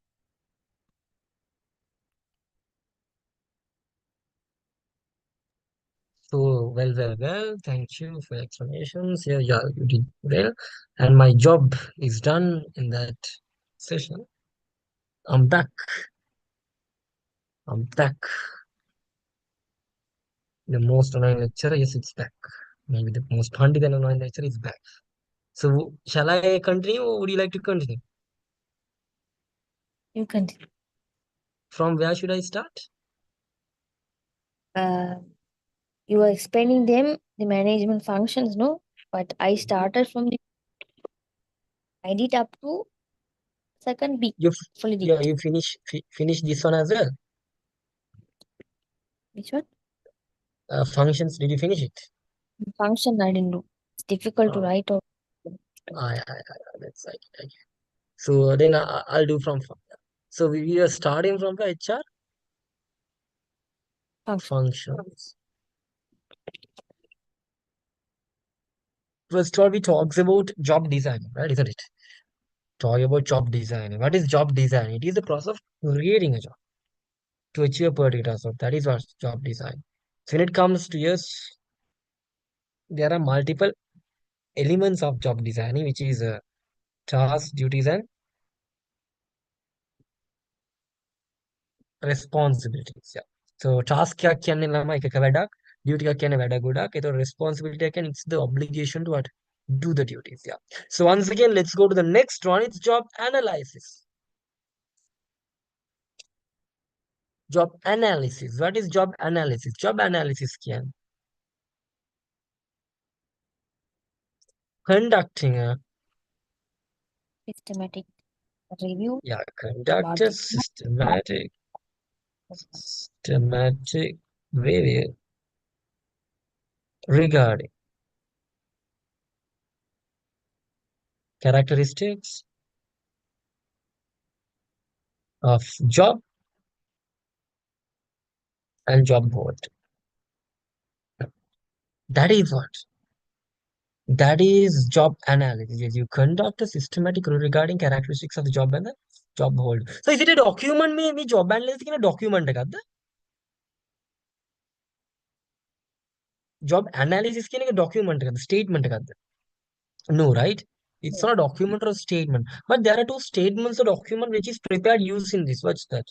So, well. Thank you for your explanations. Yeah, you did well. And my job is done in that session. I'm back. I'm back. The most annoying lecturer, yes, it's back. Maybe the most pandit and annoying lecturer is back. So, shall I continue or would you like to continue? You continue. From where should I start? Uh, you are explaining them the management functions, no? But I started from the I did up to second B. You, Fully did. yeah, you finish this one as well. Which one? Functions, did you finish it? Function I didn't do. It's difficult to Oh, write out. that's right. So then I'll do from. So we are starting from the HR Function. functions. First of all, we talks about job design, right? Isn't it? Talk about job design. What is job design? It is the process of creating a job to achieve a particular result. That is what job design. So when it comes to yes, there are multiple elements of job designing, which is tasks, duties, and responsibilities. Yeah. So task क्या कहने लगा एक वेडा duty क्या कहने वेडा गुडा के तो responsibility can it's the obligation to what do the duties. Yeah. So once again, let's go to the next one. It's job analysis. Job analysis. What is job analysis? Job analysis क्या conducting a Systematic review yeah conduct about a the systematic review regarding characteristics of job and job board. That is what. That is job analysis. Yes, you conduct a systematic review regarding characteristics of the job and the job hold. So is it a document me job analysis in a document kadda? Job analysis ki a document kadda, statement kadda. No, right? It's not a document or a statement. But there are two statements of document which is prepared using this. What's that?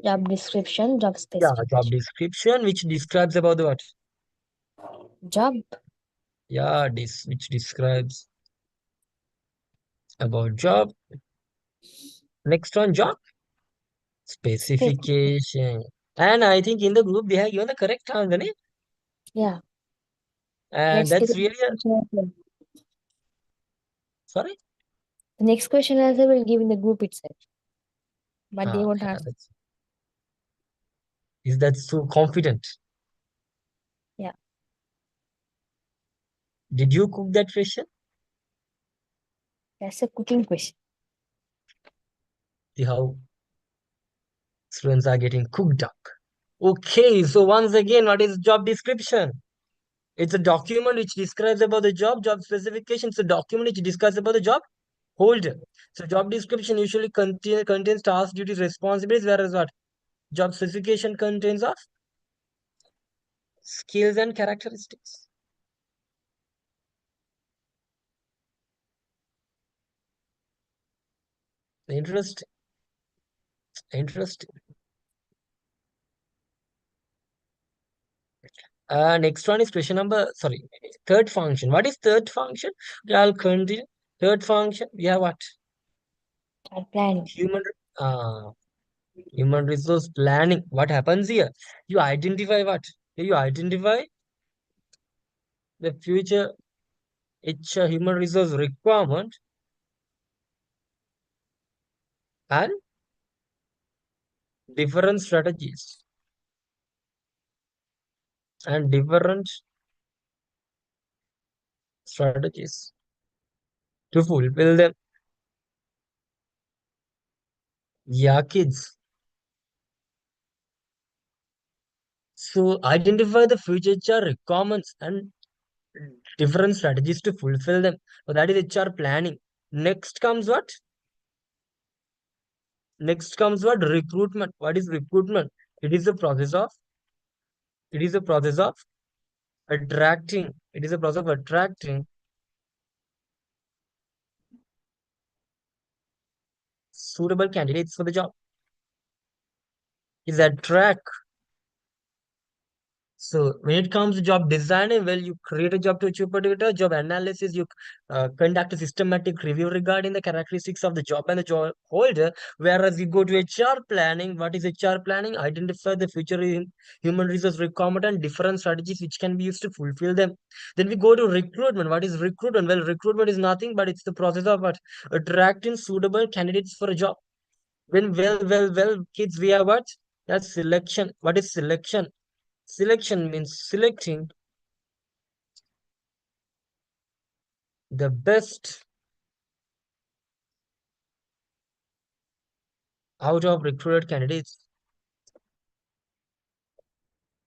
job description, job Yeah, job specification. description which describes about the what? Job. Yeah, this which describes about job. Next one, job Specific. specification. And I think in the group they have given the correct answer, eh? Yeah. And Let's give that's it really a, a question. sorry. The next question answer will give in the group itself, but they won't Yeah, answer. is that so confident? Yeah. Did you cook that question? That's a cooking question. See how students are getting cooked up. Okay, so once again, what is job description? It's a document which describes about the job, job specification. It's a document which discusses about the job holder. So job description usually contains tasks, duties, responsibilities, whereas what? Job specification contains of skills and characteristics. Interesting. Interesting. Next one is question number, sorry, third function. What is third function? Okay, I'll continue. Third function, we have what? Or planning. Human, uh, human resource planning. What happens here? You identify what? You identify the future HR human resource requirement and different strategies and different strategies to fulfill them. Yeah, kids. So identify the future HR requirements and different strategies to fulfill them. So that is HR planning. Next comes what? Next comes what? Recruitment. What is recruitment? It is the process of it is the process of attracting. It is a process of attracting suitable candidates for the job. Is attract. So when it comes to job designing, well, you create a job to achieve particular job analysis. You conduct a systematic review regarding the characteristics of the job and the job holder. Whereas you go to HR planning, what is HR planning? Identify the future human resource requirement and different strategies which can be used to fulfill them. Then we go to recruitment. What is recruitment? Well, recruitment is nothing but it's the process of what? Attracting suitable candidates for a job. When well, kids, we have what? That's selection. What is selection? Selection means selecting the best out of recruited candidates.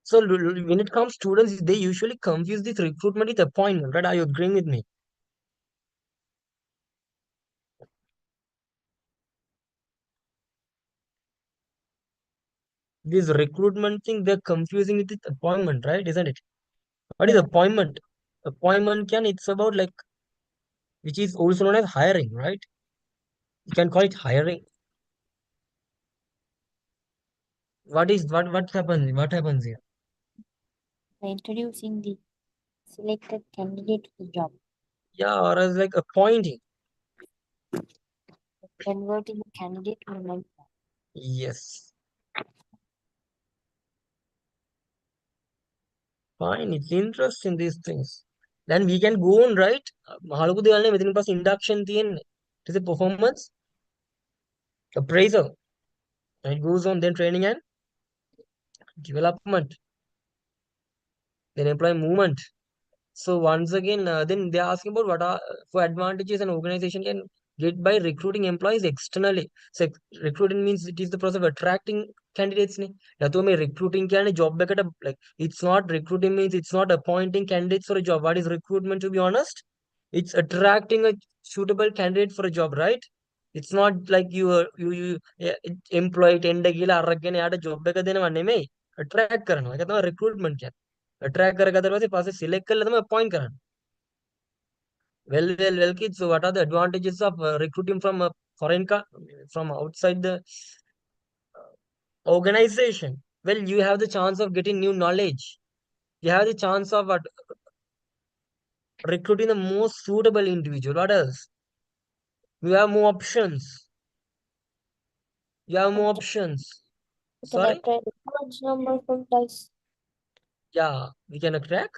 So when it comes to students, they usually confuse this recruitment with appointment, right? Are you agreeing with me? This recruitment thing, they're confusing it with appointment, right? Isn't it? What is Yeah. appointment? Appointment it's about like, which is also known as hiring, right? You can call it hiring. What happens? What happens here? By introducing the selected candidate to the job, Yeah, or as like appointing. converting the candidate to an employee. Yes. Fine, it's interesting these things. Then we can go on, right? Halku dialne within pass induction තියෙන්නේ. It is a performance appraisal. And it goes on then training and development, then employee movement. So once again, then they are asking about what are for advantages an organization can get by recruiting employees externally. So recruiting means it is the process of attracting candidates. Ne? या तो मैं recruiting क्या है job back like it's not recruiting means it's not appointing candidates for a job. What is recruitment to be honest? It's attracting a suitable candidate for a job, right? It's not like you employee tender gila arrogant यार job back देने वाले में attract करना है कहता हूँ recruitment क्या attract करेगा दरवाजे पास से select कर लेता मैं appoint करना well kids so what are the advantages of recruiting from a from outside the organization well you have the chance of getting new knowledge you have the chance of recruiting the most suitable individual. What else? We have more options. You have more Okay. options. We can Sorry? attract large number of employees. Yeah, we can attract.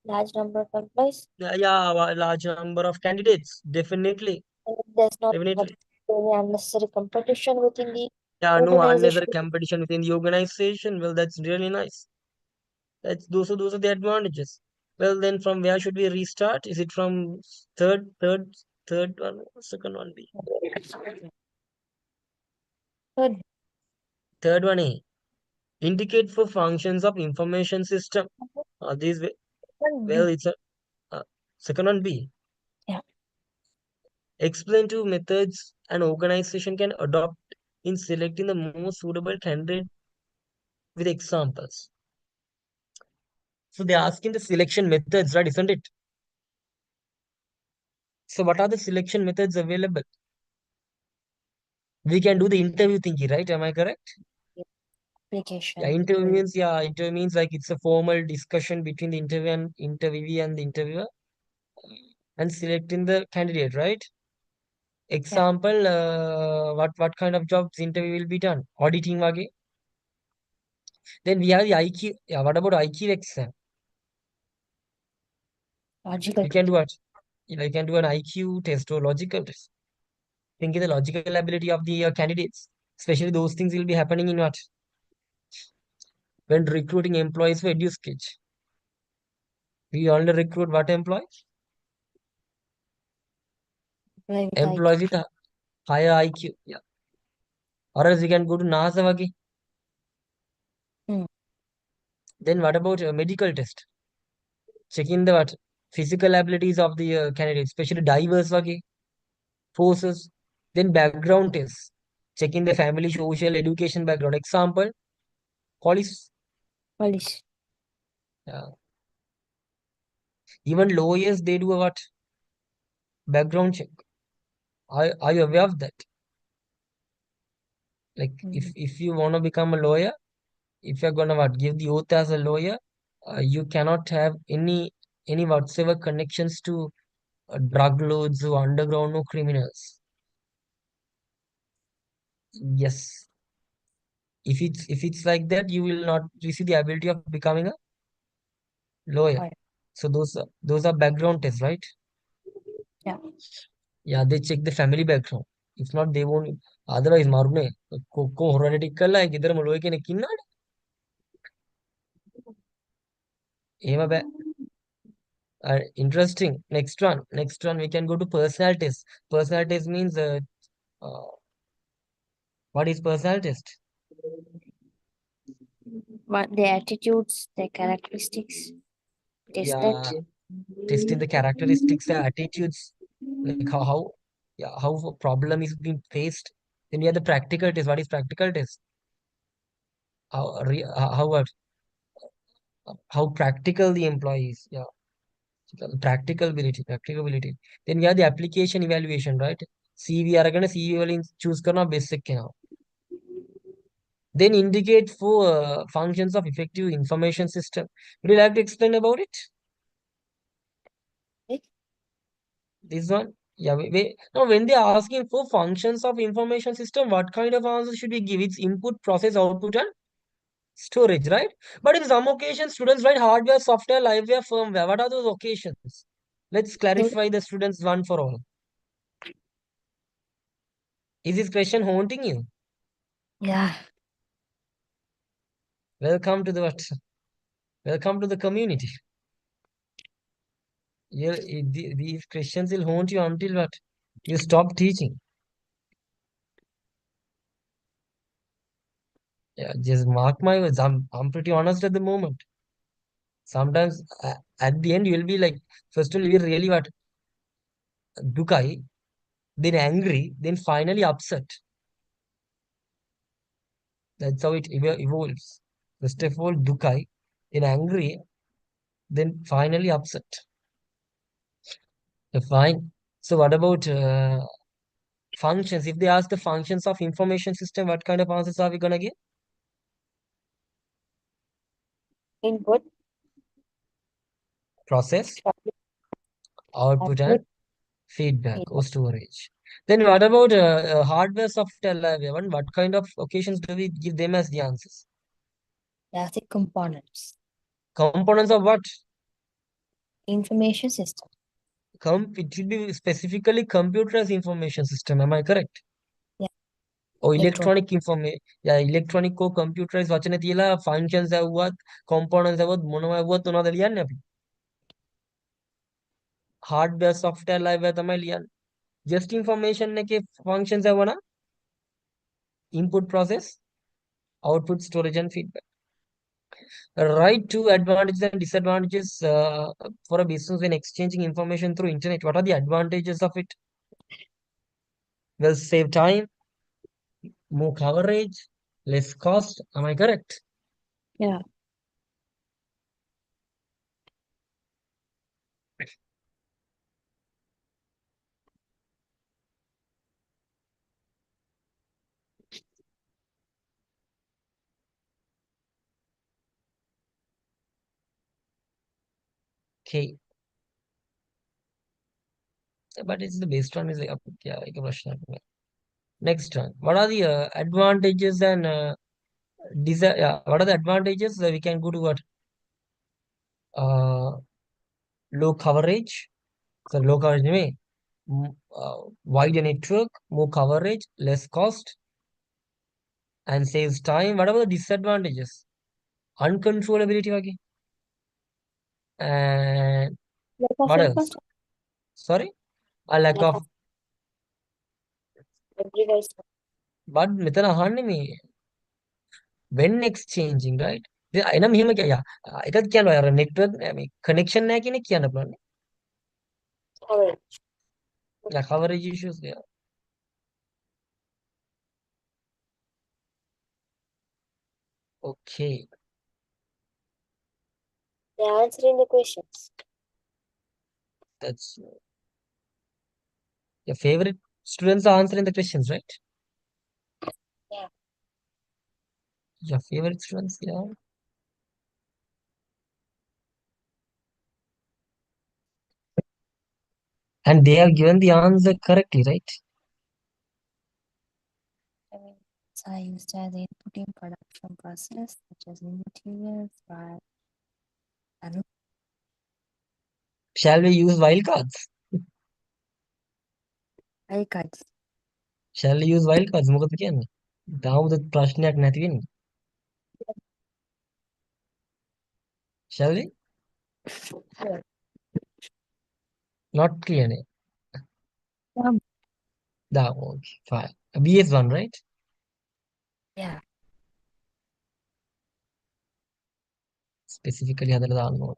Large number of employees. Yeah, a large number of candidates. Definitely. And there's not much Definitely. any unnecessary competition within the Yeah, no unnecessary organization. competition within the organization. Well, that's really nice. Those are the advantages. Well, then from where should we restart? Is it from third one, second one B? Third Third one A. Indicate for functions of information system. These one well, B. it's a second one B. Yeah. Explain two methods an organization can adopt in selecting the most suitable candidate with examples. So they're asking the selection methods, right? Isn't it? So what are the selection methods available? We can do the interview thingy, right? Am I correct? Yeah, Application. interview means like it's a formal discussion between the interviewee and the interviewer and selecting the candidate, right? Yeah. Example, what kind of jobs interview will be done? Auditing wage. Then we have the IQ. Yeah, what about IQ exam? Logical. You can do what? You can do an IQ test or logical test. Think of the logical ability of the candidates. Especially those things will be happening in what? When recruiting employees for Edu-Sketch. We only recruit what employees? Apply with Employees IQ. with a higher IQ. Yeah. Or else we can go to NASA wage. Hmm. Then what about medical test? Checking the what? Physical abilities of the candidates, especially diverse wage, forces. Then background tests. Checking the family, social, education background. Example, police. Polish. Yeah. Even lawyers, they do a what? Background check. Are you aware of that? Like Hmm. if you want to become a lawyer, if you're gonna what give the oath as a lawyer, you cannot have any whatsoever connections to drug lords or underground or criminals. Yes, if it's like that, you will not receive the ability of becoming a lawyer. Lawyer. So those are background tests, right? Yeah. Yeah, they check the family background. If not, they won't. Otherwise, marune ko horror kalla hai kidhar maloy ke ne kinna. Ema ba. Interesting. Next one, we can go to personal test. Personal test means uh, what is personal test? But their attitudes, their characteristics tested. Yeah, testing the characteristics, the attitudes, like how a problem is being faced. Then we have the practical test. What is practical test? How practical the employee is. Yeah, practicability. Then we have the application evaluation, right? CV are gonna CV वाली choose करना basic है. Then indicate for functions of effective information system. Would you like to explain about it? Right? This one? Yeah, now when they are asking for functions of information system, what kind of answer should we give? It's input, process, output, and storage, right? But in some occasions, students write hardware, software, liveware, firmware. What are those occasions? Let's So, clarify the students one for all. Is this question haunting you? yeah. Welcome to the what? Welcome to the community. These questions will haunt you until what? You stop teaching. Yeah, just mark my words. I'm pretty honest at the moment. Sometimes at the end you'll be like, first of all, you're really what? Dukai, then angry, then finally upset. That's how it evolves. First of all, Dukai, then angry, then finally upset. Fine. So what about functions? If they ask the functions of information system, what kind of answers are we gonna give? Input. Process, output and output, feedback or feedback. storage. Then what about hardware, software, live event? What kind of occasions do we give them as the answers? Basic components, Components of what? information system. It should be specifically computerized information system. Am I correct? Yeah, Or electron. electronic information. Yeah, electronic को computerized වචන තියලා functions ඇව්වත් components ඇව්වත් මොනවා ඇව්වත් උනවද ලියන්නේ අපි? Hardware, software, live තමයි ලියන්නේ. Just information එකේ functions ඇව්වනම් input, process, output, storage and feedback. Right, two advantages and disadvantages for a business when exchanging information through internet. What are the advantages of it? Well, save time, more coverage, less cost. Am I correct? Yeah. Okay. But it's the best one is like, yeah, एक प्रश्न है. Next one. What are the advantages and yeah, what are the advantages? We can go to what? Uh, low coverage. So low coverage में wide network, more coverage, less cost, and saves time. What are the disadvantages? Uncontrollability again. And Lack of what else? infrastructure. Sorry? A lack Lack of. of device. But මෙතන අහන්නේ මේ when exchanging, right? එනම් මෙහෙම කිය එකක් කියනවා අර network මේ connection නැහැ කියන එක කියන්න පුළුවන්. Coverage. Yeah, coverage issues there. Okay. They're answering the questions. That's your favorite students are answering the questions, right? Yeah. Your favorite students, yeah. And they have given the answer correctly, right? I mean, are used as input in production process, such as new materials, but I don't Shall we use wildcards? like cards. Shall we use wildcards? මොකද කියන්නේ? තාමද ප්‍රශ්නයක් නැති වෙන්නේ. Shall we? Sure. Not clear. Um, Okay, fine. BS1, right? yeah. Specifically, හදලා දාන්න ඕන.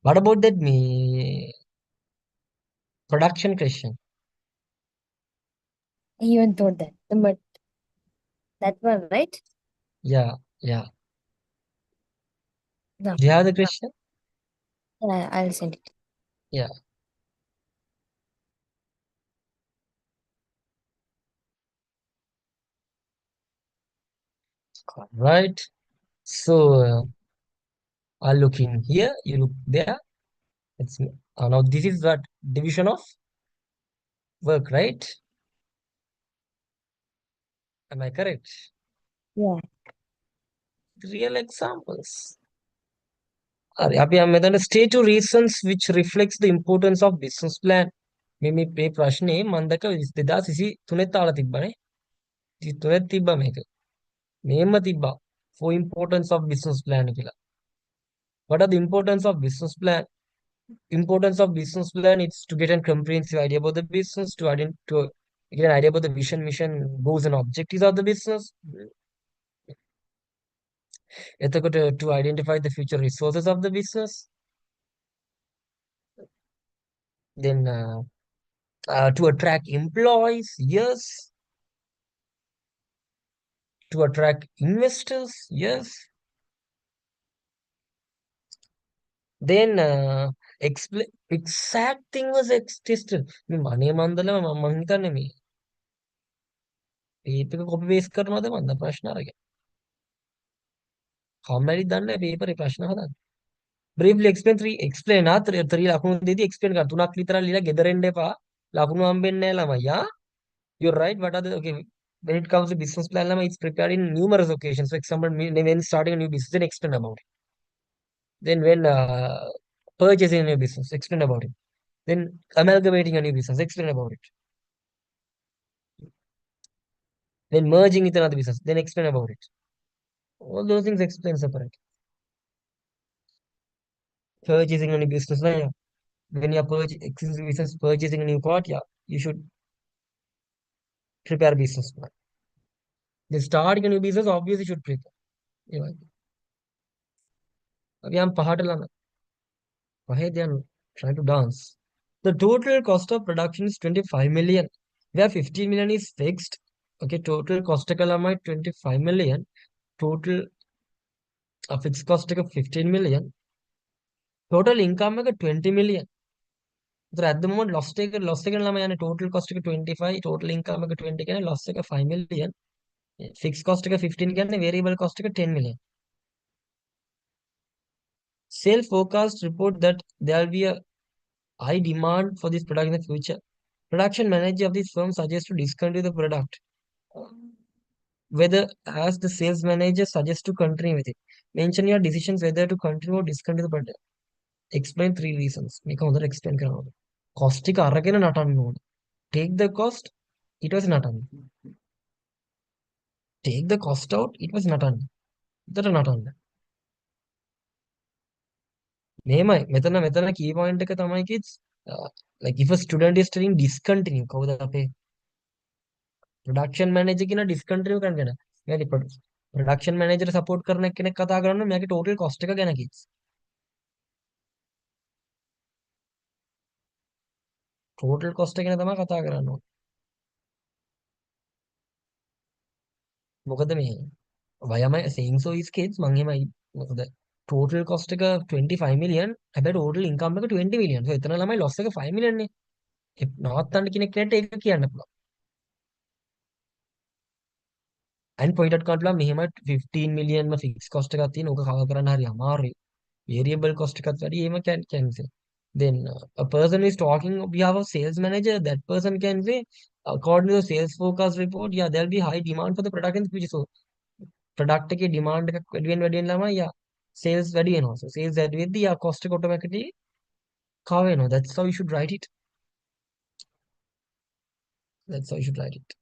What about that me production question? I even thought that. But that one, right? Yeah, yeah. No. Do you have the question? I'll send it. Yeah. Right. So I'll look in here. You look there. It's now this is what division of work, right? Am I correct? Yeah. Real examples. අපි මෙතන state two reasons which reflects the importance of business plan. මේ ප්‍රශ්නේ මම දැක 2023 තාල තිබ්බනේ. 23 තිබ්බ මේක. මේම තිබ්බා. For importance of business plan කියලා. What are the importance of business plan? Importance of business plan is to get a comprehensive idea about the business, to get an idea about the vision, mission, goals and objectives of the business. To identify the future resources of the business. Then to attract employees, yes. To attract investors, yes. Then exact thing was tested. මේ මනේ මන්දලම මම හිතන්නේ මේ paper එක copy paste කරනවද මන්ද ප්‍රශ්න අරගෙන. කම්මැලි දන්නේ පේපරේ ප්‍රශ්න හදන්න. briefly explain three ලකුණු දෙදී explain කරන්න. තුනක් විතර ලියලා ගෙදර එන්න එපා. ලකුණු හම්බෙන්නේ නැහැ ළමයි. Yeah, you're right. What are the okay? When it comes to business plan, llama, it's prepared in numerous occasions. For example, when starting a new business, then explain about it. Then when purchasing a new business, explain about it. Then amalgamating a new business, explain about it. Then merging with another business, then explain about it. All those things explain separate. Purchasing a new business, yeah. When you're existing business purchasing a new part, yeah, you should prepare business plan. Then starting a new business, obviously should prepare. Yeah. अभी हम पहाड़ लाना पहाड़ they are trying to dance. The total cost of production is 25 million. Where 15 million is fixed. Okay, total cost of 25 million. Total fixed cost of 15 million. Total income is 20 million. So at the moment, loss taken total cost of 25, total income is 20, loss take 5 million. Fixed cost of 15, variable cost of 10 million. Sales forecast report that there will be a high demand for this product in the future. Production manager of this firm suggests to discontinue the product. Whether as the sales manager suggests to continue with it. Mention your decisions whether to continue or discontinue the product. Explain 3 reasons. Make another explain. Cost take the cost, it was not on. Take the cost out, it was not on. That not on. මෙතන key point එක තමයි kids like if a student is telling discontinue කවුද අපේ production manager කියන discontinue කරන්න ගැන මෙයාගේ production manager support කරන කෙනෙක් කතා කරනවා මෙයාගේ total cost එක ගැන kids total cost එක ගැන තමයි කතා කරන්න ඕනේ මොකද මේ why am I saying so is kids මං එහෙමයි මොකද total cost එක 25 million හැබැයි total income එක 20 million so එතන ළමයි loss එක 5 million නේ නවත්තන්න කෙනෙක් නැට ඒක කියන්න පුළුවන් and point out කරලා මෙහෙම 15 million ම fixed cost එකක් තියෙන ඕක cover කරන්න හරි අමාරුයි variable cost එකත් වැඩි එහෙම can say then a person is talking we have a sales manager that person can say according to the sales forecast report yeah there'll be high demand for the product in the future so product එකේ demand එකක් වැඩි වෙන ළමයි yeah sales වැඩි වෙනවා so sales වැඩි වෙද්දී yeah cost එක automatically cover වෙනවා that's how you should write it that's how you should write it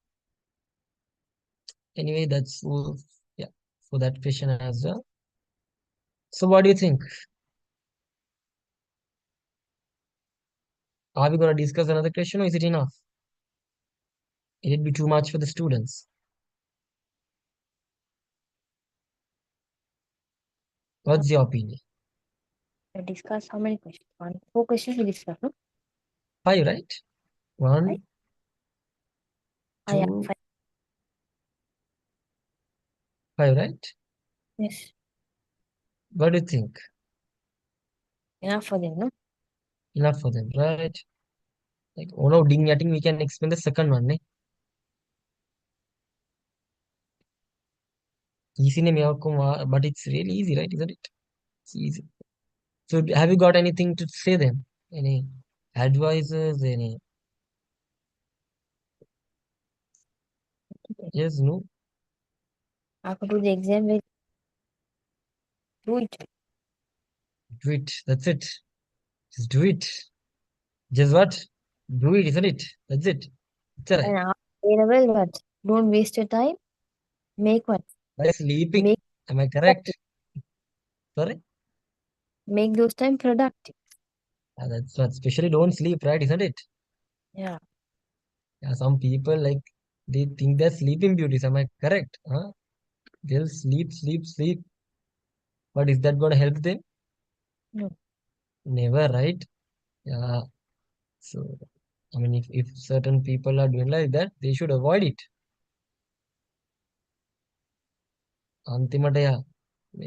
anyway that's yeah for that question as well so what do you think are we going to discuss another question or is it enough it'd be too much for the students what's your opinion We discuss how many questions? 4 questions we discussed, no? 5 right 1 Right. 2 Yeah, 5. 5 right Yes. what do you think Enough for them, no? enough for them right like oh no ding yatting we can explain the second one ne? Easy name but it's really easy right isn't it it's easy so have you got anything to say then any advices any yes no I could do the exam with do it. do it that's it just do it just what do it isn't it that's it it's all right And available, but don't waste your time. Make one. by sleeping Make am I correct sorry make those time productive. that's what especially don't sleep right isn't it Yeah. yeah some people like they think they're sleeping beauties am I correct huh they'll sleep but is that going to help them No. never right yeah so I mean if certain people are doing like that they should avoid it අන්තිමට මේ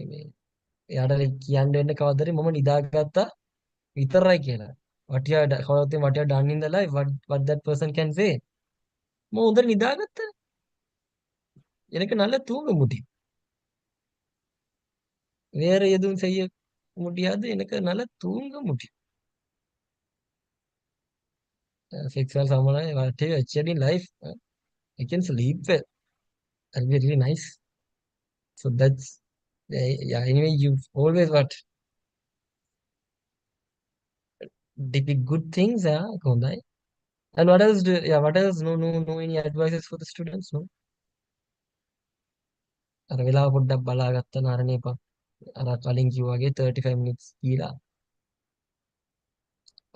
එයාට කියන්න වෙන්න කවදරි මම නිදාගත්තා විතරයි කියලා what you done in the life what that person can say මම හොඳට නිදාගත්තා எனக்கு நல்ல தூங்க முடியும் வேற எதுவும் செய்ய முடியாது. எனக்கு நல்லா தூங்க முடியும். Sexual someone, whatever, actually in life, I can sleep well. That'll be really nice. So that's, yeah, anyway, you always what, the good things, yeah, Kondai. And what else do, yeah, what else? No, any advices for the students? No? අර වෙලාව පොඩ්ඩක් බලාගත්ත නරණ එපා. අර කලින් කිව්වා වගේ 35 minutes කියලා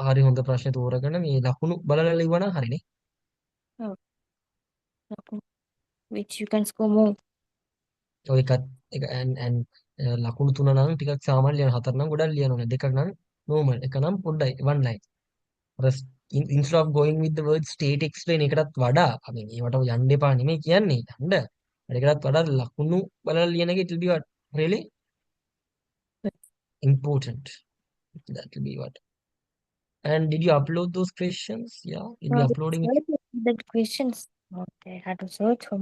හරි හොඳ ප්‍රශ්න තෝරගෙන මේ ලකුණු බලලා ලිව්වනම් හරිනේ. Oh, which you can score more. ඔය එකත් එක and ලකුණු 3 නම් ටිකක් සාමාන්‍ය ලියන 4 නම් ගොඩක් ලියන්න ඕනේ. දෙකක් නම් normal. එක නම් පොඩ්ඩයි one line. Instead of going with the word state explain එකටත් වඩා I mean ඒවට යන්න එපා නෙමෙයි කියන්නේ. යන්න. ඒකටත් වඩා ලකුණු බලලා ලියන එක it will be what really important. That will be what. And did you upload those questions? Yeah, you'll be uploading it. The questions. Okay, I had to search for.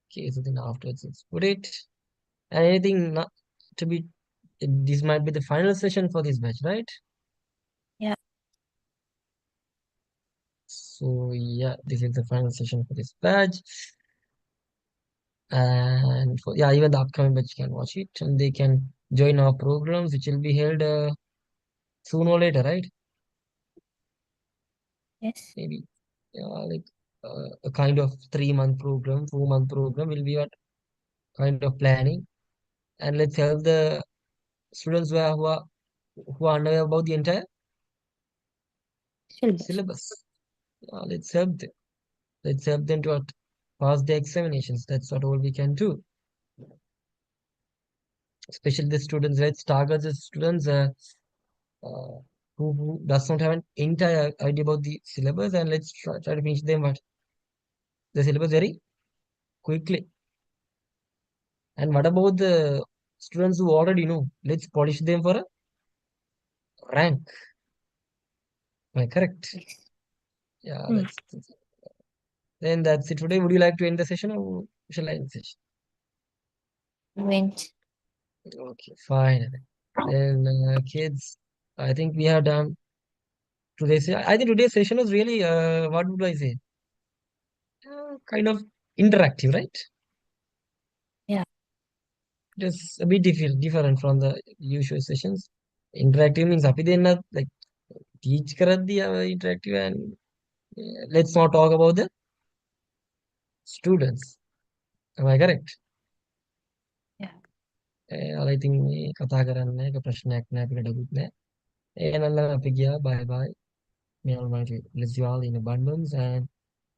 Okay, so then afterwards let's put it. And anything not to be, this might be the final session for this batch, right? Yeah. So yeah, this is the final session for this batch. And for, yeah, even the upcoming batch can watch it and they can join our programs which will be held soon or later, right? Yes. Maybe like a kind of 3-month program, 4-month program will be what kind of planning. And let's help the students who are unaware about the entire syllabus. Let's help them. Let's help them to pass the examinations. That's what all we can do. Especially the students. Let's target the students who does not have an entire idea about the syllabus, and let's try to finish them what the syllabus very quickly. And what about the students who already know? Let's polish them for a rank. Am I correct? Yes. Yeah, then that's it today. Would you like to end the session or shall I end the session? Went. Okay, fine. Then kids, I think we have done today's. I think today's session was really what would I say? Kind of interactive, right? Yeah. It is a bit different from the usual sessions. Interactive means අපි දෙන්න like teach කරද්දී interactive and let's not talk about the students. Am I correct? Yeah. I think මේ කතා කරන්න එක ප්‍රශ්නයක් නෑ අපිට ලකුත් නෑ. එහෙනම් අපි ගියා bye bye. May Almighty bless you all in abundance and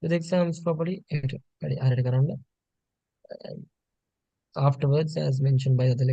do the exams properly. හරියට කරන්න. Afterwards, as mentioned by the